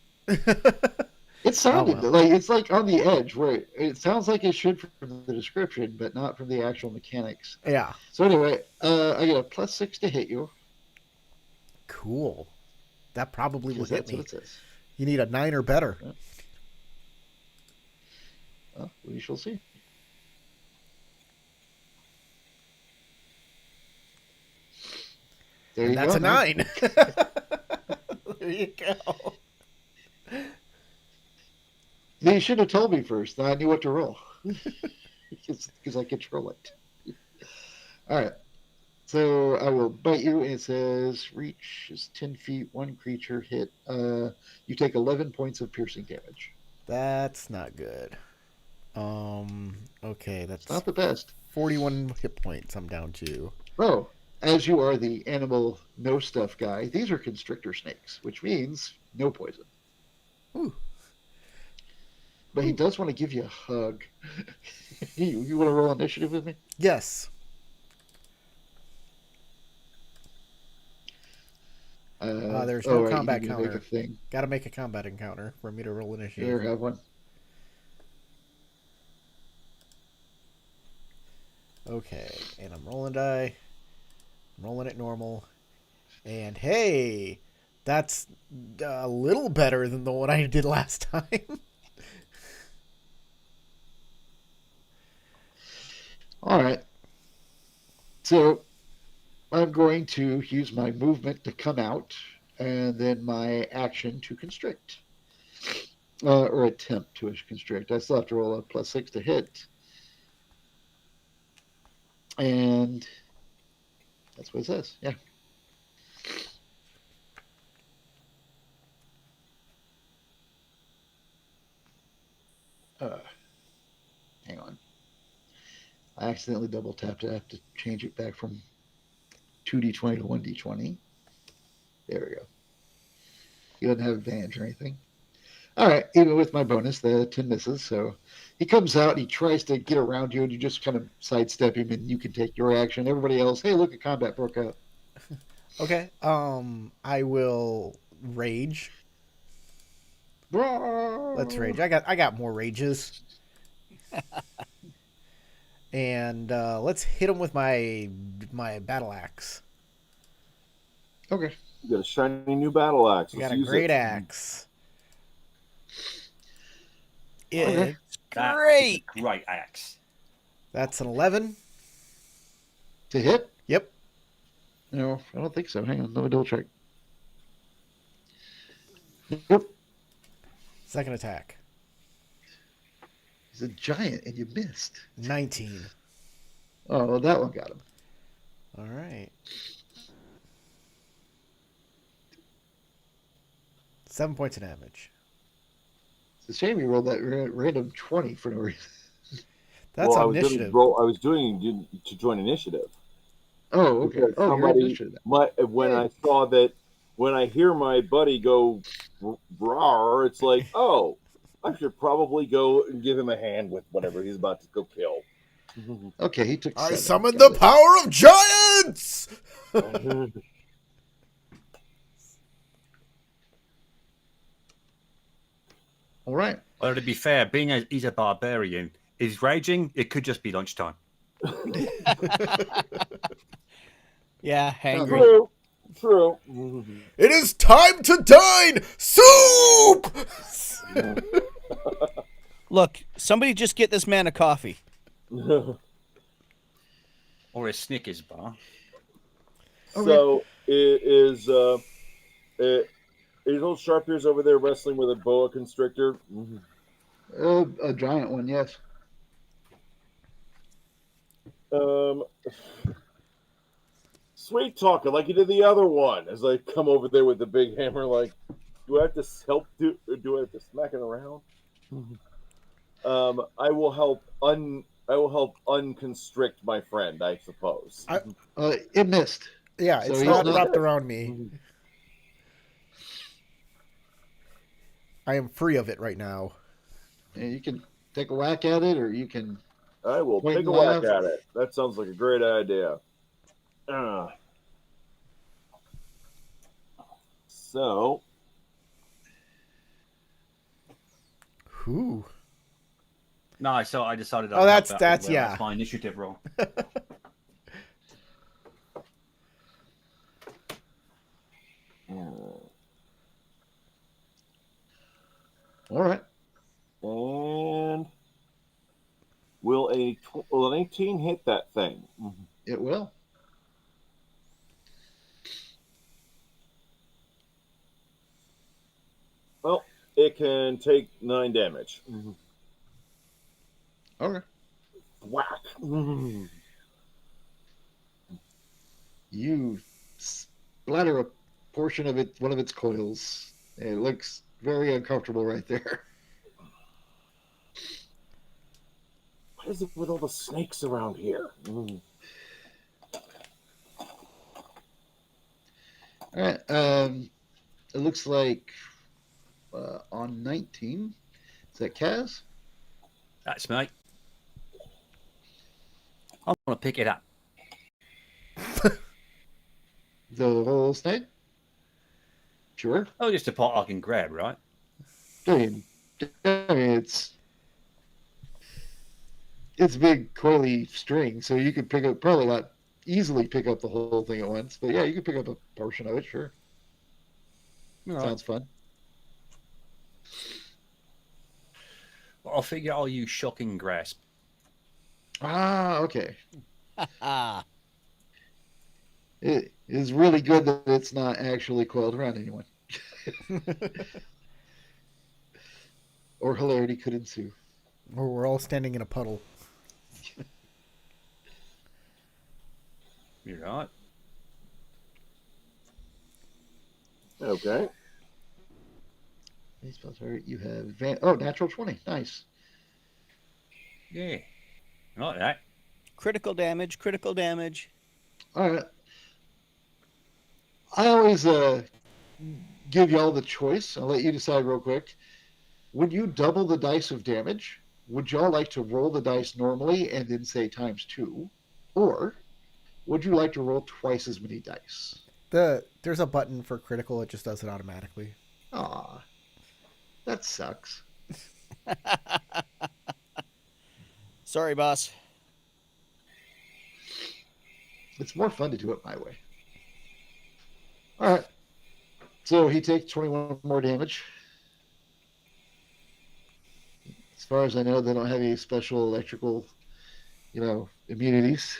It sounded well. like it's like on the edge where it sounds like it should from the description, but not from the actual mechanics. Yeah. So anyway, I get a +6 to hit you. Cool. That probably will hit That's me. what it says. You need a 9 or better. Yeah. Well, we shall see. There And you that's go, a man. 9. There you go. You should have told me first. Then I knew what to roll. Because I control it. All right. So I will bite you, and it says reach is 10 feet, one creature hit. You take 11 points of piercing damage. That's not good. Okay, that's It's not the best. 41 hit points I'm down to. Oh, as you are the animal no stuff guy, these are constrictor snakes, which means no poison. Ooh. But he does want to give you a hug. You want to roll initiative with me? Yes. There's no combat you need to counter. make a thing. Gotta make a combat encounter for me to roll initiative. Here, have one. Okay, and I'm rolling die. I'm rolling it normal. And hey, that's a little better than the one I did last time. All right. So I'm going to use my movement to come out and then my action to constrict. Or attempt to constrict. I still have to roll a +6 to hit. And that's what it says. Yeah. Hang on. I accidentally double tapped it. I have to change it back from 2d20 to 1d20. There we go. He doesn't have advantage or anything. All right, even with my bonus, the 10 misses. So he comes out, and he tries to get around you, and you just kind of sidestep him, and you can take your action. Everybody else, hey, look, a combat broke out. Okay. I will rage. Let's rage. I got more rages. And let's hit him with my battle axe. Okay. You got a shiny new battle axe. I got Let's a use great it. axe. Okay. It's That is great. a great axe. That's an 11. To hit? Yep. No, I don't think so. Hang on, let me double check. Yep. Second attack. He's a giant, and you missed. 19. Oh, well, that one got him. All right. 7 points of damage. It's a shame you rolled that random 20 for no reason. That's I was initiative. I was doing to join initiative. Oh, okay. Because Oh, you're initiative. When I saw that, when I hear my buddy go rawr, it's like, oh, I should probably go and give him a hand with whatever he's about to go kill. Okay, he took I 7. summoned Got the it. power of giants! All right. Well, to be fair, he's a barbarian, he's raging. It could just be lunchtime. Yeah, hangry. True. True. It is time to dine! Soup! Look, somebody just get this man a coffee. Or a Snickers bar. So is old Sharpier's over there wrestling with a boa constrictor? A giant one, yes. Sweet talking like you did the other one. As I come over there with the big hammer, like, do I have to help? Do I have to smack it around? I will help unconstrict my friend, I suppose. It missed. Yeah, So it's he's not not- wrapped around me. I am free of it right now. And you can take a whack at it, or you can. I will Point take a and whack laugh. at it. That sounds like a great idea. So, Ooh. No, so I decided. Oh, that's yeah. That's my initiative roll. All right. and will an 18 hit that thing? It will. Well, it can take 9 damage. Okay. Whack. You splatter a portion of one of its coils. It looks very uncomfortable right there. What is it with all the snakes around here? All right. It looks like on 19. Is that Kaz? That's me. I'm gonna pick it up. The whole snake? Sure. Oh, just a pot I can grab, right? I mean, it's big coily string, so you could probably not easily pick up the whole thing at once. But yeah, you could pick up a portion of it. Sure. All Sounds fun. Well, I'll figure I'll use shocking grasp. Ah, okay. Ah, It is really good that it's not actually coiled around anyone. Or hilarity could ensue. Or we're all standing in a puddle. You're right. Okay. You have natural 20. Nice. Yeah. I like that. critical damage, critical damage. All right. I always give y'all the choice. I'll let you decide real quick. Would you double the dice of damage? Would y'all like to roll the dice normally and then say ×2? Or would you like to roll twice as many dice? There's a button for critical. It just does it automatically. Aw, that sucks. Sorry, boss. It's more fun to do it my way. All right. So he takes 21 more damage. As far as I know, they don't have any special electrical, immunities.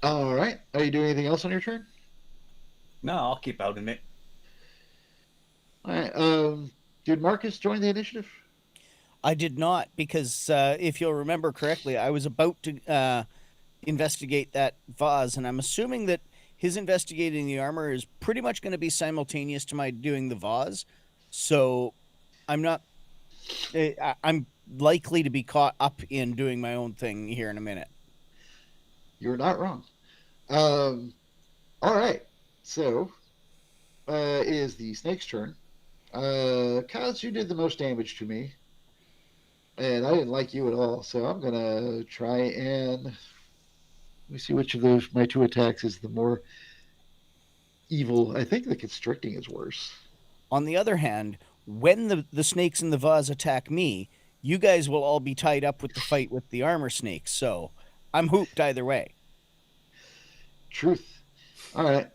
All right. Are you doing anything else on your turn? No, I'll keep out in it. All right. Did Marcus join the initiative? I did not, because if you'll remember correctly, I was about to investigate that vase, and I'm assuming that his investigating the armor is pretty much going to be simultaneous to my doing the vase. So I'm not. I'm likely to be caught up in doing my own thing here in a minute. You're not wrong. All right. So it is the snake's turn. Kaz, you did the most damage to me, and I didn't like you at all. So I'm gonna try and let me see which of those my two attacks is the more evil. I think the constricting is worse. On the other hand, when the snakes in the vase attack me, you guys will all be tied up with the fight with the armor snakes. So I'm hooped either way. Truth. All right.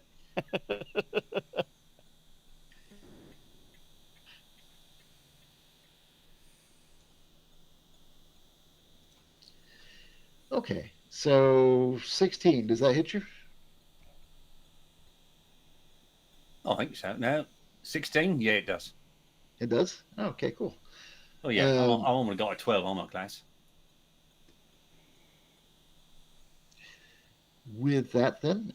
Okay. So 16. Does that hit you? I think so. No, 16. Yeah, it does. It does. Okay. Cool. Oh yeah, I've only got a 12 armor class. With that, then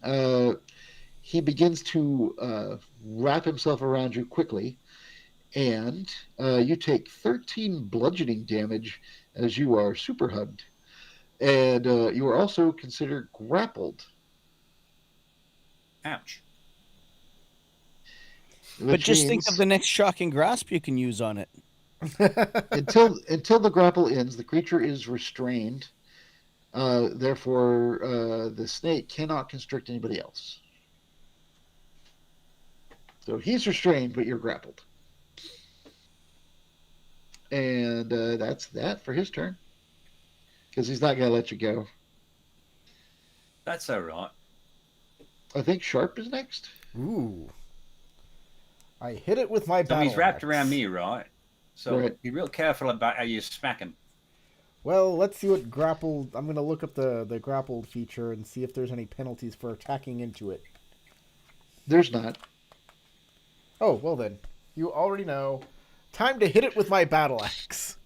he begins to wrap himself around you quickly, and you take 13 bludgeoning damage as you are super hugged, and you are also considered grappled. Ouch. But just think of the next shocking grasp you can use on it. until the grapple ends, the creature is restrained. Therefore, the snake cannot constrict anybody else. So he's restrained, but you're grappled. And that's that for his turn. Because he's not going to let you go. That's all right. I think Sharp is next. Ooh. I hit it with my So battle he's wrapped axe. around me, right? So Right. be real careful about how you smack him. Well, let's see what grappled. I'm going to look up the grappled feature and see if there's any penalties for attacking into it. There's not. Oh, well then. You already know. Time to hit it with my battle axe.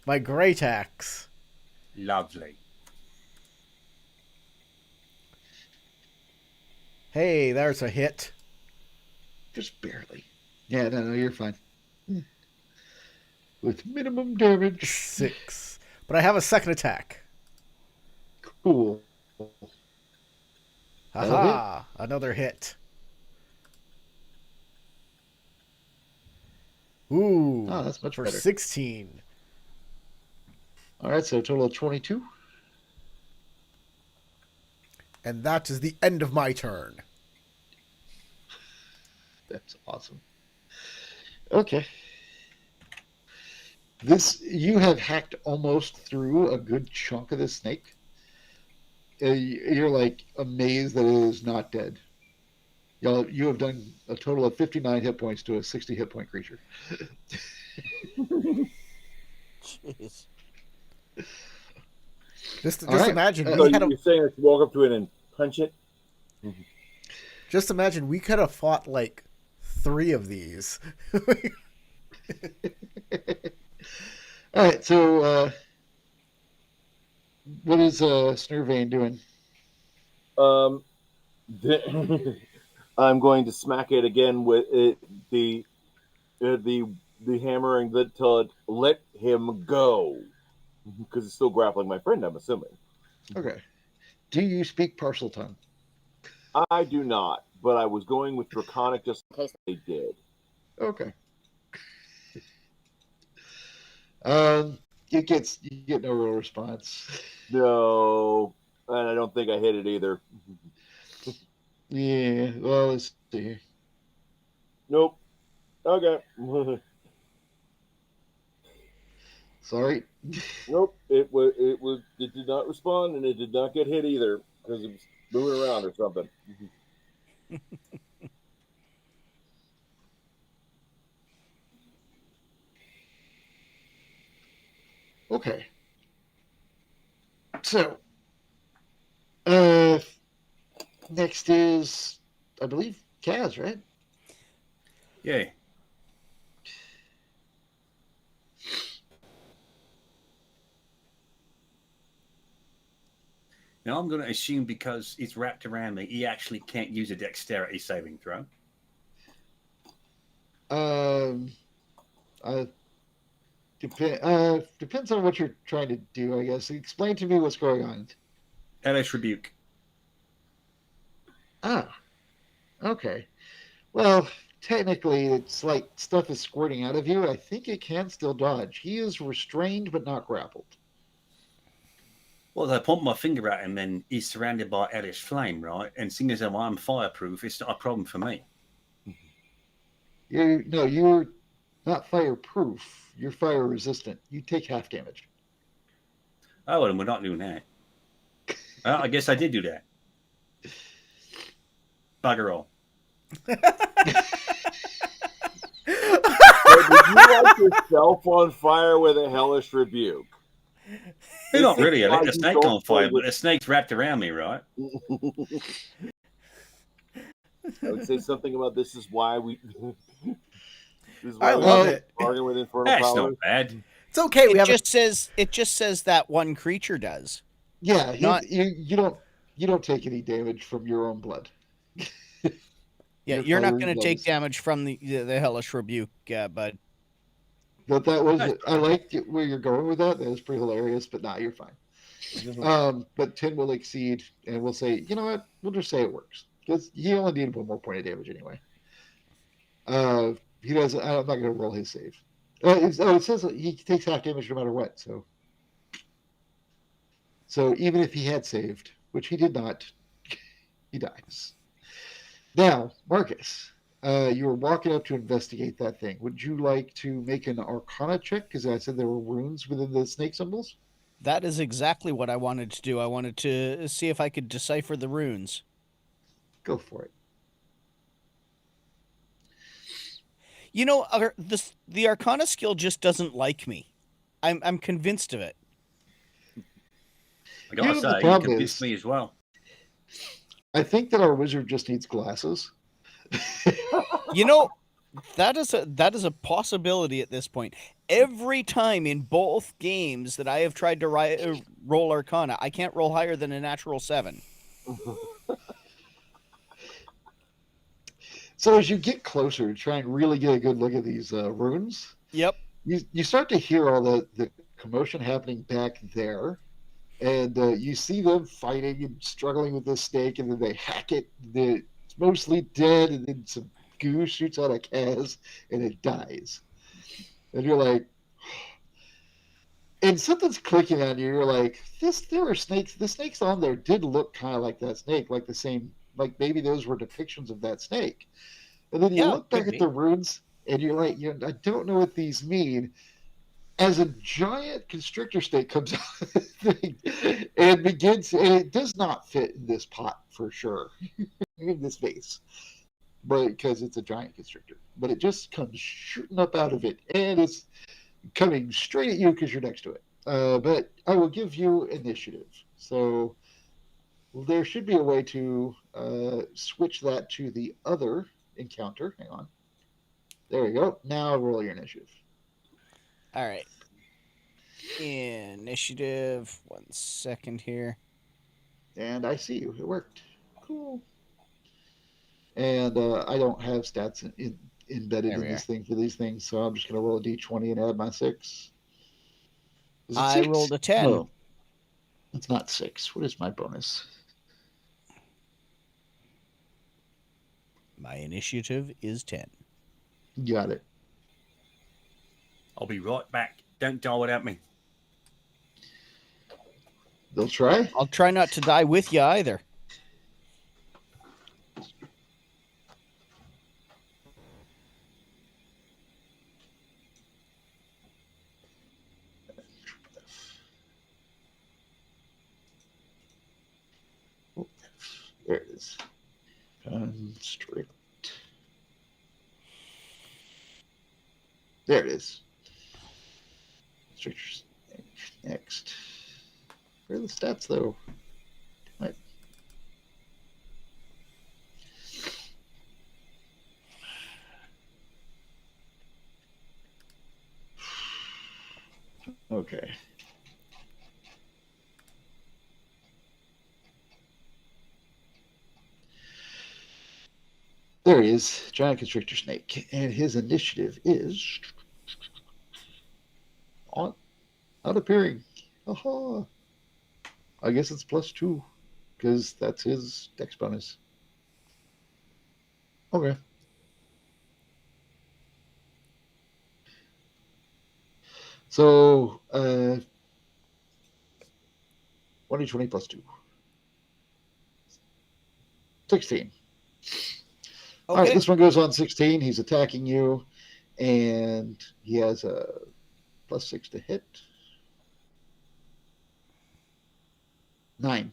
My great axe. Lovely. Hey, there's a hit. Just barely. Yeah, no, you're fine. With minimum damage. 6. But I have a second attack. Cool. Haha! Another hit. Ooh. Oh, that's much for better. 16. All right, so a total of 22. And that is the end of my turn. That's awesome. Okay. You have hacked almost through a good chunk of this snake. You're like amazed that it is not dead. You have done a total of 59 hit points to a 60 hit point creature. Jeez. Just right. imagine So we had you're saying I should walk up to it and punch it? just imagine we could have fought like 3 of these. All right, so what is Snurvane doing? I'm going to smack it again with the hammer and tell it let him go because it's still grappling my friend. I'm assuming. Okay. Do you speak parcel tongue? I do not, but I was going with Draconic just in case they did. Okay. You get no real response. No, and I don't think I hit it either. Yeah. Well, let's see. Nope. Okay. Sorry. Nope. It did not respond, and it did not get hit either because it was moving around or something. Okay. So, uh, next is, I believe, Kaz, right? Yeah. Now I'm going to assume because it's wrapped around me, he actually can't use a dexterity saving throw. Uh, depends on what you're trying to do, I guess. Explain to me what's going on. Hellish Rebuke. Ah, okay. Well, technically, it's like stuff is squirting out of you. I think it can still dodge. He is restrained but not grappled. Well, I point my finger at him and he's surrounded by hellish flame, right? And seeing as though I'm fireproof, it's not a problem for me. You're not fireproof. You're fire resistant. You take half damage. Oh, and we're not doing that. Well, I guess I did do that. Bugger all. So did you light yourself on fire with a hellish rebuke? Not really. I why lit the you snake don't on fire, play but the snake's wrapped around me, right? I would say something about this is why we. This is I we love it. bargain with infernal That's power. not bad. It's okay. We It have just says that one creature does. Yeah, Not- you don't take any damage from your own blood. Yeah, Your you're not fire going to take blows. damage from the hellish rebuke, bud. But that was Nice. I liked where you're going with that. That was pretty hilarious. But nah, you're fine. But 10 will exceed, and we'll say, you know what? We'll just say it works because he only needed one more point of damage anyway. He doesn't. I'm not going to roll his save. It says that he takes half damage no matter what. So even if he had saved, which he did not, he dies. Now, Marcus, you were walking up to investigate that thing. Would you like to make an Arcana check? Because I said there were runes within the snake symbols. That is exactly what I wanted to do. I wanted to see if I could decipher the runes. Go for it. You know, the Arcana skill just doesn't like me. I'm convinced of it. I gotta You know, the say, you problem convinced is- me as well. I think that our wizard just needs glasses. You know, that is a possibility at this point. Every time in both games that I have tried to roll Arcana, I can't roll higher than a natural 7. So as you get closer to try and really get a good look at these runes, Yep. you start to hear all the commotion happening back there, and you see them fighting and struggling with this snake, and then they hack it. It's mostly dead, and then some goo shoots out of Kaz, and it dies. And you're like, and something's clicking on you. You're like, there were snakes. The snakes on there did look kind of like that snake, like the same, like maybe those were depictions of that snake. And then you Yeah, look back could at be. the runes, and you're like, I don't know what these mean. As a giant constrictor snake comes out of the thing and begins, and it does not fit in this pot for sure, in this vase, but because it's a giant constrictor. But it just comes shooting up out of it, and it's coming straight at you because you're next to it. But I will give you initiative. So there should be a way to switch that to the other encounter. Hang on. There we go. Now roll your initiative. All right. Initiative. 1 second here. And I see you. It worked. Cool. And I don't have stats embedded There in we this thing for these things, so I'm just going to roll a d20 and add my 6. Is it I 6? rolled a 10. No, it's not 6. What is my bonus? My initiative is 10. Got it. I'll be right back. Don't die without me. They'll try. I'll try not to die with you either. There it is. Constrict. There it is. Constrictors. Next. Where are the stats, though? What? Okay. There he is, giant constrictor snake, and his initiative is on out appearing. Aha! I guess it's +2 because that's his dex bonus. Okay. So 20 +2. 16. All right, Okay. this one goes on 16. He's attacking you, and he has a +6 to hit. 9.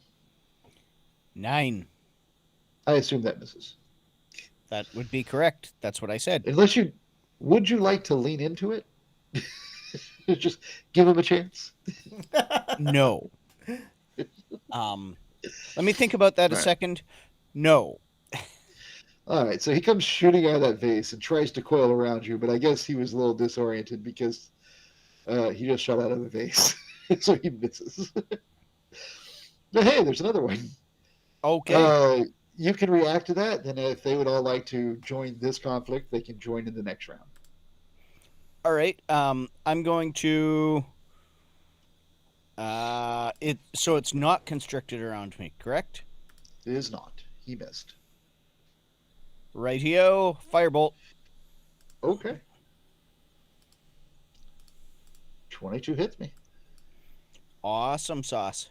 9. I assume that misses. That would be correct. That's what I said. Unless you, would you like to lean into it? Just give him a chance. No. Let me think about that a All right. second. No. All right, so he comes shooting out of that vase and tries to coil around you, but I guess he was a little disoriented because he just shot out of the vase, so he misses. But hey, there's another one. Okay. You can react to that. Then, if they would all like to join this conflict, they can join in the next round. All right. I'm going to. So it's not constricted around me, correct? It is not. He missed. Rightio. Firebolt. Okay. 22 hits me. Awesome sauce.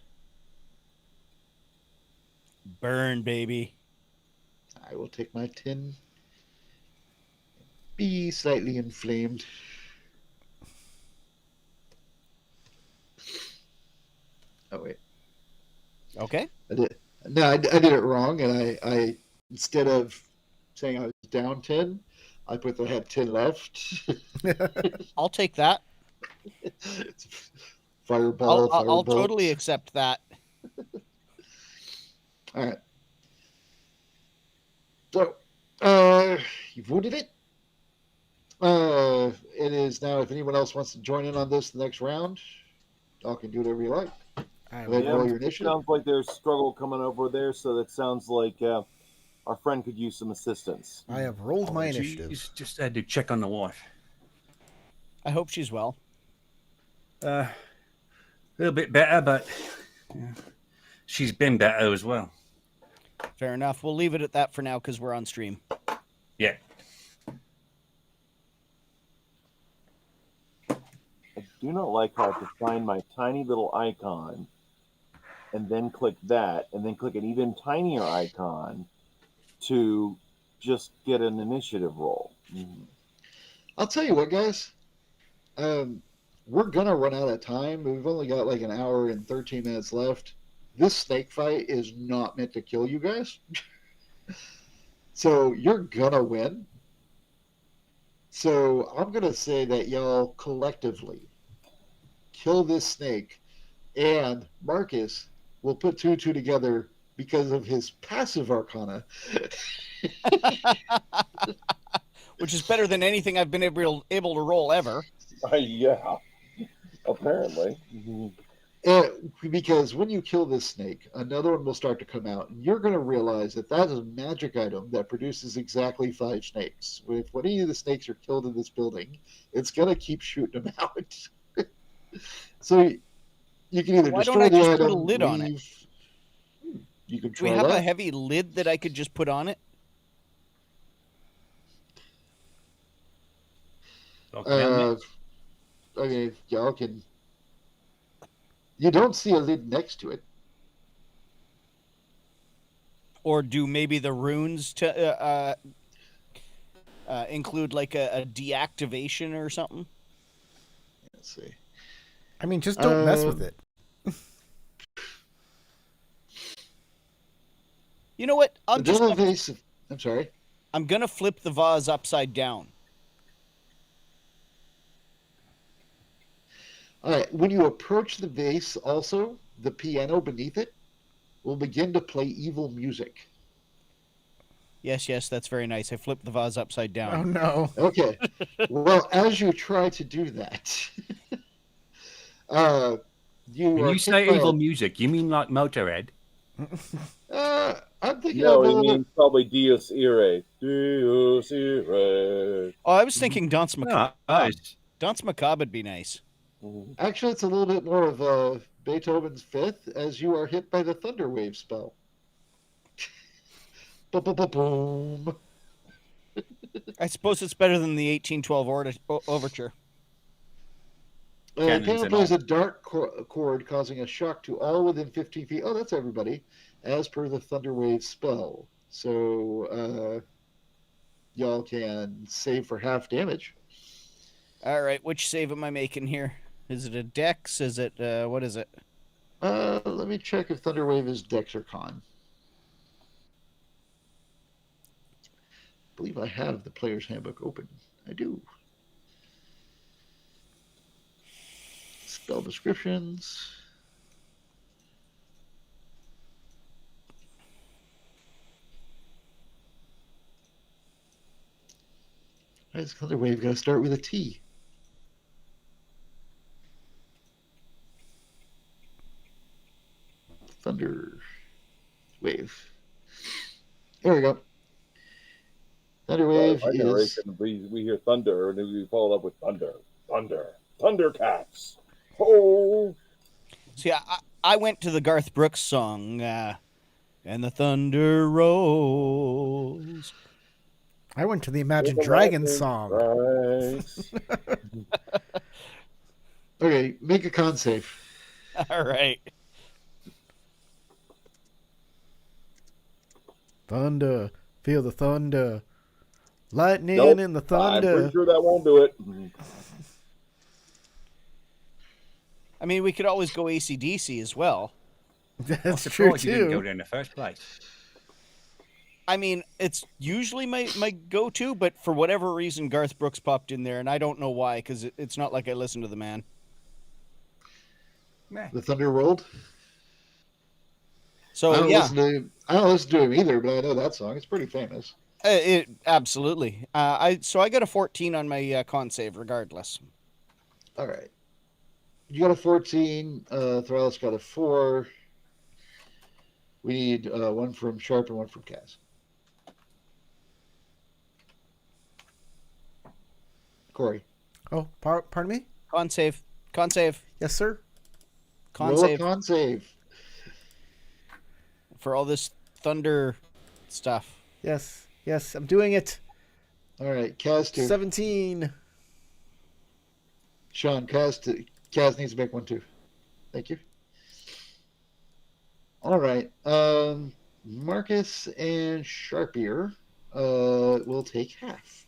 Burn, baby. I will take my 10. Be slightly inflamed. Oh wait, Okay. I did. No, I did it wrong, and I instead of saying I was down 10, I put that I had 10 left. I'll take that. It's fireball. I'll totally accept that. All right. So, you've wounded it. It is now. If anyone else wants to join in on this the next round, y'all can do whatever you like. I Go ahead and roll will. your It initiative. sounds like there's struggle coming over there, so that sounds like our friend could use some assistance. I have rolled my Apologies, initiative. Just had to check on the wife. I hope she's well. A little bit better, but she's been better as well. Fair enough. We'll leave it at that for now because we're on stream. Yeah. I do not like how I have to find my tiny little icon and then click that and then click an even tinier icon to just get an initiative roll. I'll tell you what, guys. We're gonna run out of time. We've only got like an hour and 13 minutes left. This snake fight is not meant to kill you guys. So you're gonna win. So I'm gonna say that y'all collectively kill this snake, and Marcus will put 2 and 2 together because of his passive arcana. Which is better than anything I've been able to roll ever. Yeah, apparently. Because when you kill this snake, another one will start to come out, and you're going to realize that that is a magic item that produces exactly 5 snakes. When any of the snakes are killed in this building, it's going to keep shooting them out. So you can either Why destroy don't I the just item, put a lid on it? leave. You can Do we try have that. a heavy lid that I could just put on it? I mean, y'all can. You don't see a lid next to it. Or do maybe the runes to include like a deactivation or something? Let's see. I mean, just don't mess with it. You know what? The devil vase. I'm sorry. I'm gonna flip the vase upside down. All right. When you approach the vase, also the piano beneath it will begin to play evil music. Yes, that's very nice. I flipped the vase upside down. Oh no. Okay. Well, as you try to do that, you When are you hit say by evil music, you mean like Motorhead? I'm thinking No, of he means probably Dios Irae. Dios Irae. Oh, I was thinking Danse Macabre. No, it's- Danse Macabre would be nice. Actually, it's a little bit more of Beethoven's Fifth, as you are hit by the Thunder Wave spell. Boom. I suppose it's better than the 1812 overture. The Cannons piano and plays all. a dark chord, causing a shock to all within 15 feet. Oh, that's everybody, as per the Thunder Wave spell. So, y'all can save for half damage. All right, which save am I making here? Is it a Dex? Is it what is it? Let me check if Thunder Wave is Dex or Con. I believe I have the player's handbook open. I do. Spell descriptions. Why is Thunder Wave going to start with a T? Thunder Wave. There we go. Thunder Wave My is. generation, we hear thunder, and we follow up with thunder, Thundercats. Oh, See, I went to the Garth Brooks song, and the thunder rolls. I went to the Imagine Dragons song. Right. Okay, make a con save. All right. Thunder. Feel the thunder. Lightning Nope, in the I'm thunder. pretty sure that won't do it. I mean, we could always go AC/DC as well. That's I'm true surprised you didn't go too. there in the first place. I mean, it's usually my go-to, but for whatever reason, Garth Brooks popped in there, and I don't know why, because it's not like I listen to the man. Meh. The Thunder rolled. So I don't yeah, listen to him either, but I know that song. It's pretty famous. it absolutely. I got a 14 on my con save, regardless. All right. You got a 14. Thralis got a 4. We need one from Sharp and one from Kaz. Corey. Oh, pardon me? Con save. Yes, sir. Con Roll save a con save. for all this thunder stuff. Yes. Yes, I'm doing it. All right, Kaz 2. 17. Sean, Kaz needs to make one too. Thank you. All right. Marcus and Sharpier will take half.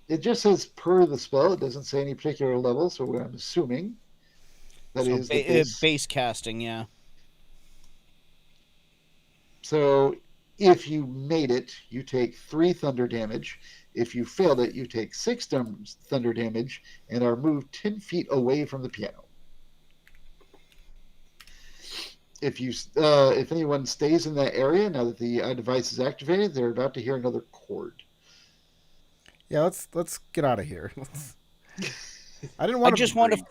It just says per the spell. It doesn't say any particular level, so I'm assuming that So is the base. base casting, yeah. So if you made it, you take 3 thunder damage. If you failed it, you take 6 thunder damage and are moved 10 feet away from the piano. If anyone stays in that area now that the device is activated, they're about to hear another chord. Yeah, let's get out of here. I didn't want to.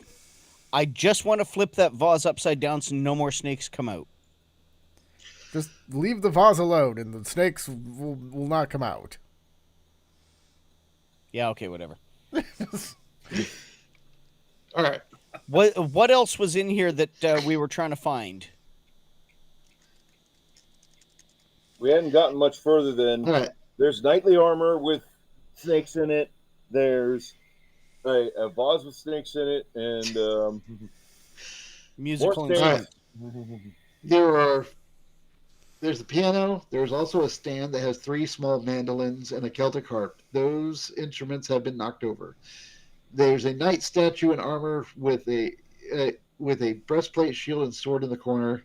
I just want to flip that vase upside down so no more snakes come out. Just leave the vase alone, and the snakes will not come out. Yeah, okay, whatever. All right. What else was in here that we were trying to find? We hadn't gotten much further than All right. there's knightly armor with snakes in it. There's a vase with snakes in it, and Musical more snakes. instruments. There's the piano. There's also a stand that has 3 small mandolins and a Celtic harp. Those instruments have been knocked over. There's a knight statue in armor with a breastplate, shield, and sword in the corner.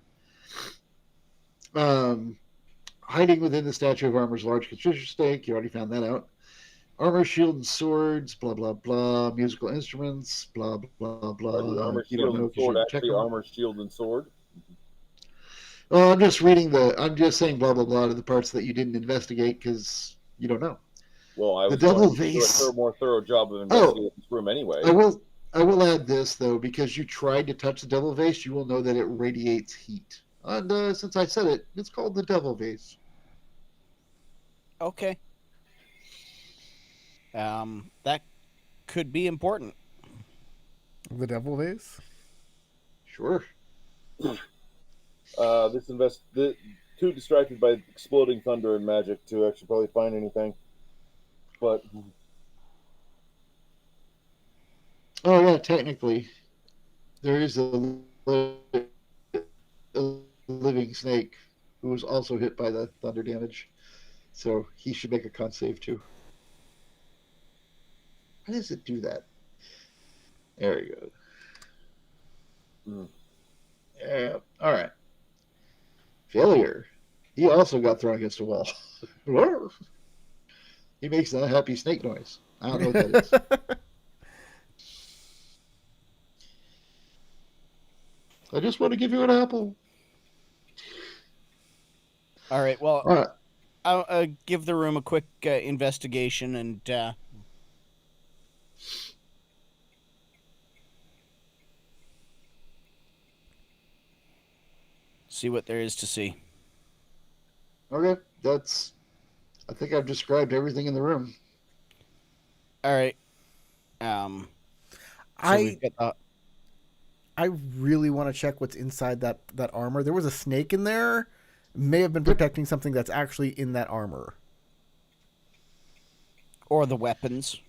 hiding within the statue of armor's large constriction snake. You already found that out. Armor, shield, and swords. Blah blah blah. Musical instruments. Blah blah Are the blah. armor, You don't shield, know and because you sword didn't check actually them. armor, shield, and sword? Well, I'm just reading I'm just saying blah blah blah to the parts that you didn't investigate because you don't know. Well, I The was going devil to do vase. a more thorough job of Oh, investigating this room anyway. I will add this though, because you tried to touch the devil vase, you will know that it radiates heat. And since I said it, it's called the devil vase. Okay. That could be important. The devil vase? Sure. Too distracted by exploding thunder and magic to actually probably find anything. But Oh yeah, technically, there is a living snake who was also hit by the thunder damage, so he should make a con save too. Why does it do that? There we go. Yeah. All right. Failure. He also got thrown against a wall. He makes an unhappy snake noise. I don't know what that is. I just want to give you an apple. All right. Well, All right. I'll give the room a quick investigation and see what there is to see. Okay. I think I've described everything in the room. All right. So we've got I really want to check what's inside that armor. There was a snake in there. May have been protecting something that's actually in that armor. or the weapons.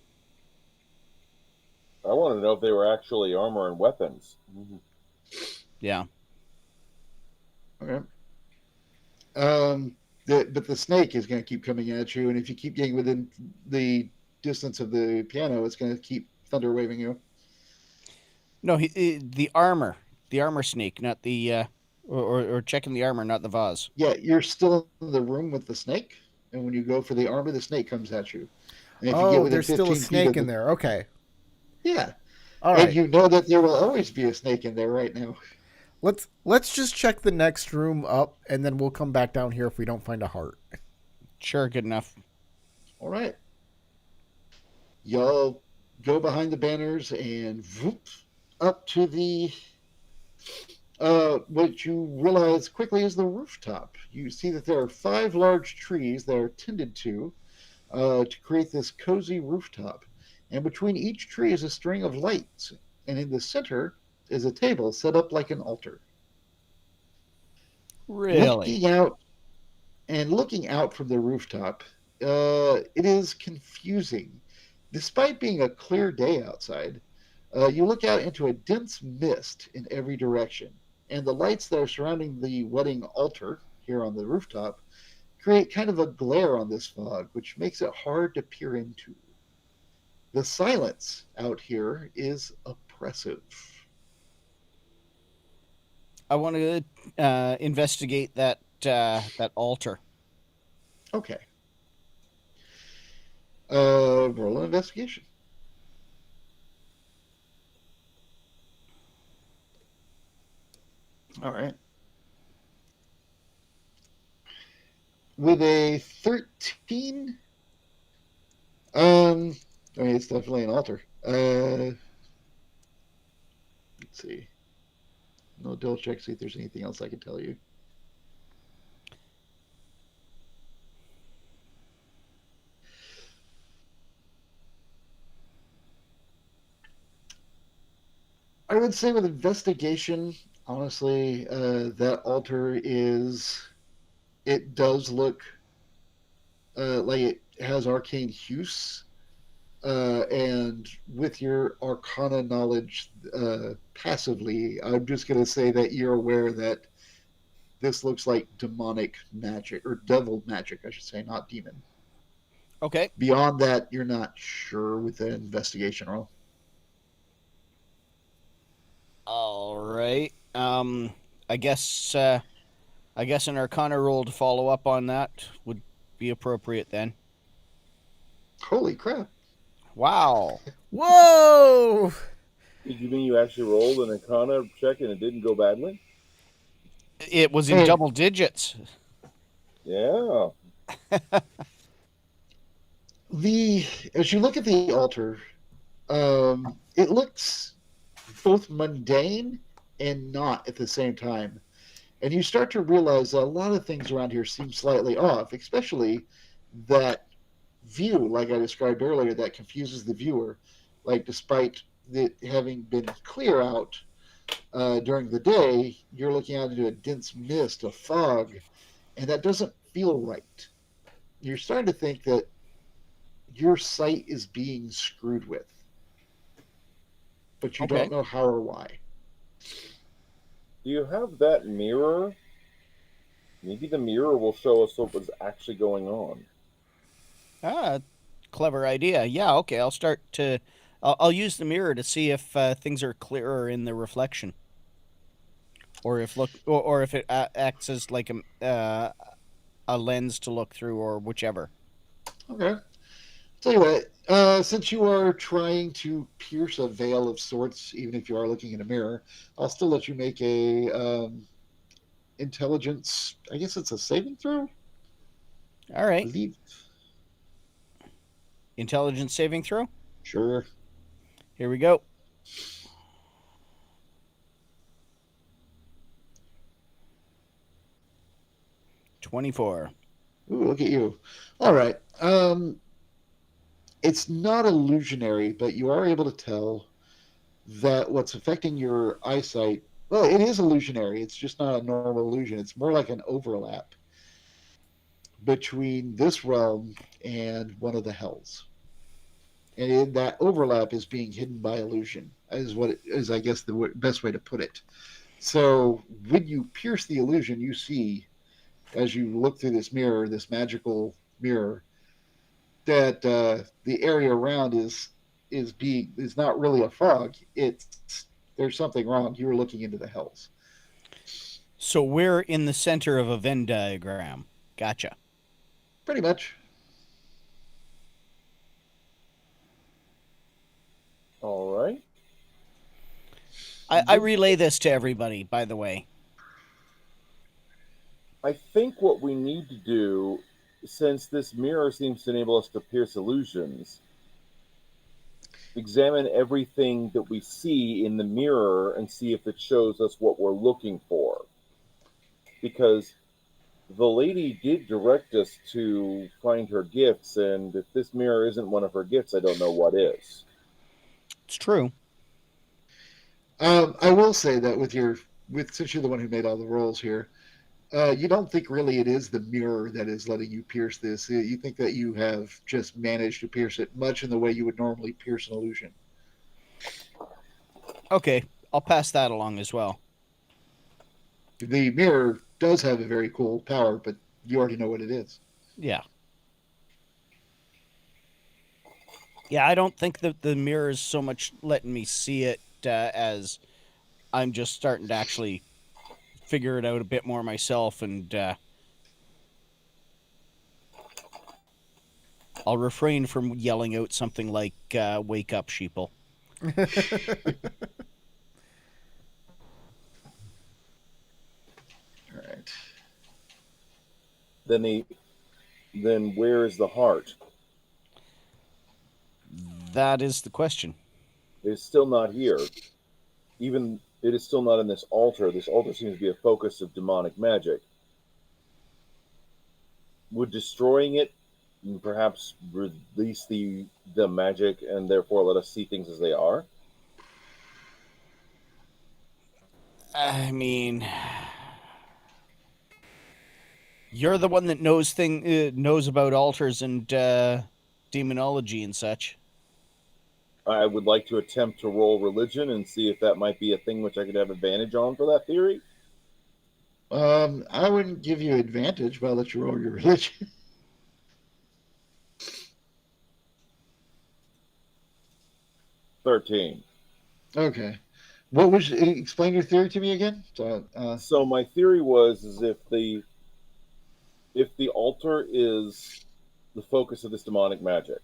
I want to know if they were actually armor and weapons. Yeah. Okay. But the snake is going to keep coming at you, and if you keep getting within the distance of the piano, it's going to keep thunder waving you. No, the armor snake, not the or checking the armor, not the vase. Yeah, you're still in the room with the snake, and when you go for the armor, the snake comes at you. And if you get within there's still a 15 feet snake of in there. Okay. Yeah. All And right. you know that there will always be a snake in there right now. Let's just check the next room up, and then we'll come back down here if we don't find a heart. Sure, good enough. All right. Y'all go behind the banners and whoop, up to the what you realize quickly is the rooftop. You see that there are 5 large trees that are tended to create this cozy rooftop. And between each tree is a string of lights. And in the center is a table set up like an altar. Really? Looking out from the rooftop, it is confusing. Despite being a clear day outside, you look out into a dense mist in every direction, and the lights that are surrounding the wedding altar here on the rooftop create kind of a glare on this fog, which makes it hard to peer into. The silence out here is oppressive. I want to investigate that altar. Okay. Roll an investigation. All right. With a 13, it's definitely an altar. Let's see. No, double check, see if there's anything else I can tell you. I would say with investigation, honestly, that altar it does look like it has arcane use. And with your arcana knowledge passively, I'm just going to say that you're aware that this looks like demonic magic, or devil magic, I should say, not demon. Okay. Beyond that, you're not sure with an investigation roll. All right. I guess I guess an Arcana roll to follow up on that would be appropriate then. Holy crap. Wow. Whoa! Did you mean you actually rolled an Arcana check and it didn't go badly? It was in Hey. double digits. Yeah. As you look at the altar, it looks both mundane and not at the same time. And you start to realize that a lot of things around here seem slightly off, especially that view, like I described earlier, that confuses the viewer. Like, despite it having been clear out during the day, you're looking out into a dense mist, a fog, and that doesn't feel right. You're starting to think that your sight is being screwed with, but you Okay. don't know how or why. Do you have that mirror? Maybe the mirror will show us what was actually going on. Clever idea. Yeah, okay. I'll use the mirror to see if things are clearer in the reflection, or if it acts as like a lens to look through, or whichever. Okay. Tell you what, since you are trying to pierce a veil of sorts, even if you are looking in a mirror, I'll still let you make a intelligence. I guess it's a saving throw. All I right. believe. Intelligence saving throw. Sure. Here we go. $24. Ooh, look at you. All right. It's not illusionary, but you are able to tell that what's affecting your eyesight. Well, it is illusionary. It's just not a normal illusion. It's more like an overlap between this realm and one of the hells. And in that overlap is being hidden by illusion, is what it is, I guess, the best way to put it. So when you pierce the illusion, you see, as you look through this mirror, this magical mirror, that the area around is not really a fog. It's there's something wrong. You were looking into the hells. So we're in the center of a Venn diagram. Gotcha. Pretty much. All right. I relay this to everybody, by the way. I think what we need to do, since this mirror seems to enable us to pierce illusions, examine everything that we see in the mirror and see if it shows us what we're looking for. Because the lady did direct us to find her gifts, and if this mirror isn't one of her gifts, I don't know what is. It's true. I will say that since you're the one who made all the rolls here, you don't think really it is the mirror that is letting you pierce this. You think that you have just managed to pierce it much in the way you would normally pierce an illusion. Okay, I'll pass that along as well. The mirror does have a very cool power, but you already know what it is. Yeah. Yeah, I don't think that the mirror is so much letting me see it as I'm just starting to actually figure it out a bit more myself, and I'll refrain from yelling out something like "Wake up, sheeple." All right. Then where is the heart? That is the question. It's still not here. Even it is still not in this altar. This altar seems to be a focus of demonic magic. Would destroying it perhaps release the magic and therefore let us see things as they are? I mean, you're the one that knows about altars and demonology and such. I would like to attempt to roll religion and see if that might be a thing which I could have advantage on for that theory. I wouldn't give you advantage, but I'll let you roll your religion. 13. Okay. What was? Explain your theory to me again. So, So my theory was is if the altar is the focus of this demonic magic,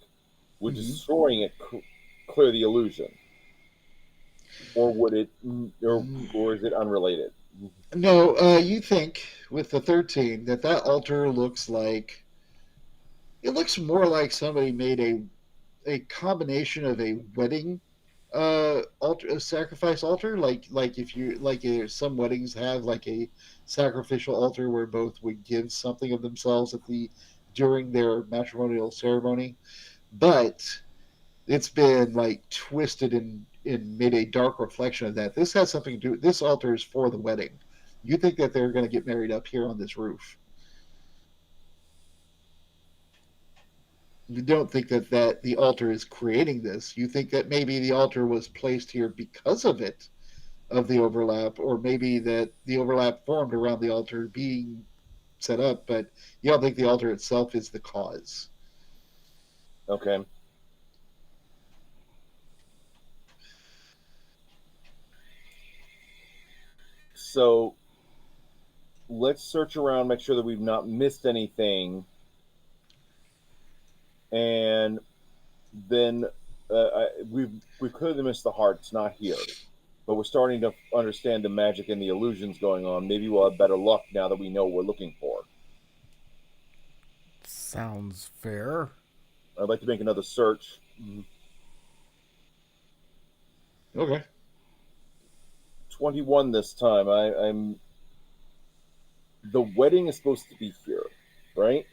would mhm. destroying it clear the illusion, or would it, or is it unrelated? No, you think with the 13 that that altar looks like it looks more like somebody made a combination of a wedding altar, a sacrifice altar, like if you like some weddings have like a sacrificial altar where both would give something of themselves at the during their matrimonial ceremony, but it's been like twisted and made a dark reflection of that. This has something to do. This altar is for the wedding. You think that they're going to get married up here on this roof? You don't think that the altar is creating this. You think that maybe the altar was placed here because of it, of the overlap, or maybe that the overlap formed around the altar being set up, but you don't think the altar itself is the cause. Okay. So let's search around, make sure that we've not missed anything, and then we've clearly missed the heart. It's not here, but we're starting to understand the magic and the illusions going on. Maybe we'll have better luck now that we know what we're looking for. Sounds fair. I'd like to make another search. Okay. 21 this time. I'm. The wedding is supposed to be here, right?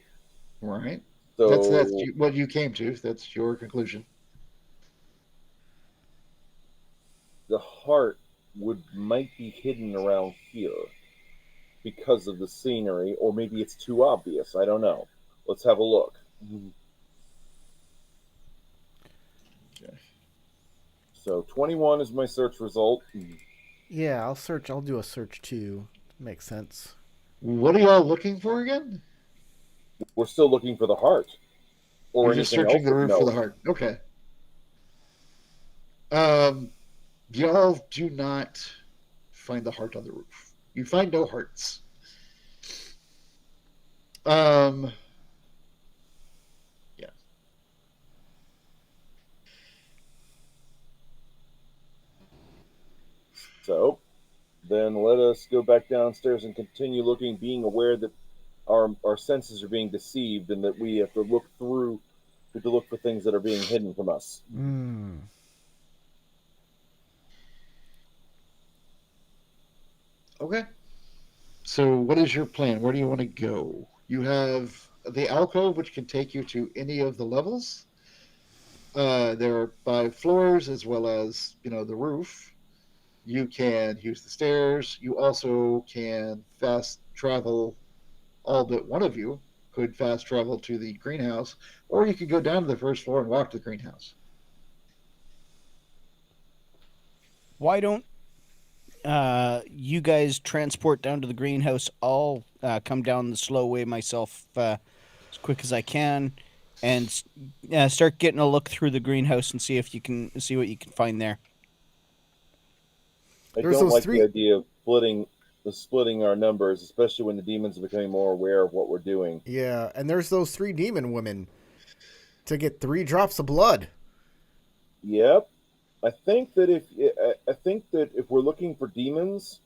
Right. That's So what you came to. That's your conclusion. the heart might be hidden around here because of the scenery, or maybe it's too obvious. I don't know. Let's have a look. Okay. So 21 is my search result. Yeah, I'll search. I'll do a search too. Makes sense. What are y'all looking for again? We're still looking for the heart or You're just anything else. searching the roof for the No. heart. Okay. Um, y'all do not find the heart on the roof. You find no hearts. Um, yeah. So then let us go back downstairs and continue looking, being aware that our senses are being deceived and that we have to look through, we have to look for things that are being hidden from us. Okay. So, what is your plan? Where do you want to go? You have the alcove, which can take you to any of the levels. There are 5 floors as well as the roof. You can use the stairs. You also can fast travel. All but one of you could fast travel to the greenhouse, or you could go down to the first floor and walk to the greenhouse. Why don't you guys transport down to the greenhouse? I'll come down the slow way myself as quick as I can, and start getting a look through the greenhouse and see if you can see what you can find there. I There's don't those like three- the idea of splitting our numbers, especially when the demons are becoming more aware of what we're doing. Yeah, and there's those 3 demon women to get 3 drops of blood. Yep. I think that if we're looking for demons,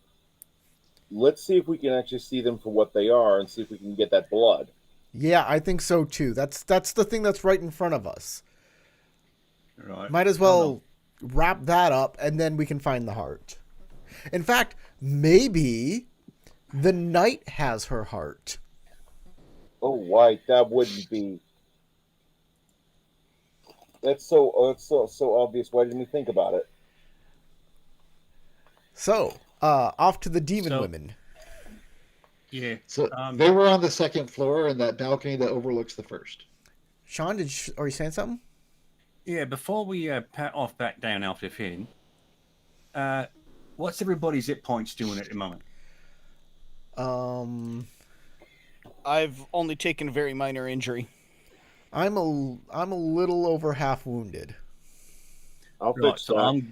let's see if we can actually see them for what they are and see if we can get that blood. Yeah, I think so too. That's the thing that's right in front of us. Right. Might as well wrap that up and then we can find the heart. In fact, maybe the knight has her heart. Oh, white, that wouldn't be. That's so obvious. Why didn't we think about it? So, off to the demon women. Yeah. So they were on the second floor in that balcony that overlooks the first. Sean, are you saying something? Yeah, before we pat off back down after feeding, what's everybody's hit points doing at the moment? I've only taken a very minor injury. I'm a little over half wounded. I'll Right, fix so that.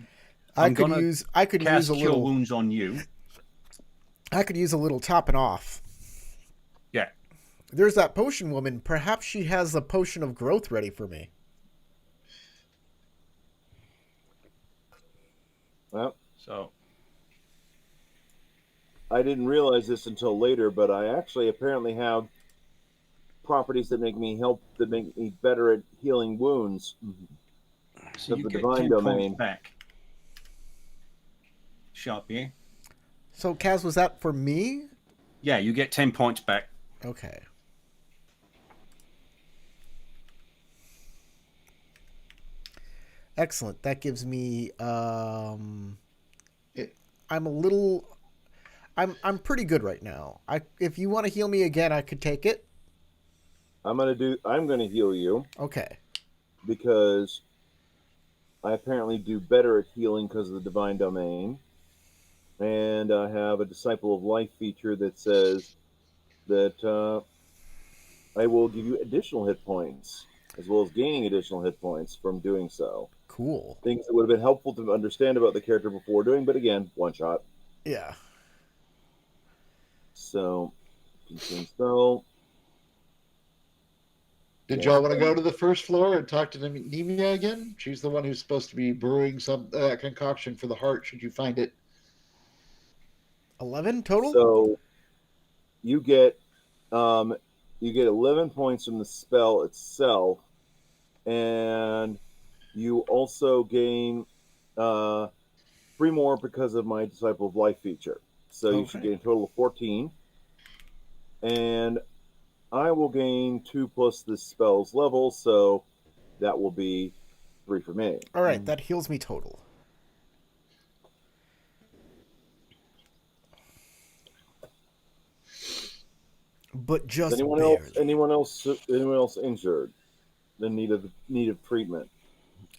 I I'm could gonna use cast a Cure little Wounds on you. topping off. Yeah. There's that potion woman. Perhaps she has a potion of growth ready for me. Well, So I didn't realize this until later, but I actually apparently have properties that make me better at healing wounds. So Of you the get divine 10 domain. points back. Sharp, yeah? So, Kaz, was that for me? Yeah, you get 10 points back. Okay. Excellent. That gives me I'm pretty good right now. If you want to heal me again, I could take it. I'm gonna heal you Okay. because I apparently do better at healing because of the divine domain. And I have a Disciple of Life feature that says that I will give you additional hit points, as well as gaining additional hit points from doing so. Cool. Things that would have been helpful to understand about the character before doing, but again, one shot. Yeah. So, spell. Did y'all want to go to the first floor and talk to Nemia again? She's the one who's supposed to be brewing some concoction for the heart. Should you find it? 11 total? So you get 11 points from the spell itself, and you also gain 3 more because of my Disciple of Life feature. So you should gain a total of 14. And I will gain 2 plus the spell's level, so that will be 3 for me. All right, that heals me total. But just anyone else injured in need of treatment?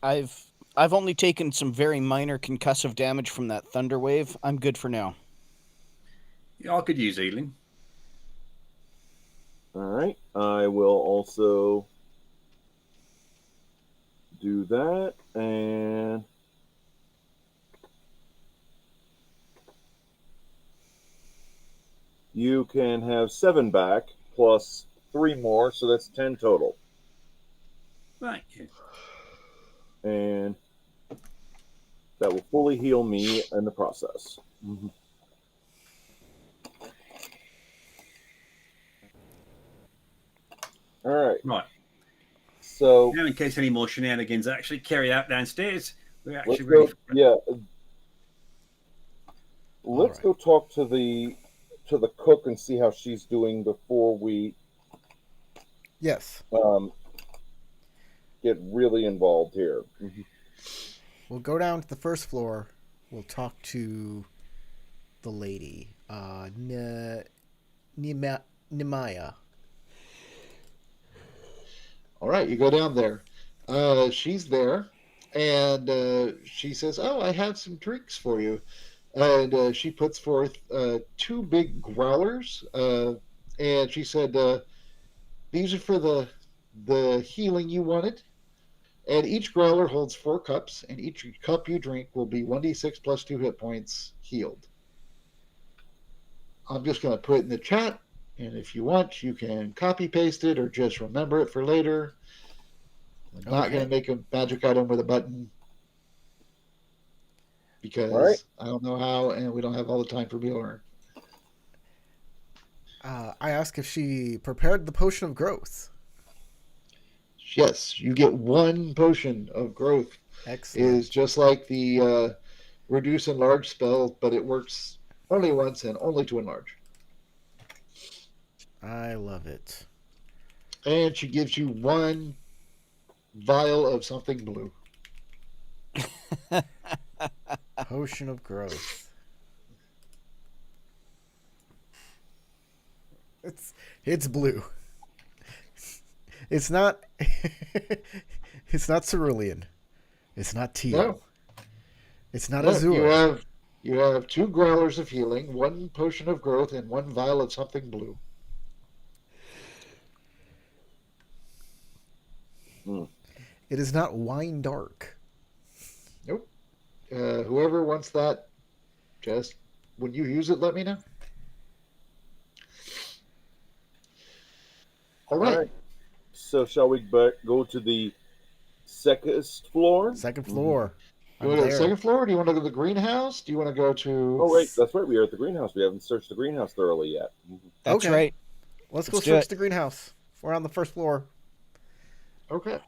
I've only taken some very minor concussive damage from that thunder wave. I'm good for now. Yeah, I could use healing. All right, I will also do that, and you can have 7 back plus 3 more, so that's 10 total. Right. Yeah. And that will fully heal me in the process. Mm-hmm. All right. Right. So now, in case any more shenanigans actually carry out downstairs, we're actually let's ready. go. Yeah. Let's go talk to the cook and see how she's doing before we Yes. Get really involved here. Mm-hmm. We'll go down to the first floor. We'll talk to the lady, Nemaya. All right, you go down there. She's there, and she says, "Oh, I have some drinks for you." And she puts forth 2 big growlers, and she said, "These are for the healing you wanted." And each growler holds 4 cups, and each cup you drink will be 1d6 plus 2 hit points healed. I'm just going to put it in the chat, and if you want, you can copy paste it or just remember it for later. I'm not going to make a magic item with a button because I don't know how, and we don't have all the time for me to learn. I asked if she prepared the potion of growth. Yes, you get 1 potion of growth. Excellent. It is just like the reduce enlarge spell, but it works only once and only to enlarge. I love it. And she gives you 1 vial of something blue. Potion of growth. It's blue. It's not it's not cerulean. It's not teal. No. It's not azure. You have 2 growlers of healing, 1 potion of growth, and 1 vial of something blue. It is not wine dark. Nope. Whoever wants that, just when you use it, let me know. All All right. right. So shall we go to the second floor? Second floor. You I'm want to go to the there. second floor? Or do you want to go to the greenhouse? Do you want to go to? Oh, wait, that's right. We are at the greenhouse. We haven't searched the greenhouse thoroughly yet. That's Okay. right. Let's go Let's do search it. the greenhouse. We're on the first floor. Okay.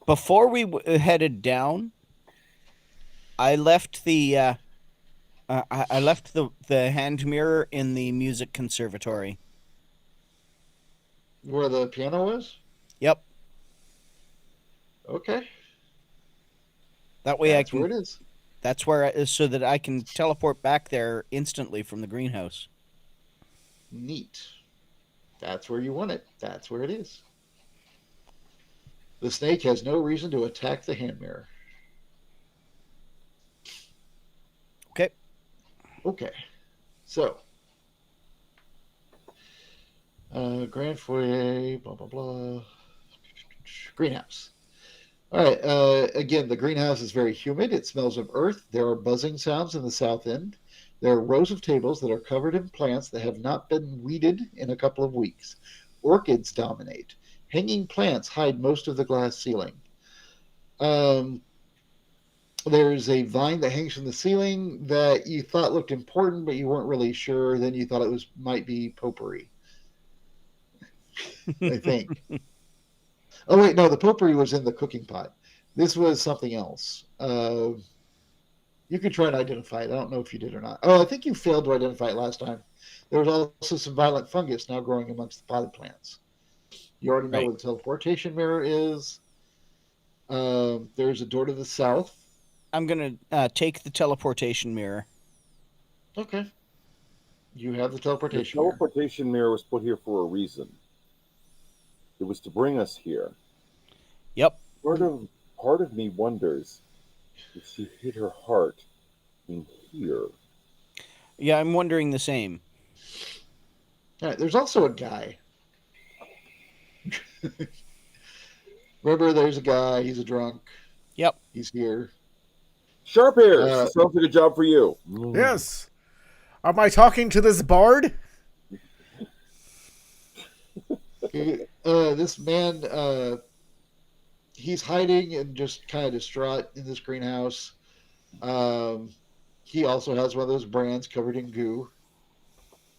Before we headed down, I left the I left the hand mirror in the music conservatory. Where the piano was? Yep. Okay. That way That's I can. where it is. That's where so that I can teleport back there instantly from the greenhouse. Neat. That's where you want it. That's where it is. The snake has no reason to attack the hand mirror. Okay. Okay. So, Grand Foyer, blah, blah, blah. Greenhouse. All right. Again, the greenhouse is very humid. It smells of earth. There are buzzing sounds in the south end. There are rows of tables that are covered in plants that have not been weeded in a couple of weeks. Orchids dominate. Hanging plants hide most of the glass ceiling. There's a vine that hangs from the ceiling that you thought looked important, but you weren't really sure. Then you thought it might be potpourri, I think. Oh, wait, no, the potpourri was in the cooking pot. This was something else. You could try and identify it. I don't know if you did or not. Oh, I think you failed to identify it last time. There was also some violent fungus now growing amongst the potted plants. You already know Right. where the teleportation mirror is. There's a door to the south. I'm gonna take the teleportation mirror. Okay. You have the The teleportation mirror. teleportation mirror was put here for a reason. It was to bring us here. Yep. Part of me wonders if she hid her heart in here. Yeah, I'm wondering the same. All right, there's also a guy. Remember, there's a guy. He's a drunk. Yep. He's here. Sharp ears. This sounds like a job for you. Yes. Am I talking to this bard? This man, he's hiding and just kind of distraught in this greenhouse. He also has one of those brands covered in goo.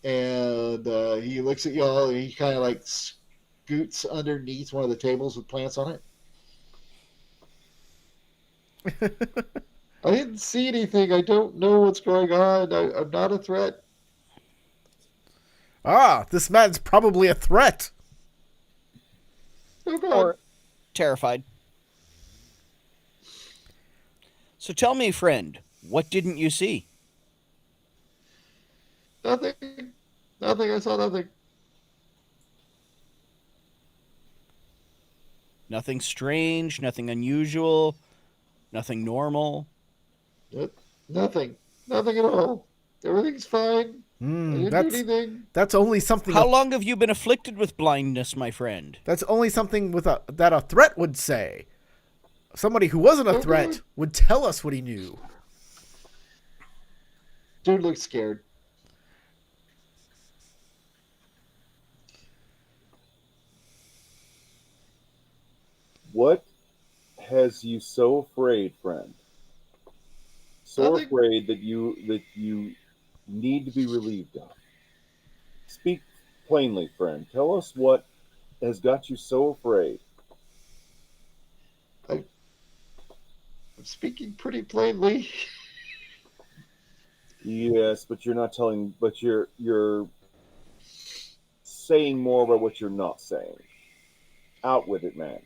And he looks at y'all and he kind of like scoots underneath one of the tables with plants on it. I didn't see anything. I don't know what's going on. I'm not a threat. Ah, this man's probably a threat. Oh, God. Or terrified. So tell me, friend, what didn't you see? Nothing. Nothing. I saw nothing. Nothing strange, nothing unusual, nothing normal. Nothing. Nothing at all. Everything's fine. I didn't do anything. That's only something. How long have you been afflicted with blindness, my friend? That's only something that a threat would say. Somebody who wasn't a threat would tell us what he knew. Dude looks scared. What has you so afraid, friend? So Nothing. afraid that you need to be relieved of. Speak plainly, friend. Tell us what has got you so afraid. I'm speaking pretty plainly. Yes, but you're not telling. But you're saying more about what you're not saying. Out with it, man.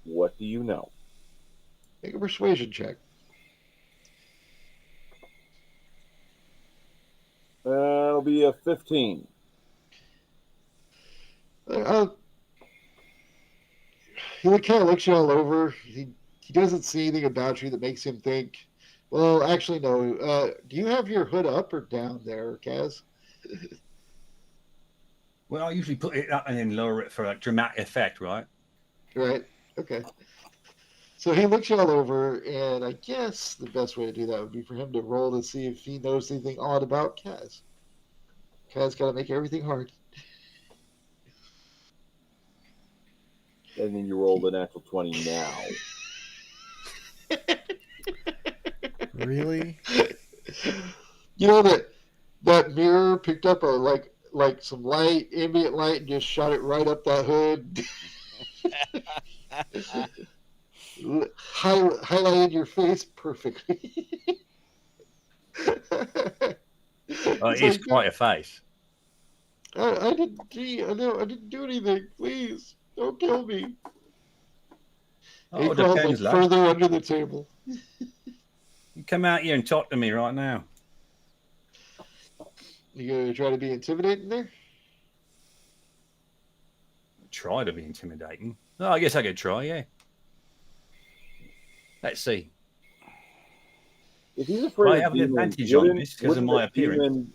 What do you know? Make a persuasion check. It'll be a 15. He kind of looks you all over. He doesn't see anything about you that makes him think. Well, actually, no. Do you have your hood up or down there, Kaz? Well, I usually put it up and then lower it for a dramatic effect, right? Right. Okay. So he looks you all over, and I guess the best way to do that would be for him to roll to see if he knows anything odd about Kaz. Kaz got to make everything hard. And then you roll the natural 20 now. Really? You know that mirror picked up like some light, ambient light, and just shot it right up that hood. Highlighted your face perfectly. It is quite a face. I didn't. Gee, I know. I didn't do anything. Please don't kill me. He Oh, crawls depends, lad. further under the table. You come out here and talk to me right now. You gonna try to be intimidating there? Try to be intimidating. Oh, I guess I could try, yeah. Let's see. If he's Well, afraid I of have an demons, advantage on wouldn't- this because of wouldn't my a appearance. demon-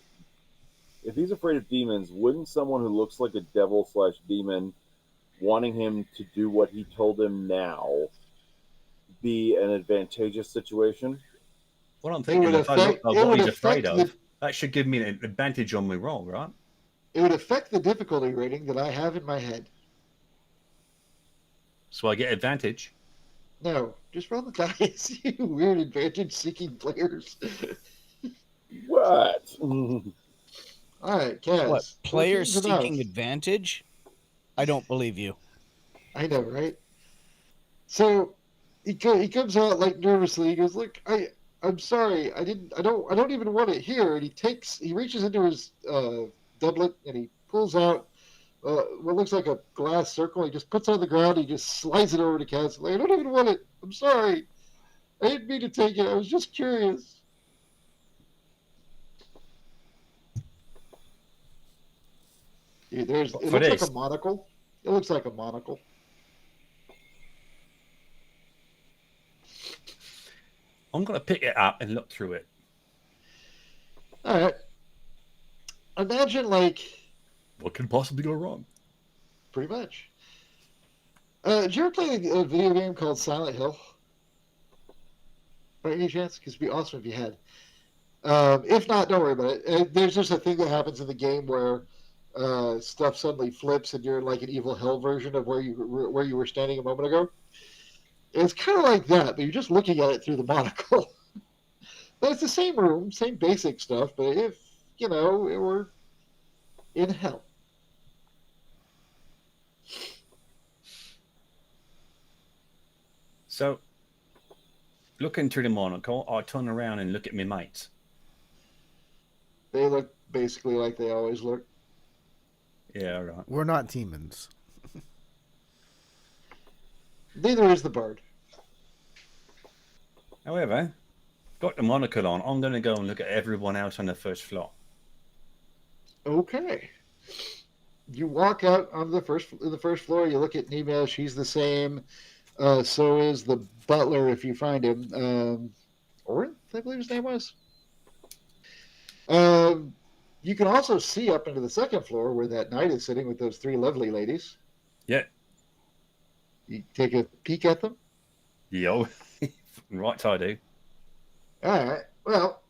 if he's afraid of demons, wouldn't someone who looks like a devil/demon wanting him to do what he told him now be an advantageous situation? What I'm It thinking, would if I look affect. at It what would he's afraid affect of, the. that should give me an advantage on my roll, right? It would affect the difficulty rating that I have in my head. So I get advantage. No, just roll the dice, you weird advantage-seeking players. What? All right, Kaz. What, players 14's enough. seeking advantage? I don't believe you. I know, right? So he comes out like nervously. He goes, "Look, I'm sorry. I don't even want it here." And he reaches into his doublet and he pulls out what looks like a glass circle. He just puts it on the ground. He just slides it over to Kaz. Like, I don't even want it. I'm sorry. I didn't mean to take it. I was just curious. Dude, it looks like a monocle. It looks like a monocle. I'm going to pick it up and look through it. All right. Imagine What could possibly go wrong? pretty much. Did you ever play a video game called Silent Hill? By any chance? Because it'd be awesome if you had. If not, don't worry about it. There's just a thing that happens in the game where stuff suddenly flips and you're in like an evil hell version of where you were standing a moment ago. It's kind of like that, but you're just looking at it through the monocle. But it's the same room, same basic stuff. But if it were in hell. So, looking through the monocle, I turn around and look at my mates. They look basically like they always look. Yeah, right. We're not demons. Neither is the bard. However, got the monocle on. I'm going to go and look at everyone else on the first floor. Okay. You walk out on the first floor. You look at Nima. She's the same. So is the butler if you find him. Orin, I believe his name was. You can also see up into the second floor where that knight is sitting with those three lovely ladies. Yeah. You take a peek at them. Yo. Right, I do. All right. Well,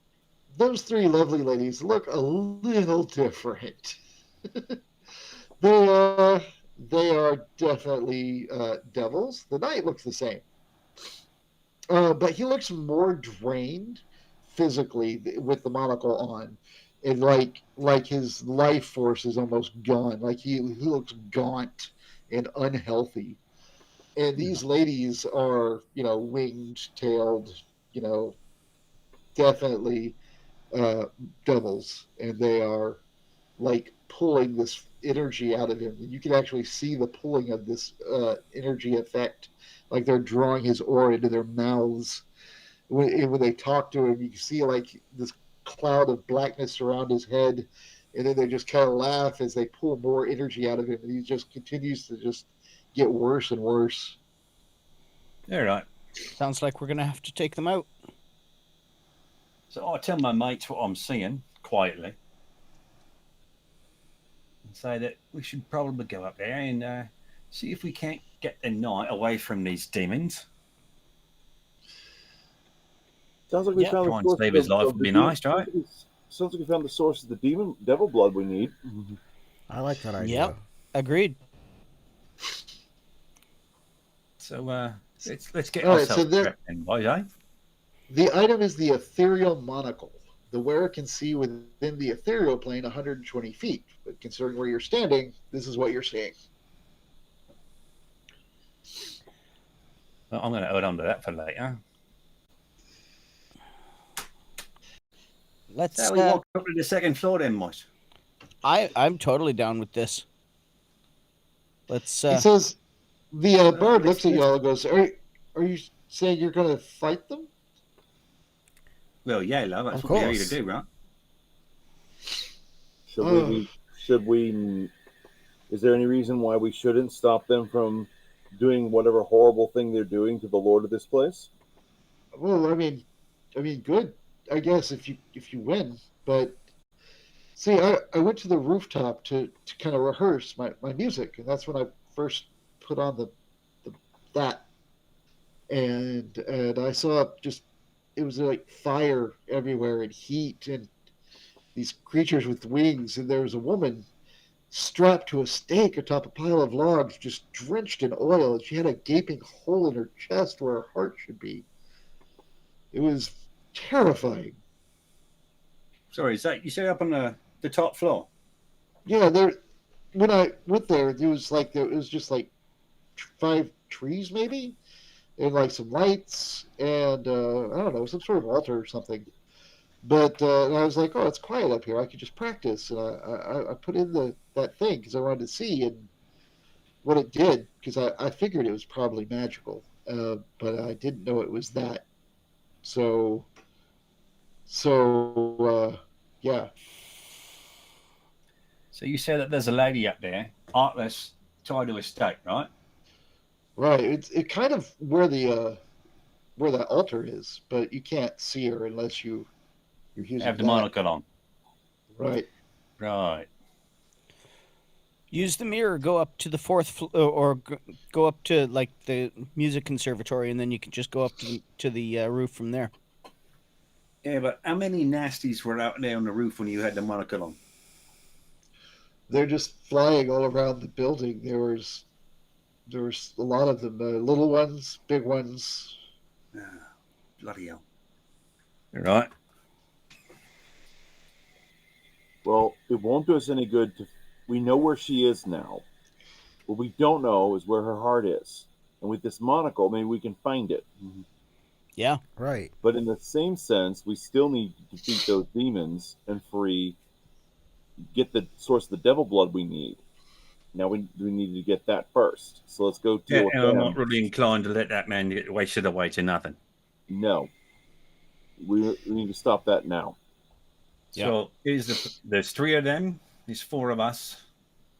those three lovely ladies look a little different. They are definitely devils. The knight looks the same, but he looks more drained physically with the monocle on, and like his life force is almost gone. Like he looks gaunt and unhealthy. And these ladies are, winged, tailed, definitely devils, and they are like pulling this energy out of him. And you can actually see the pulling of this energy effect, like they're drawing his aura into their mouths. When they talk to him, you can see like this cloud of blackness around his head, and then they just kind of laugh as they pull more energy out of him, and he just continues to just get worse and worse. Yeah, right. Sounds like we're going to have to take them out. So I tell my mates what I'm seeing quietly. And say that we should probably go up there and see if we can't get the knight away from these demons. Sounds like we Yeah, found try the and source save his life of would the be demon. nice, right? Sounds like we found the source of the devil blood we need. I like that idea. Yep. Agreed. So let's get All right, so ourselves prepped then, boys, eh? the item is the ethereal monocle. The wearer can see within the ethereal plane 120 feet, but considering where you're standing, this is what you're seeing. Well, I'm going to hold on to that for later. Let's. So we walk up to the second floor then, Mosh. I'm totally down with this. Let's. He says, the bird let's- looks at y'all and goes, are you saying you're going to fight them? Well, yeah, love, that's Of what we're here course. to do, right? Should we? Is there any reason why we shouldn't stop them from doing whatever horrible thing they're doing to the lord of this place? Well, I mean, good, I guess, if you win. But see, I went to the rooftop to kind of rehearse my music, and that's when I first put on the that, and I saw just it was like fire everywhere and heat and these creatures with wings, and there was a woman strapped to a stake atop a pile of logs, just drenched in oil, and she had a gaping hole in her chest where her heart should be. It was terrifying. Sorry, is that you say up on the top floor? Yeah, there. When I went there, it was just like 5 trees maybe, and like some lights, and I don't know, some sort of altar or something. But and I was like, oh, it's quiet up here. I could just practice, and I put in that thing because I wanted to see and what it did because I figured it was probably magical, but I didn't know it was that. So yeah. So you say that there's a lady up there, Heartless, tied to a stake, right? Right. It kind of where that altar is, but you can't see her unless you're using Have the that. monocle on. Right. Right. use the mirror. Go up to the fourth floor, or go up to like the music conservatory, and then you can just go up to the roof from there. Yeah, but how many nasties were out there on the roof when you had the monocle on? They're just flying all around the building. There was a lot of them, little ones, big ones. Bloody hell. Right. Well, it won't do us any good. We know where she is now. What we don't know is where her heart is. And with this monocle, maybe we can find it. Yeah. Right. But in the same sense, we still need to defeat those demons and get the source of the devil blood we need. Now we need to get that first. So let's go deal Yeah, with and I'm them. not really inclined to let that man get wasted away to nothing. No. We need to stop that now. So there's 3 of them. There's 4 of us.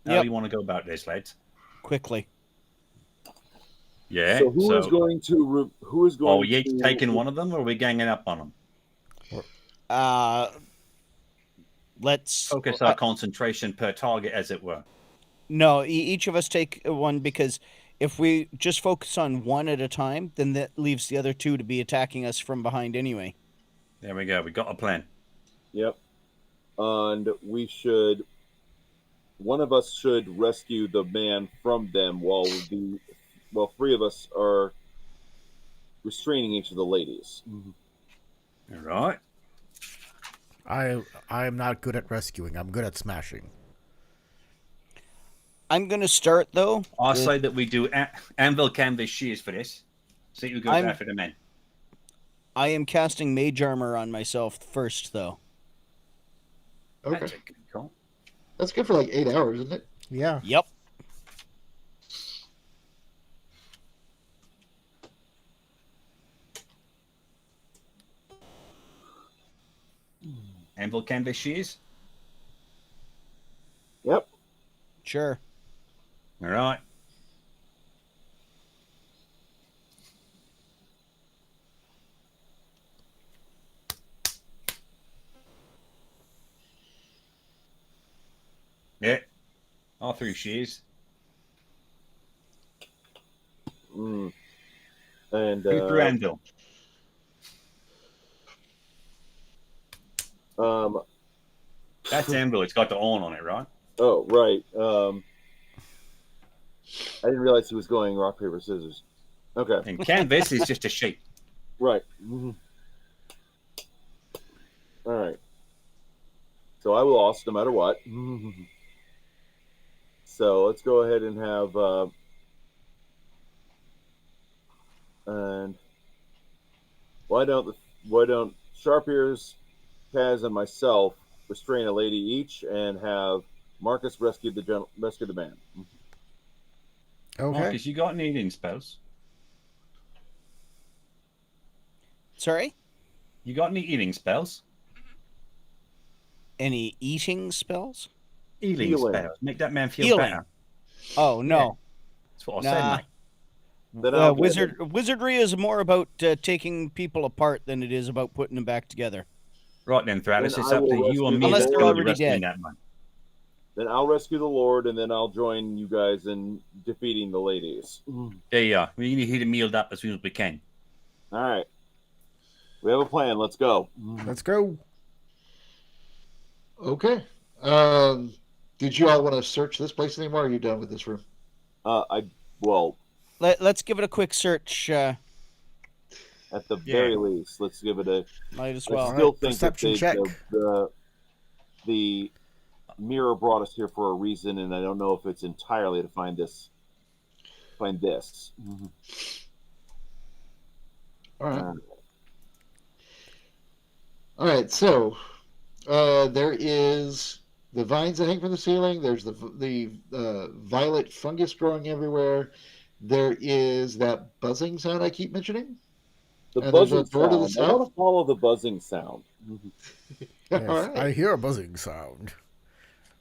How do you want to go about this, lads? Quickly. Yeah. So who is going to? Are we each taking one of them, or are we ganging up on them? Let's Focus our concentration per target, as it were. No, each of us take one, because if we just focus on one at a time, then that leaves the other 2 to be attacking us from behind anyway. There we go. We got a plan. Yep. And one of us should rescue the man from them while 3 of us are restraining each of the ladies. All right. I am not good at rescuing. I'm good at smashing. I'm going to start, though. I'll say that we do anvil canvas shears for this. See who goes after the men. I am casting mage armor on myself first, though. Okay. That's a good call. That's good for like 8 hours, isn't it? Yeah. Yep. Anvil canvas shears. Yep. Sure. All right. Yeah. All 3 shears. And Who threw anvil? That's Anvil. It's got the on it, right? Oh, right. I didn't realize he was going rock, paper, scissors. Okay. And canvas is just a shape. Right. Mm-hmm. All right. So I lost no matter what. So let's go ahead and have and why don't Sharp Ears, Kaz, and myself restrain a lady each and have Marcus rescue the man. Okay. Marcus, you got any eating spells? Sorry? You got any eating spells? Any eating spells? Healing Healing. spells. Make that man feel Healing. better. Oh, no. That's what I Nah. said, mate. Then I'll Wizardry is more about taking people apart than it is about putting them back together. Right then, Thraddis, Then it's I up will to you rescue and me. Unless to they're do the already rescuing dead. that man. Then I'll rescue the Lord, and then I'll join you guys in defeating the ladies. There you are. We need to get mealed up as soon as we can. All right. We have a plan. Let's go. Let's go. Okay. Did you all want to search this place anymore? Or are you done with this room? Let's give it a quick search. At the very least, let's give it a. Might as I well. still Alright, think that perception check. the mirror brought us here for a reason, and I don't know if it's entirely to find this. Find this. All right. All right. So there is the vines that hang from the ceiling. There's the violet fungus growing everywhere. There is that buzzing sound I keep mentioning. The And there's buzzing a door to the sound. I want south? to follow the buzzing sound. Yes, All right. I hear a buzzing sound.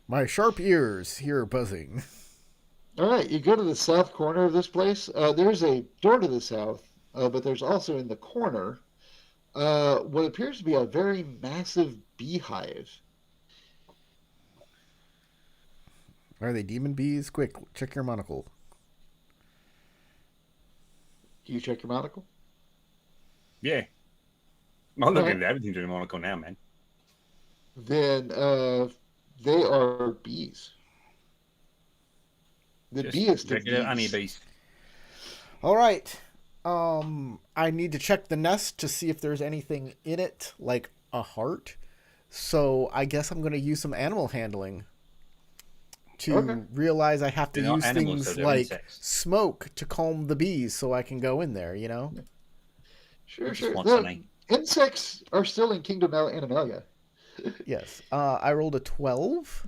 My sharp ears hear buzzing. All right, you go to the south corner of this place. There's a door to the south, but there's also in the corner what appears to be a very massive beehive. Are they demon bees? Quick, check your monocle. Do you check your monocle? Yeah. I'm looking Alright. at everything in the monocle now, man. Then they are bees. The Just beest of regular bees. honeybees. All right. I need to check the nest to see if there's anything in it, like a heart. So I guess I'm going to use some animal handling to realize I have to They're not use animals, things though, they're like insects. smoke to calm the bees so I can go in there, you know? Sure, Just sure. want The something. insects are still in Kingdom Animalia. Yes. I rolled a 12.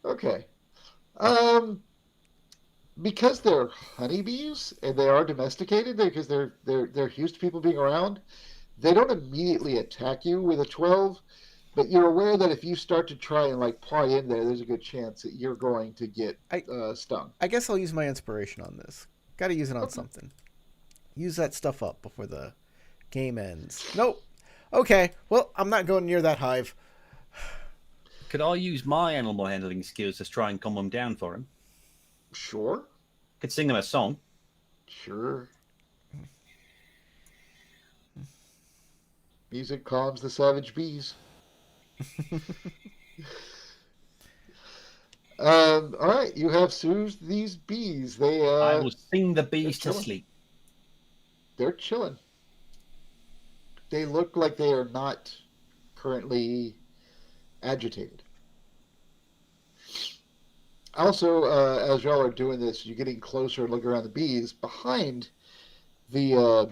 Okay. Because they're honeybees and they are domesticated because they're used to people being around, they don't immediately attack you with a 12, but you're aware that if you start to try and like pry in there, there's a good chance that you're going to get stung. I guess I'll use my inspiration on this. Got to use it on something. Use that stuff up before the game ends. Nope. Okay. Well, I'm not going near that hive. Could I use my animal handling skills to try and calm them down for him? Sure. Could sing him a song. Sure. Music calms the savage bees. All right, you have soothed these bees. I will sing the bees to chilling. sleep. They're chilling. They look like they are not currently agitated. Also, as y'all are doing this, you're getting closer, looking around the bees. Behind the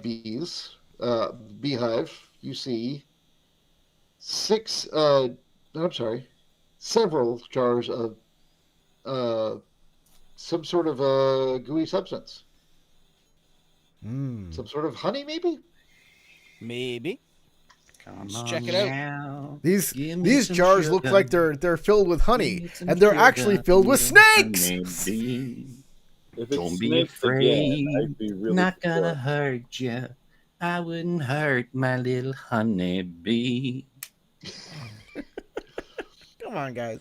beehive, you see several jars of some sort of gooey substance. Some sort of honey, maybe? Maybe. Come Let's on check it out. now. These Give me these some jars look sugar. like they're filled with honey, Give me some and they're sugar, actually filled with little snakes. honeybee. If it's Don't be snakes afraid. again, I'd be really Not gonna surprised. hurt you. I wouldn't hurt my little honeybee. Come on, guys.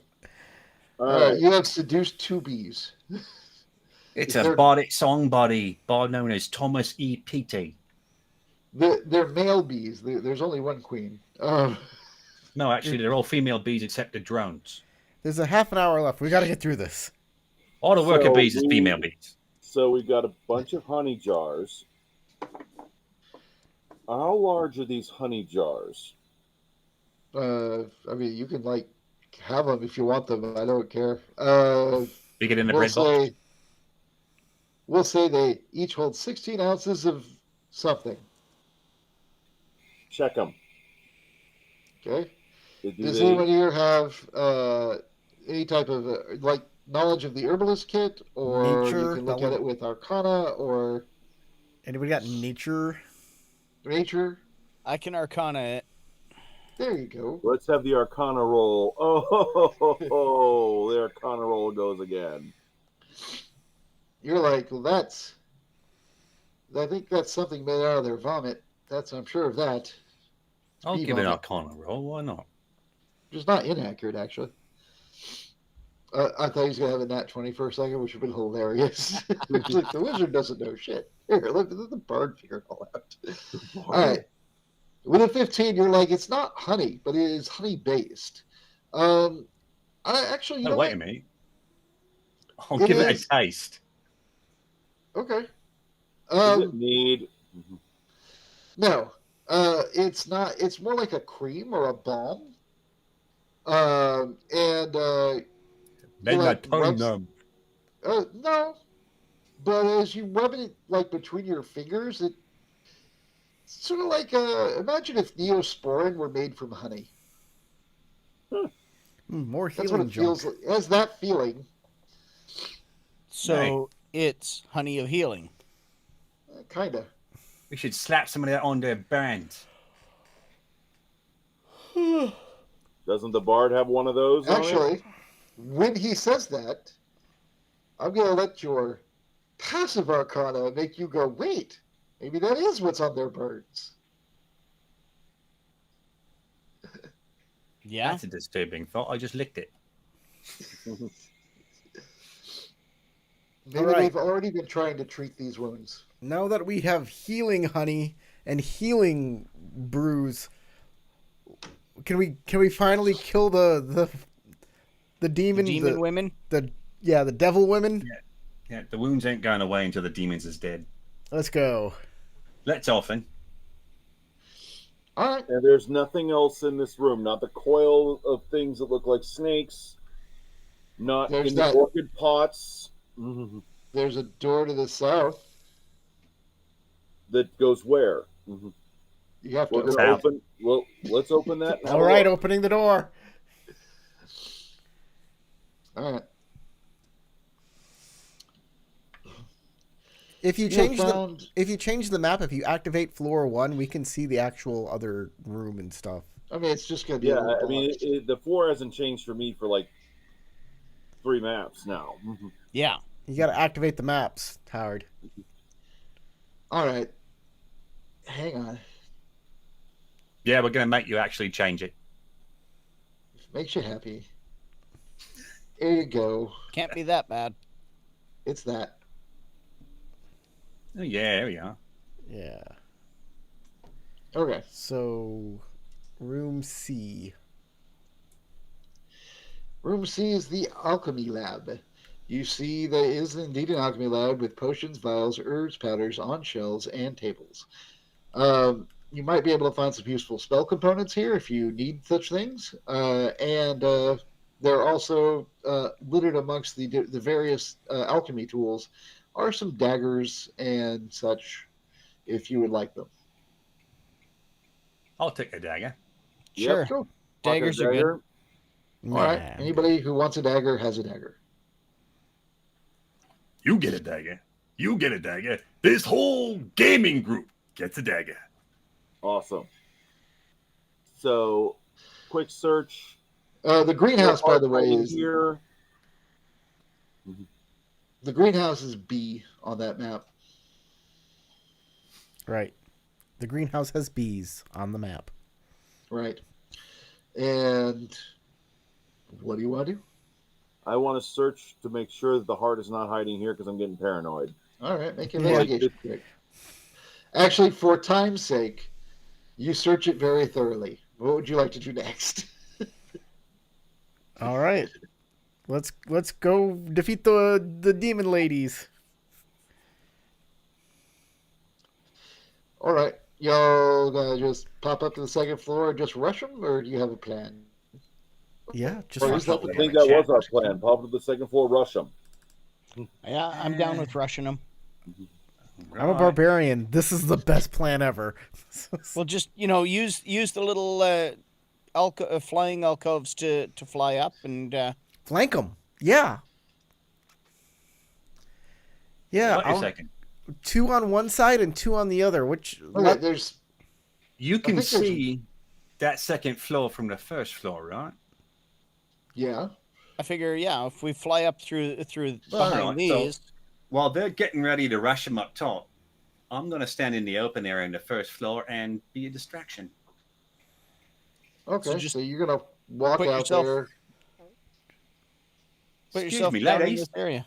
All right. You have seduced two bees. It's They're- a bardic song body known as Thomas E. Petey. They're male bees. There's only one queen. No, actually, they're all female bees except the drones. There's a half an hour left. We got to get through this. All the worker So bees is female bees. So we've got a bunch of honey jars. How large are these honey jars? I mean, you can like have them if you want them. I don't care. Bigger than the We'll bread box. say they each hold 16 ounces of something. Check them. Okay. Do Does they- anyone here have any type of like knowledge of the herbalist kit, or Nature, you can look that at would- it with Arcana or Anybody got nature? Nature? I can Arcana it. There you go. Let's have the Arcana roll. The Arcana roll goes again. You're like, well, I think that's something made out of their vomit. I'm sure of that. I'll Bee give it an vomit. Arcana roll. Why not? Which is not inaccurate, actually. I thought he was going to have a nat 20 for a second, which would have been hilarious. Like, the wizard doesn't know shit. Here, let the bard figure it all out. All right. With a 15, you're like, it's not honey, but it is honey-based. I actually, you No, know wait what? a minute. I'll It give it is- a taste. Okay. Does it need? No, it's not. It's more like a cream or a balm. Made my like tongue rubs- numb. No, but as you rub it like between your fingers, it's sort of like imagine if Neosporin were made from honey. More That's what healing it junk. feels like. It has that feeling. So it's honey of healing. Kind of. We should slap some of that on their bands. Doesn't the bard have one of those? on it? Actually, when he says that, I'm going to let your passive arcana make you go, wait, maybe that is what's on their birds. Yeah. That's a disturbing thought. I just licked it. Maybe All right. they've already been trying to treat these wounds. Now that we have healing honey and healing brews, can we finally kill the demon? Demon women. The devil women. Yeah, the wounds ain't going away until the demons is dead. Let's go. Let's often. All right. And there's nothing else in this room. Not the coil of things that look like snakes. Not There's in that- the orchid pots. There's a door to the south. That goes where? You have to We're go. gonna open. Well, let's open that. and have All a right, look. opening the door. All right. If you You change found- the map, if you activate floor 1, we can see the actual other room and stuff. I mean, it's just going to be. Yeah, a little I mean, blocked. the floor hasn't changed for me for like 3 maps now. Yeah. You got to activate the maps, Howard. All right. Hang on. Yeah, we're going to make you actually change it. Makes you happy. There you go. Can't be that bad. It's that. Oh, yeah, there we are. Yeah. Okay. So, room C. Room C is the alchemy lab. You see, there is indeed an alchemy lab with potions, vials, herbs, powders on shelves and tables. You might be able to find some useful spell components here if you need such things. There are also littered amongst the various alchemy tools are some daggers and such, if you would like them. I'll take a dagger. Sure. Cool. Daggers Pocket are good. dagger. All right. Nah. Anybody who wants a dagger has a dagger. You get a dagger. You get a dagger. This whole gaming group gets a dagger. Awesome. So, quick search. The greenhouse, by the way, In is here. the greenhouse is B on that map. Right. The greenhouse has bees on the map. Right. And what do you want to do? I want to search to make sure that the heart is not hiding here because I'm getting paranoid. All right, make an Yeah. investigation check. Actually, for time's sake, you search it very thoroughly. What would you like to do next? All right. Let's go defeat the demon ladies. All right. Y'all gonna just pop up to the second floor and just rush them, or do you have a plan? Yeah, just Or rush is that them. I the think plan? that was our plan. Pop to the second floor, rush them. Yeah, I'm down with rushing them. I'm a barbarian. This is the best plan ever. Well, just use the little flying alcoves to fly up and Flank them. Yeah. Yeah. Wait a second. 2 on one side and 2 on the other. Which Okay, there's You can think there's- see that second floor from the first floor, right? yeah. I figure, yeah, if we fly up through Well, behind alright, these, so while they're getting ready to rush them up top, I'm going to stand in the open area in the first floor and be a distraction. Okay, just so you're gonna walk put out yourself- there. put Excuse yourself me, down in ladies. this area.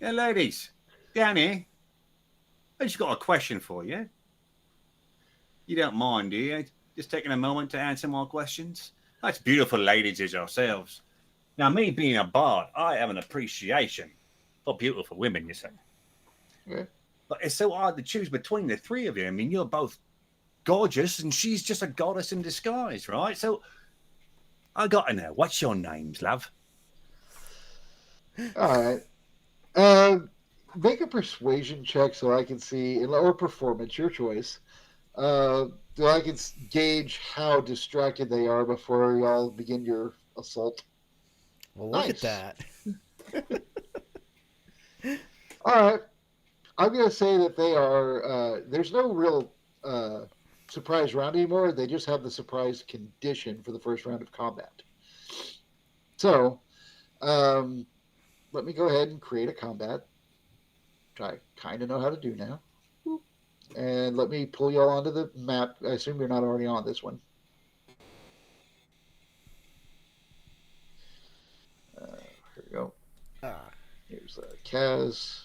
Yeah, ladies, down here. I just got a question for you. You don't mind, do you? Just taking a moment to answer my questions. That's beautiful ladies as yourselves. Now, me being a bard, I have an appreciation for beautiful women, you see. Okay. But it's so hard to choose between the three of you. I mean, you're both gorgeous, and she's just a goddess in disguise, right? So, I got to know, what's your names, love? All right. Make a persuasion check so I can see, or performance, your choice. So I can gauge how distracted they are before y'all begin your assault. well, look Nice. at that. All right. I'm going to say that they are, there's no real surprise round anymore. They just have the surprise condition for the first round of combat. So, let me go ahead and create a combat, which I kind of know how to do now. And let me pull y'all onto the map. I assume you're not already on this one. Here we go. Here's Kaz,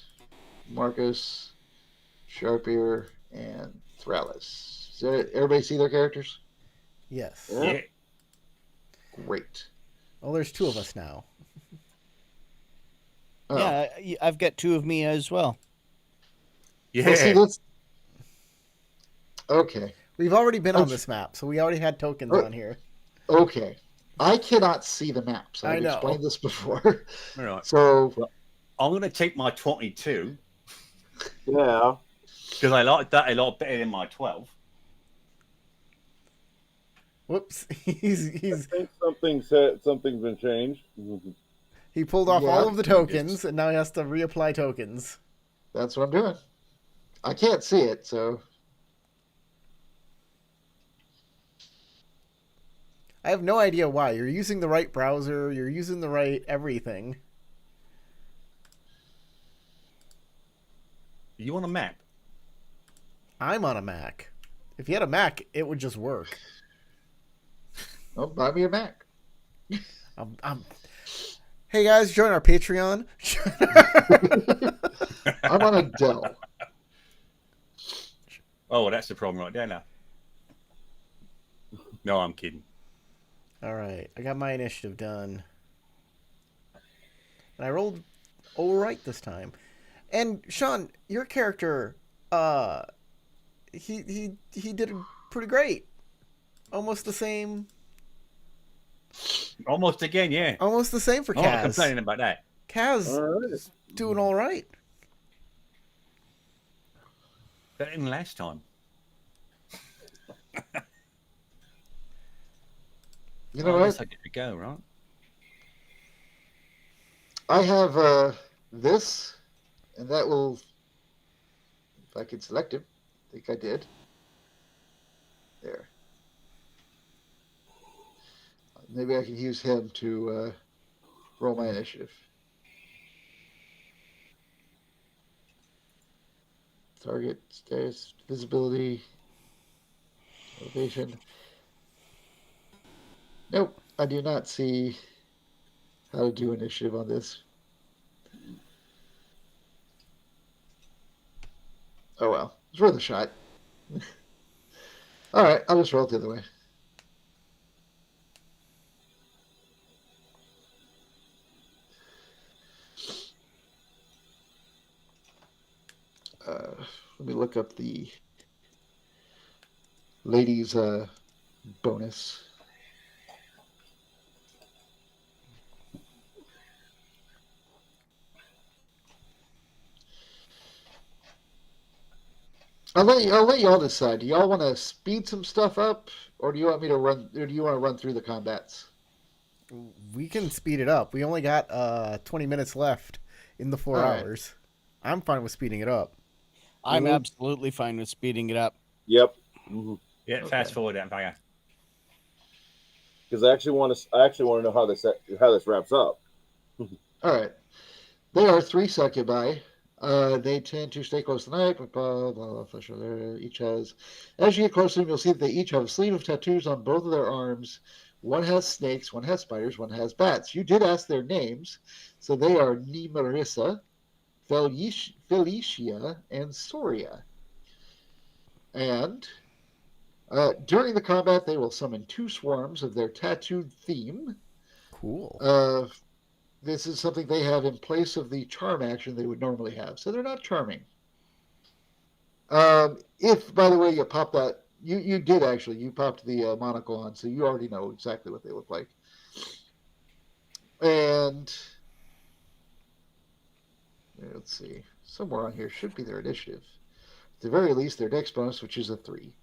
Marcus, Sharpier, and Thrallus. Does everybody see their characters? Yes. Yeah. Great. Well, there's 2 of us now. Oh. Yeah, I've got 2 of me as well. Yeah. Well, see, that's... Okay. We've already been on Okay. this map, so we already had tokens Oh. on here. Okay. I cannot see the maps. I I've know. explained this before. All right. So, I'm going to take my 22 Yeah. because I like that a lot better than my 12. Whoops. I think something's been changed. He pulled off Yeah. all of the tokens, and now he has to reapply tokens. that's what I'm doing. I can't see it, so... I have no idea why. You're using the right browser. You're using the right everything. You want a map? I'm on a Mac. If you had a Mac, it would just work. Oh, buy me a Mac. Hey guys, join our Patreon. I'm on a Dell. Oh, that's the problem right there now. No, I'm kidding. All right, I got my initiative done, and I rolled all right this time. And Sean, your character, he did pretty great. Almost the same. Almost again, yeah. Almost the same for I'm not Kaz. complaining about that. Kaz All right. is doing all right. Better than last time. You know I what? guess I get to go, right? I have this, and that will, if I can select it, I think I did. There. Maybe I can use him to roll my initiative. Target, status, visibility, elevation. Nope, I do not see how to do initiative on this. Oh well, it's worth a shot. All right, I'll just roll it the other way. Let me look up the ladies' bonus. I'll let y'all decide. Do y'all want to speed some stuff up, or do you want me to run? Or do you want to run through the combats? We can speed it up. We only got 20 minutes left in the 4 All right. hours. I'm fine with speeding it up. I'm absolutely fine with speeding it up. Yep. Yeah, Okay. fast forward that, Empire. Because I actually want to know how this wraps up. All right. They are 3 succubi. They tend to stay close to the night. Blah, blah, blah, each has. As you get close to them, you'll see that they each have a sleeve of tattoos on both of their arms. One has snakes, one has spiders, one has bats. You did ask their names, so they are Nimarissa, Felicia, and Soria. And during the combat, they will summon 2 swarms of their tattooed theme. Cool. This is something they have in place of the charm action they would normally have, so they're not charming. If, by the way, you pop that, you did actually, you popped the monocle on, so you already know exactly what they look like. And let's see, somewhere on here should be their initiative. At the very least, their dex bonus, which is a 3.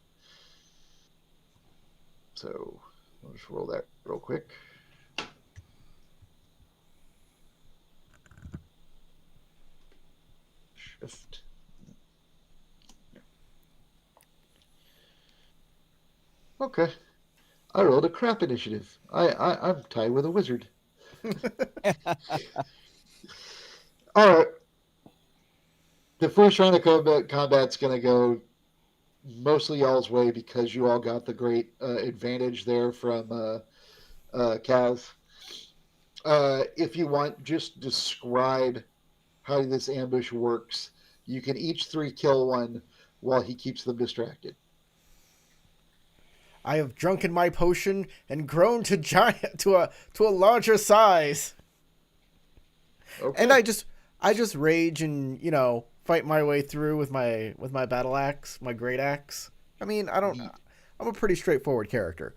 So I'll just roll that real quick. Shift. Okay. I rolled a crap initiative. I'm tied with a wizard. All right. The first round of combat's going to go mostly y'all's way because you all got the great advantage there from Kaz. If you want, just describe how this ambush works. You can each 3 kill one while he keeps them distracted. I have drunken my potion and grown to giant to a larger size. Okay. And I just rage and, fight my way through with my battle axe, my great axe. I mean, I'm a pretty straightforward character.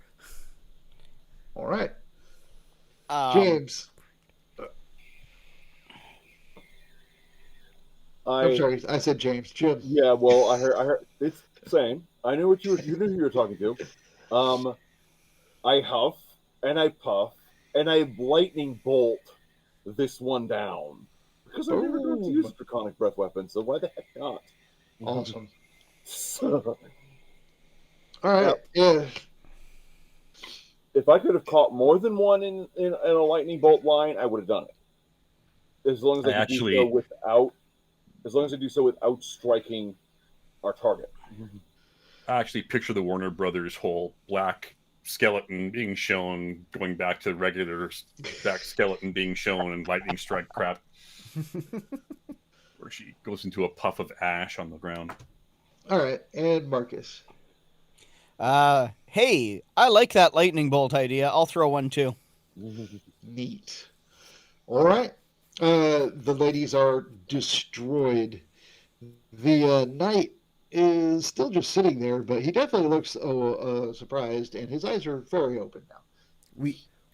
All right. James. I'm sorry, I said James. Jim. Yeah, well, I heard it's the same. I knew you knew who you were talking to. I huff and I puff and I lightning bolt this one down because I never got to use a draconic breath weapon. So why the heck not? Awesome. So, All right. Yeah. if I could have caught more than one in a lightning bolt line, I would have done it. As long as I could do so without striking our target. I actually picture the Warner Brothers whole black skeleton being shown, going back to regular back skeleton being shown, and lightning strike crap. Where she goes into a puff of ash on the ground. All right. And Marcus. Hey, I like that lightning bolt idea. I'll throw one too. Neat. All right. The ladies are destroyed. The knight is still just sitting there, but he definitely looks surprised, and his eyes are very open now.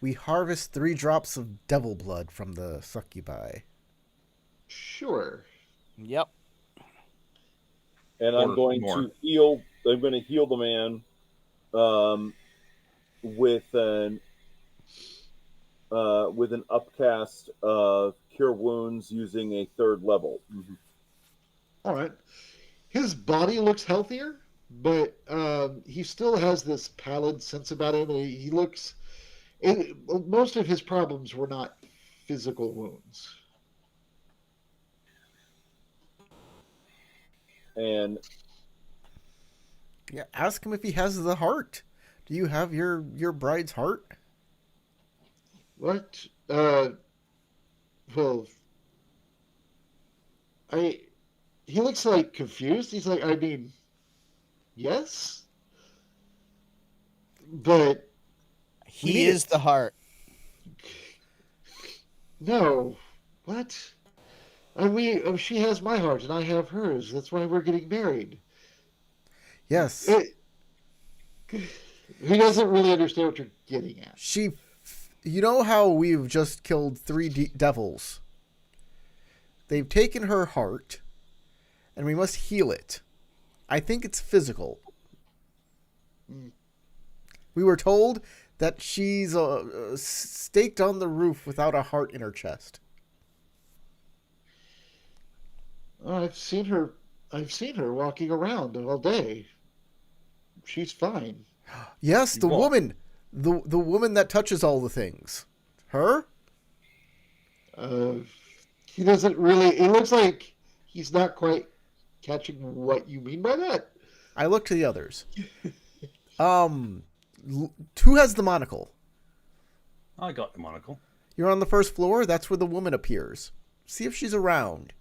We harvest 3 drops of devil blood from the succubi. Sure. Yep. And I'm going to heal the man with an upcast of cure wounds using a 3rd level. All right. His body looks healthier, but he still has this pallid sense about him. He looks. Most of his problems were not physical wounds. And Yeah, ask him if he has the heart. Do you have your bride's heart? What? Well, he looks like confused. He's like, I mean, yes, but He is the heart. no. What? She has my heart and I have hers. That's why we're getting married. Yes. It, he doesn't really understand what you're getting at. You know how we've just killed 3 devils? They've taken her heart, and we must heal it. I think it's physical. We were told that she's staked on the roof without a heart in her chest. I've seen her. I've seen her walking around all day. She's fine. Yes, the What? woman. The woman that touches all the things. Her? Uh, he doesn't really. It looks like he's not quite catching what you mean by that. I look to the others. Who has the monocle? I got the monocle. You're on the first floor. That's where the woman appears. See if she's around.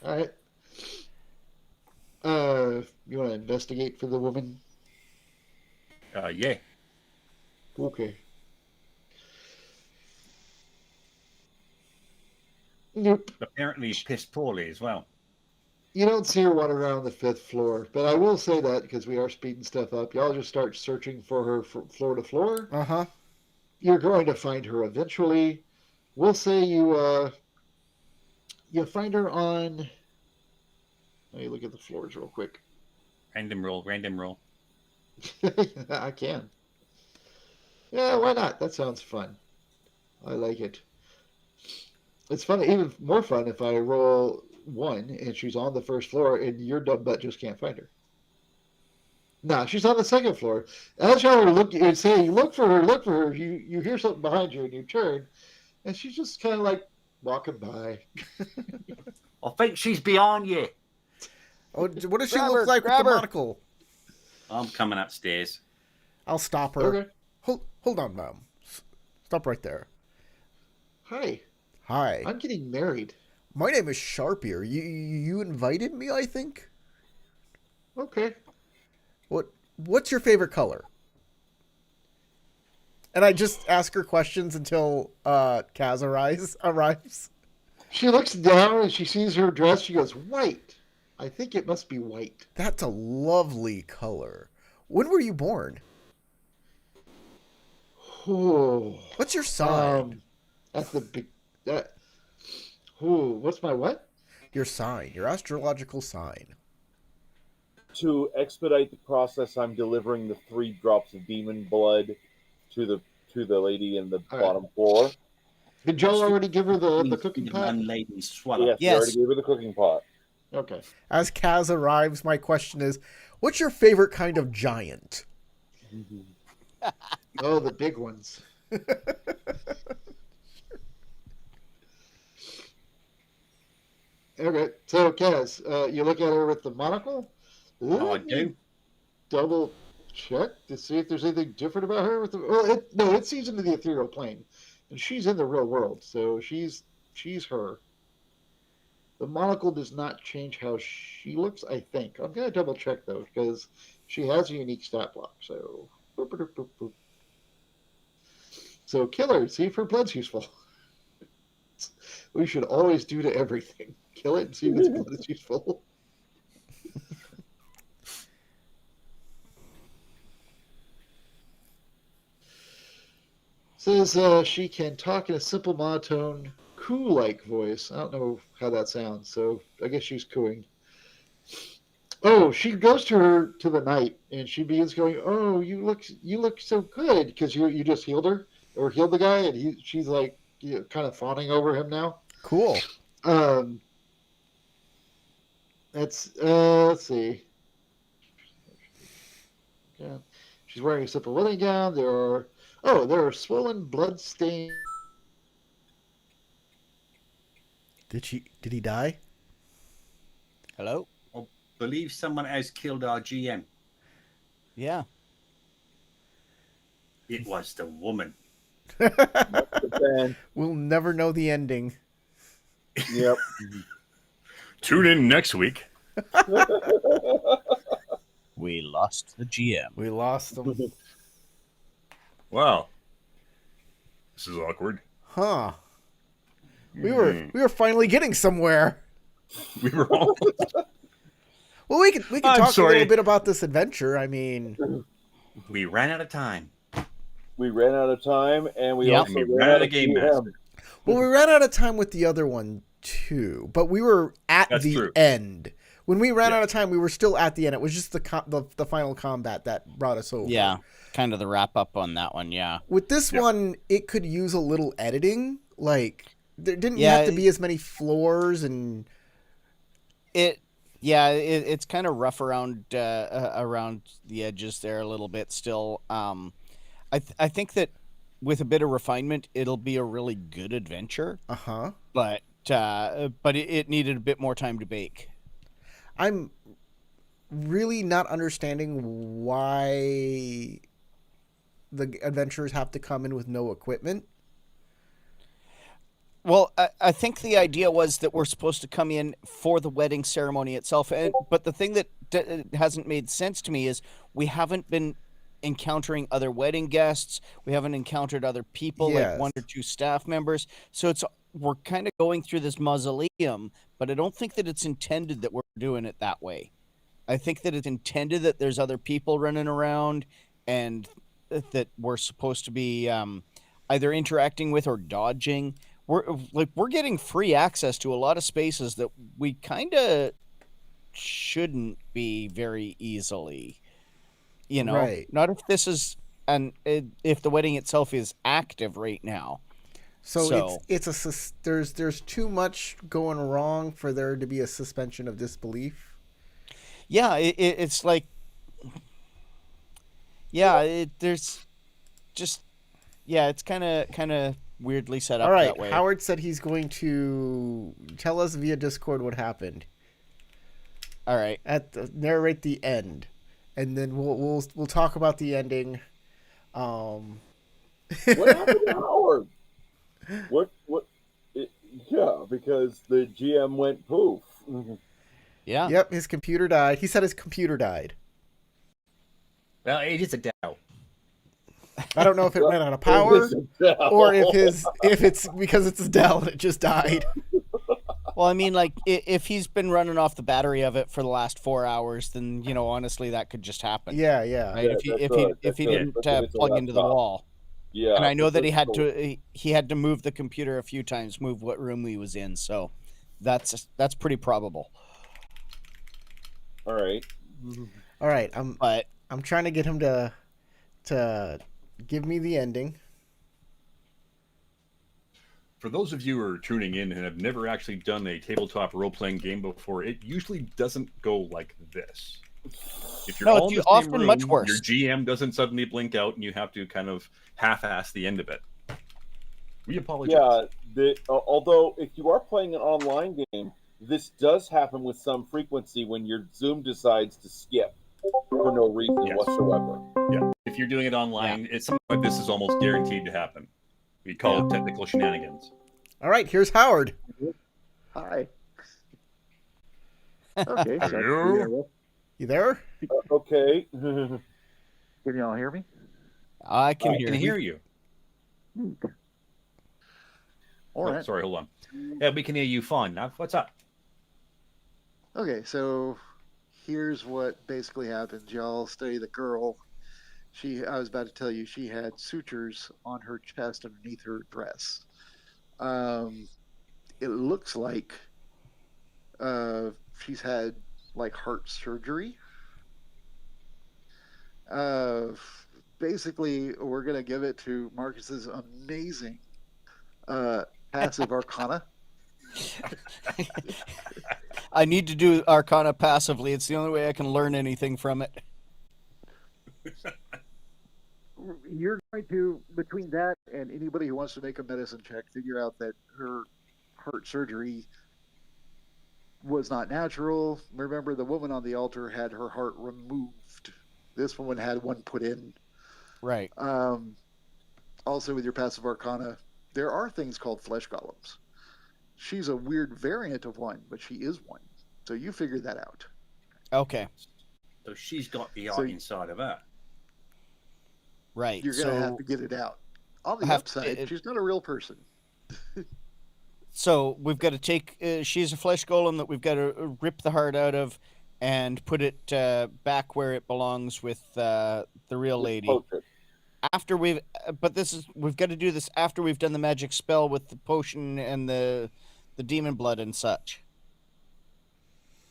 All right. You want to investigate for the woman? Yeah. Okay. Nope. Apparently pissed poorly as well. You don't see her wandering around the 5th floor, but I will say that because we are speeding stuff up. Y'all just start searching for her from floor to floor. Uh-huh. You're going to find her eventually. We'll say you find her on. Let me look at the floors real quick. Random roll. I can. Yeah, why not? That sounds fun. I like it. It's fun, even more fun if I roll 1 and she's on the first floor and your dumb butt just can't find her. Nah, she's on the 2nd floor. As y'all are looking and saying, look for her, you hear something behind you and you turn, and she's just kind of like walking by. I think she's behind you. Oh, what does she Grab look her, like with the grab her. monocle? I'm coming upstairs. I'll stop her. Okay. Hold on, ma'am. Stop right there. Hi, Hi. I'm getting married. My name is Sharpier. You invited me, I think? Okay. What's your favorite color? And I just ask her questions until Kaz arrives. She looks down and she sees her dress. She goes, white. I think it must be white. That's a lovely color. When were you born? Oh. What's your sign? That's the big. That. Oh, what's my what? Your sign. Your astrological sign. To expedite the process, I'm delivering the 3 drops of demon blood to the lady in the All right. bottom floor. Did Joel already give her the cooking pot? One lady swallow. Yes, we Yes. already gave her the cooking pot. Okay. As Kaz arrives, my question is, what's your favorite kind of giant? Oh, the big ones. Okay, so Kaz, you look at her with the monocle. Oh, I Let me do. double check to see if there's anything different about her. With the, well, it sees into the ethereal plane, and she's in the real world, so she's her. The monocle does not change how she looks. I think I'm gonna double check though because she has a unique stat block. So, boop, boop, boop, boop. So kill her. See if her blood's useful. We should always do to everything. Kill it and see if its blood is useful. Says she can talk in a simple monotone, coo-like voice. I don't know how that sounds, so I guess she's cooing. Oh, she goes to the knight and she begins going, "Oh, you look so good," because you just healed her or healed the guy, and she's like kind of fawning over him now. Cool. Let's see. Yeah, she's wearing a simple wedding gown. There are swollen blood stains. Did he die? Hello? I believe someone has killed our GM. Yeah. It was the woman. And, We'll never know the ending. yep. Tune in next week. We lost the GM. We lost them. Wow. This is awkward. Huh. We were finally getting somewhere. We were all. Well, we could I'm talk a sorry. little bit about this adventure. I mean, We ran out of time. We ran out of time, and we Yep. also And we ran ran out of Game GM. Master. well, we ran out of time with the other one too, but we were at That's the true. end. When we ran Yeah. out of time, we were still at the end. It was just the final combat that brought us over. Yeah, kind of the wrap up on that one. Yeah. With this Yep. one, it could use a little editing. Like there didn't Yeah, have to be as many floors and It's kind of rough around the edges there a little bit still. I think that with a bit of refinement, it'll be a really good adventure. But it needed a bit more time to bake. I'm really not understanding why the adventurers have to come in with no equipment. Well, I think the idea was that we're supposed to come in for the wedding ceremony itself. But the thing that hasn't made sense to me is we haven't been encountering other wedding guests. We haven't encountered other people, Yes. like one or two staff members. So we're kind of going through this mausoleum, but I don't think that it's intended that we're doing it that way. I think that it's intended that there's other people running around and that we're supposed to be either interacting with or dodging. We're getting free access to a lot of spaces that we kind of shouldn't be very easily. Right. Not if this is if the wedding itself is active right now. So there's too much going wrong for there to be a suspension of disbelief. Yeah, it's like there's just it's kind of weirdly set up All right, that way. Howard said he's going to tell us via Discord what happened. All right. Narrate the end, and then we'll talk about the ending. What happened to Howard? What? Because the GM went poof. Yeah. Yep, his computer died. He said his computer died. Well, it is a Dell. I don't know if it ran out of power or if it's because it's a Dell and it just died. Well, I mean, like, if he's been running off the battery of it for the last 4 hours, then, honestly, that could just happen. Yeah. Right? If he didn't plug into the wall. Yeah. And I know that he had to move the computer a few times, move what room he was in, so that's pretty probable. All right. I'm trying to get him to give me the ending. For those of you who are tuning in and have never actually done a tabletop role-playing game before, it usually doesn't go like this. If you're all in the same often room, much worse. your GM doesn't suddenly blink out and you have to kind of half-ass the end of it. We apologize. Yeah. Although, if you are playing an online game, this does happen with some frequency when your Zoom decides to skip for no reason whatsoever. Yeah. If you're doing it online, it's something like this is almost guaranteed to happen. We call it technical shenanigans. All right, here's Howard. Hi. Okay. Hello? You there? Okay. Can y'all hear me? I can hear you. All right. Sorry, hold on. Yeah, we can hear you fine now. What's up? Okay, so here's what basically happened. Y'all study the girl. I was about to tell you, she had sutures on her chest underneath her dress. It looks like she's had like heart surgery. Basically, we're gonna give it to Marcus's amazing passive arcana. I need to do Arcana passively. It's the only way I can learn anything from it. You're going to, between that and anybody who wants to make a medicine check, figure out that her heart surgery was not natural. Remember, the woman on the altar had her heart removed. This woman had one put in. Right. Also, with your passive arcana, there are things called flesh golems. She's a weird variant of one, but she is one. So you figure that out. Okay. So she's got the art inside of her. Right. You're going to have to get it out. On the have upside, she's not a real person. So we've got to take. She's a flesh golem that we've got to rip the heart out of, and put it back where it belongs with the real lady. Potion. After we've got to do this after we've done the magic spell with the potion and the demon blood and such.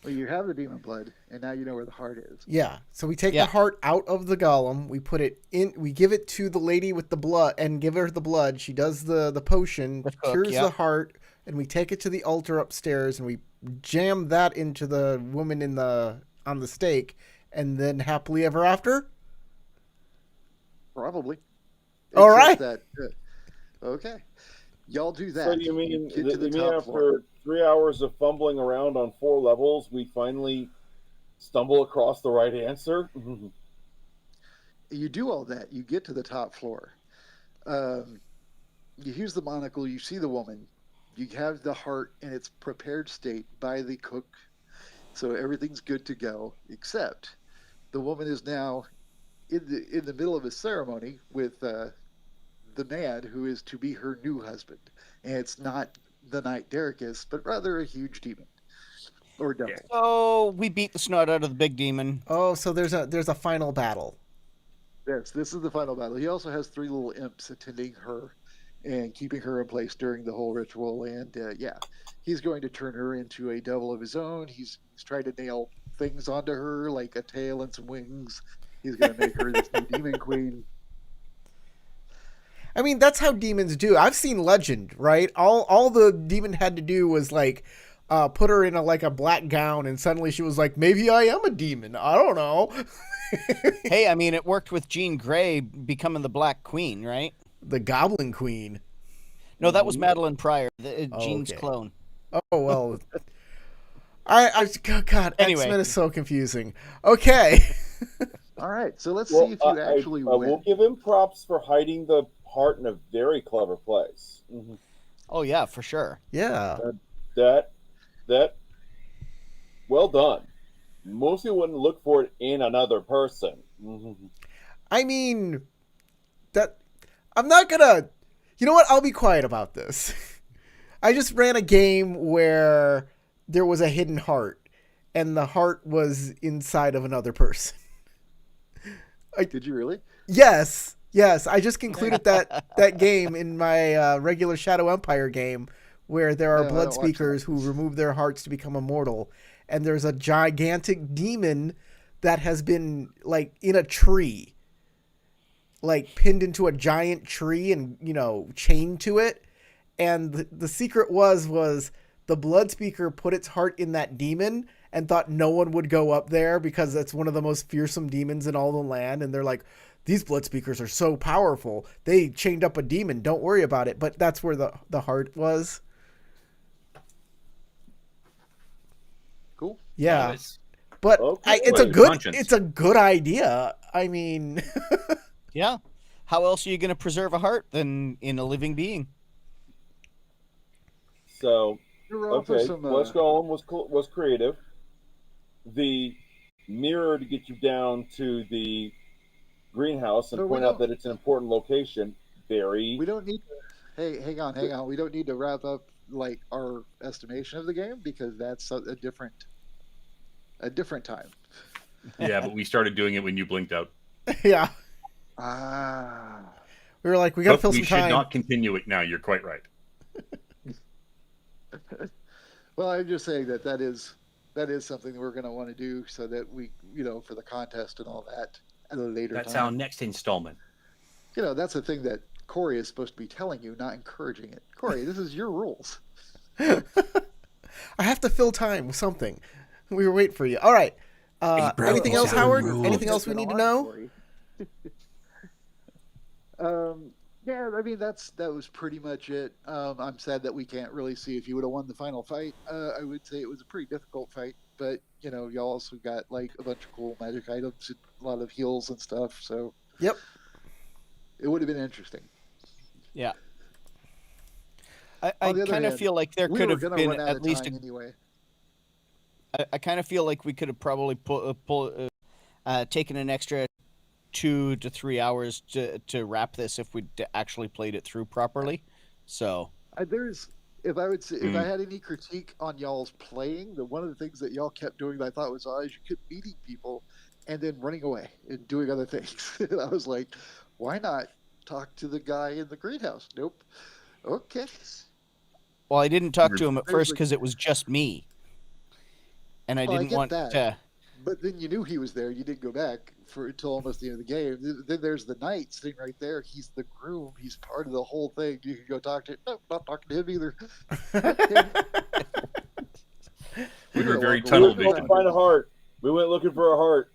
Well, you have the demon blood, and now you know where the heart is. Yeah. So we take Yeah. the heart out of the golem. We put it in. We give it to the lady with the blood and give her the blood. She does the potion, The cook, cures yeah. the heart, and we take it to the altar upstairs and we jam that into the woman on the stake, and then happily ever after. Probably. All Except right. That, okay. Y'all do that. So you mean, get to the you mean top after floor. 3 hours of fumbling around on 4 levels, we finally stumble across the right answer? You do all that. You get to the top floor. You use the monocle. You see the woman. You have the heart in its prepared state by the cook. So everything's good to go, except the woman is now in the middle of a ceremony with the man who is to be her new husband. And it's not the knight Derricus, but rather a huge demon. Or devil. So we beat the snot out of the big demon. Oh, so there's a final battle. Yes, this is the final battle. He also has 3 little imps attending her and keeping her in place during the whole ritual. And yeah, he's going to turn her into a devil of his own. He's tried to nail things onto her, like a tail and some wings. He's going to make her this new demon queen. I mean, that's how demons do. I've seen Legend, right? All the demon had to do was like put her in a black gown, and suddenly she was like, maybe I am a demon. I don't know. Hey, I mean, it worked with Jean Grey becoming the Black Queen, right? The Goblin Queen. No, that was Madeline Pryor, Jean's okay. clone. Oh well. God, Anyway. X-Men is so confusing. Okay. All right, so let's Well, see if you actually I win. will give him props for hiding the heart in a very clever place. Oh yeah, for sure. Yeah. That, well done. Most people wouldn't look for it in another person. I mean, that I'm not gonna. You know what? I'll be quiet about this. I just ran a game where there was a hidden heart, and the heart was inside of another person. Did you really? Yes. I just concluded that game in my regular Shadow Empire game, where there are No, I blood don't watch speakers who remove their hearts to become immortal, and there's a gigantic demon that has been like in a tree, like pinned into a giant tree and chained to it. And the secret was the blood speaker put its heart in that demon and thought no one would go up there because that's one of the most fearsome demons in all the land. And they're like, these blood speakers are so powerful. They chained up a demon. Don't worry about it. But that's where the heart was. Oh, Cool. Yeah. Nice. But Okay. it's a good idea. I mean, Yeah. How else are you going to preserve a heart than in a living being? So, You're on for okay, some. Flesh Golem was creative. The mirror to get you down to the greenhouse and So we point out don't- that it's an important location. Very. We don't need to. Hey, hang on. We don't need to wrap up like our estimation of the game because that's a different time. Yeah, but we started doing it when you blinked out. yeah. Ah. We were like, we got to But fill we some should time. not continue it now. You're quite right. Well, I'm just saying that is something that we're going to want to do so that we, for the contest and all that at a later That's our time. next installment. That's the thing that Corey is supposed to be telling you, not encouraging it. Corey, this is your rules. I have to fill time with something. We were waiting for you. All right. broke Anything his else, own Howard? rules. Anything else we need to know? Yeah, I mean that was pretty much it. I'm sad that we can't really see if you would have won the final fight. I would say it was a pretty difficult fight, but you also got like a bunch of cool magic items, and a lot of heals and stuff. So Yep. it would have been interesting. Yeah. I On the other kind of hand, feel like there we could were have gonna been run out at of least time anyway. I kind of feel like we could have probably taken an extra 2 to 3 hours to wrap this if we'd actually played it through properly. So if I would say, if I Mm. had any critique on y'all's playing, one of the things that y'all kept doing that I thought was odd is you kept meeting people and then running away and doing other things. And I was like, why not talk to the guy in the greenhouse? Nope. Okay. Well, I didn't talk Weird. to him at There's first like, because it was just me, and I well, I didn't get want that. to. But then you knew he was there. You didn't go back for until almost the end of the game. Then there's the knight sitting right there. He's the groom. He's part of the whole thing. You can go talk to him. Nope, not talking to him either. Okay. We were very We tunnel went to go vision. find a heart. We went looking for a heart.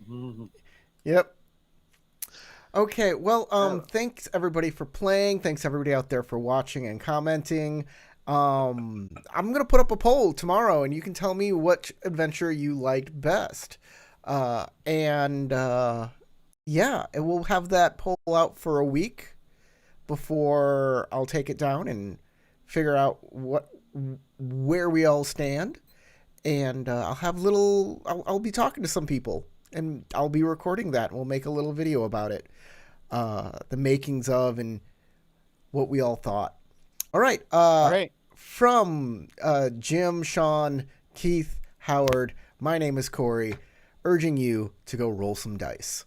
Yep. Okay, well, Oh. thanks everybody for playing. Thanks everybody out there for watching and commenting. I'm gonna put up a poll tomorrow, and you can tell me which adventure you liked best. Yeah, and we'll have that poll out for a week before I'll take it down and figure out where we all stand. And I'll be talking to some people, and I'll be recording that, and we'll make a little video about it. The makings of and what we all thought. All right. All right. From Jim, Sean, Keith, Howard, my name is Corey, urging you to go roll some dice.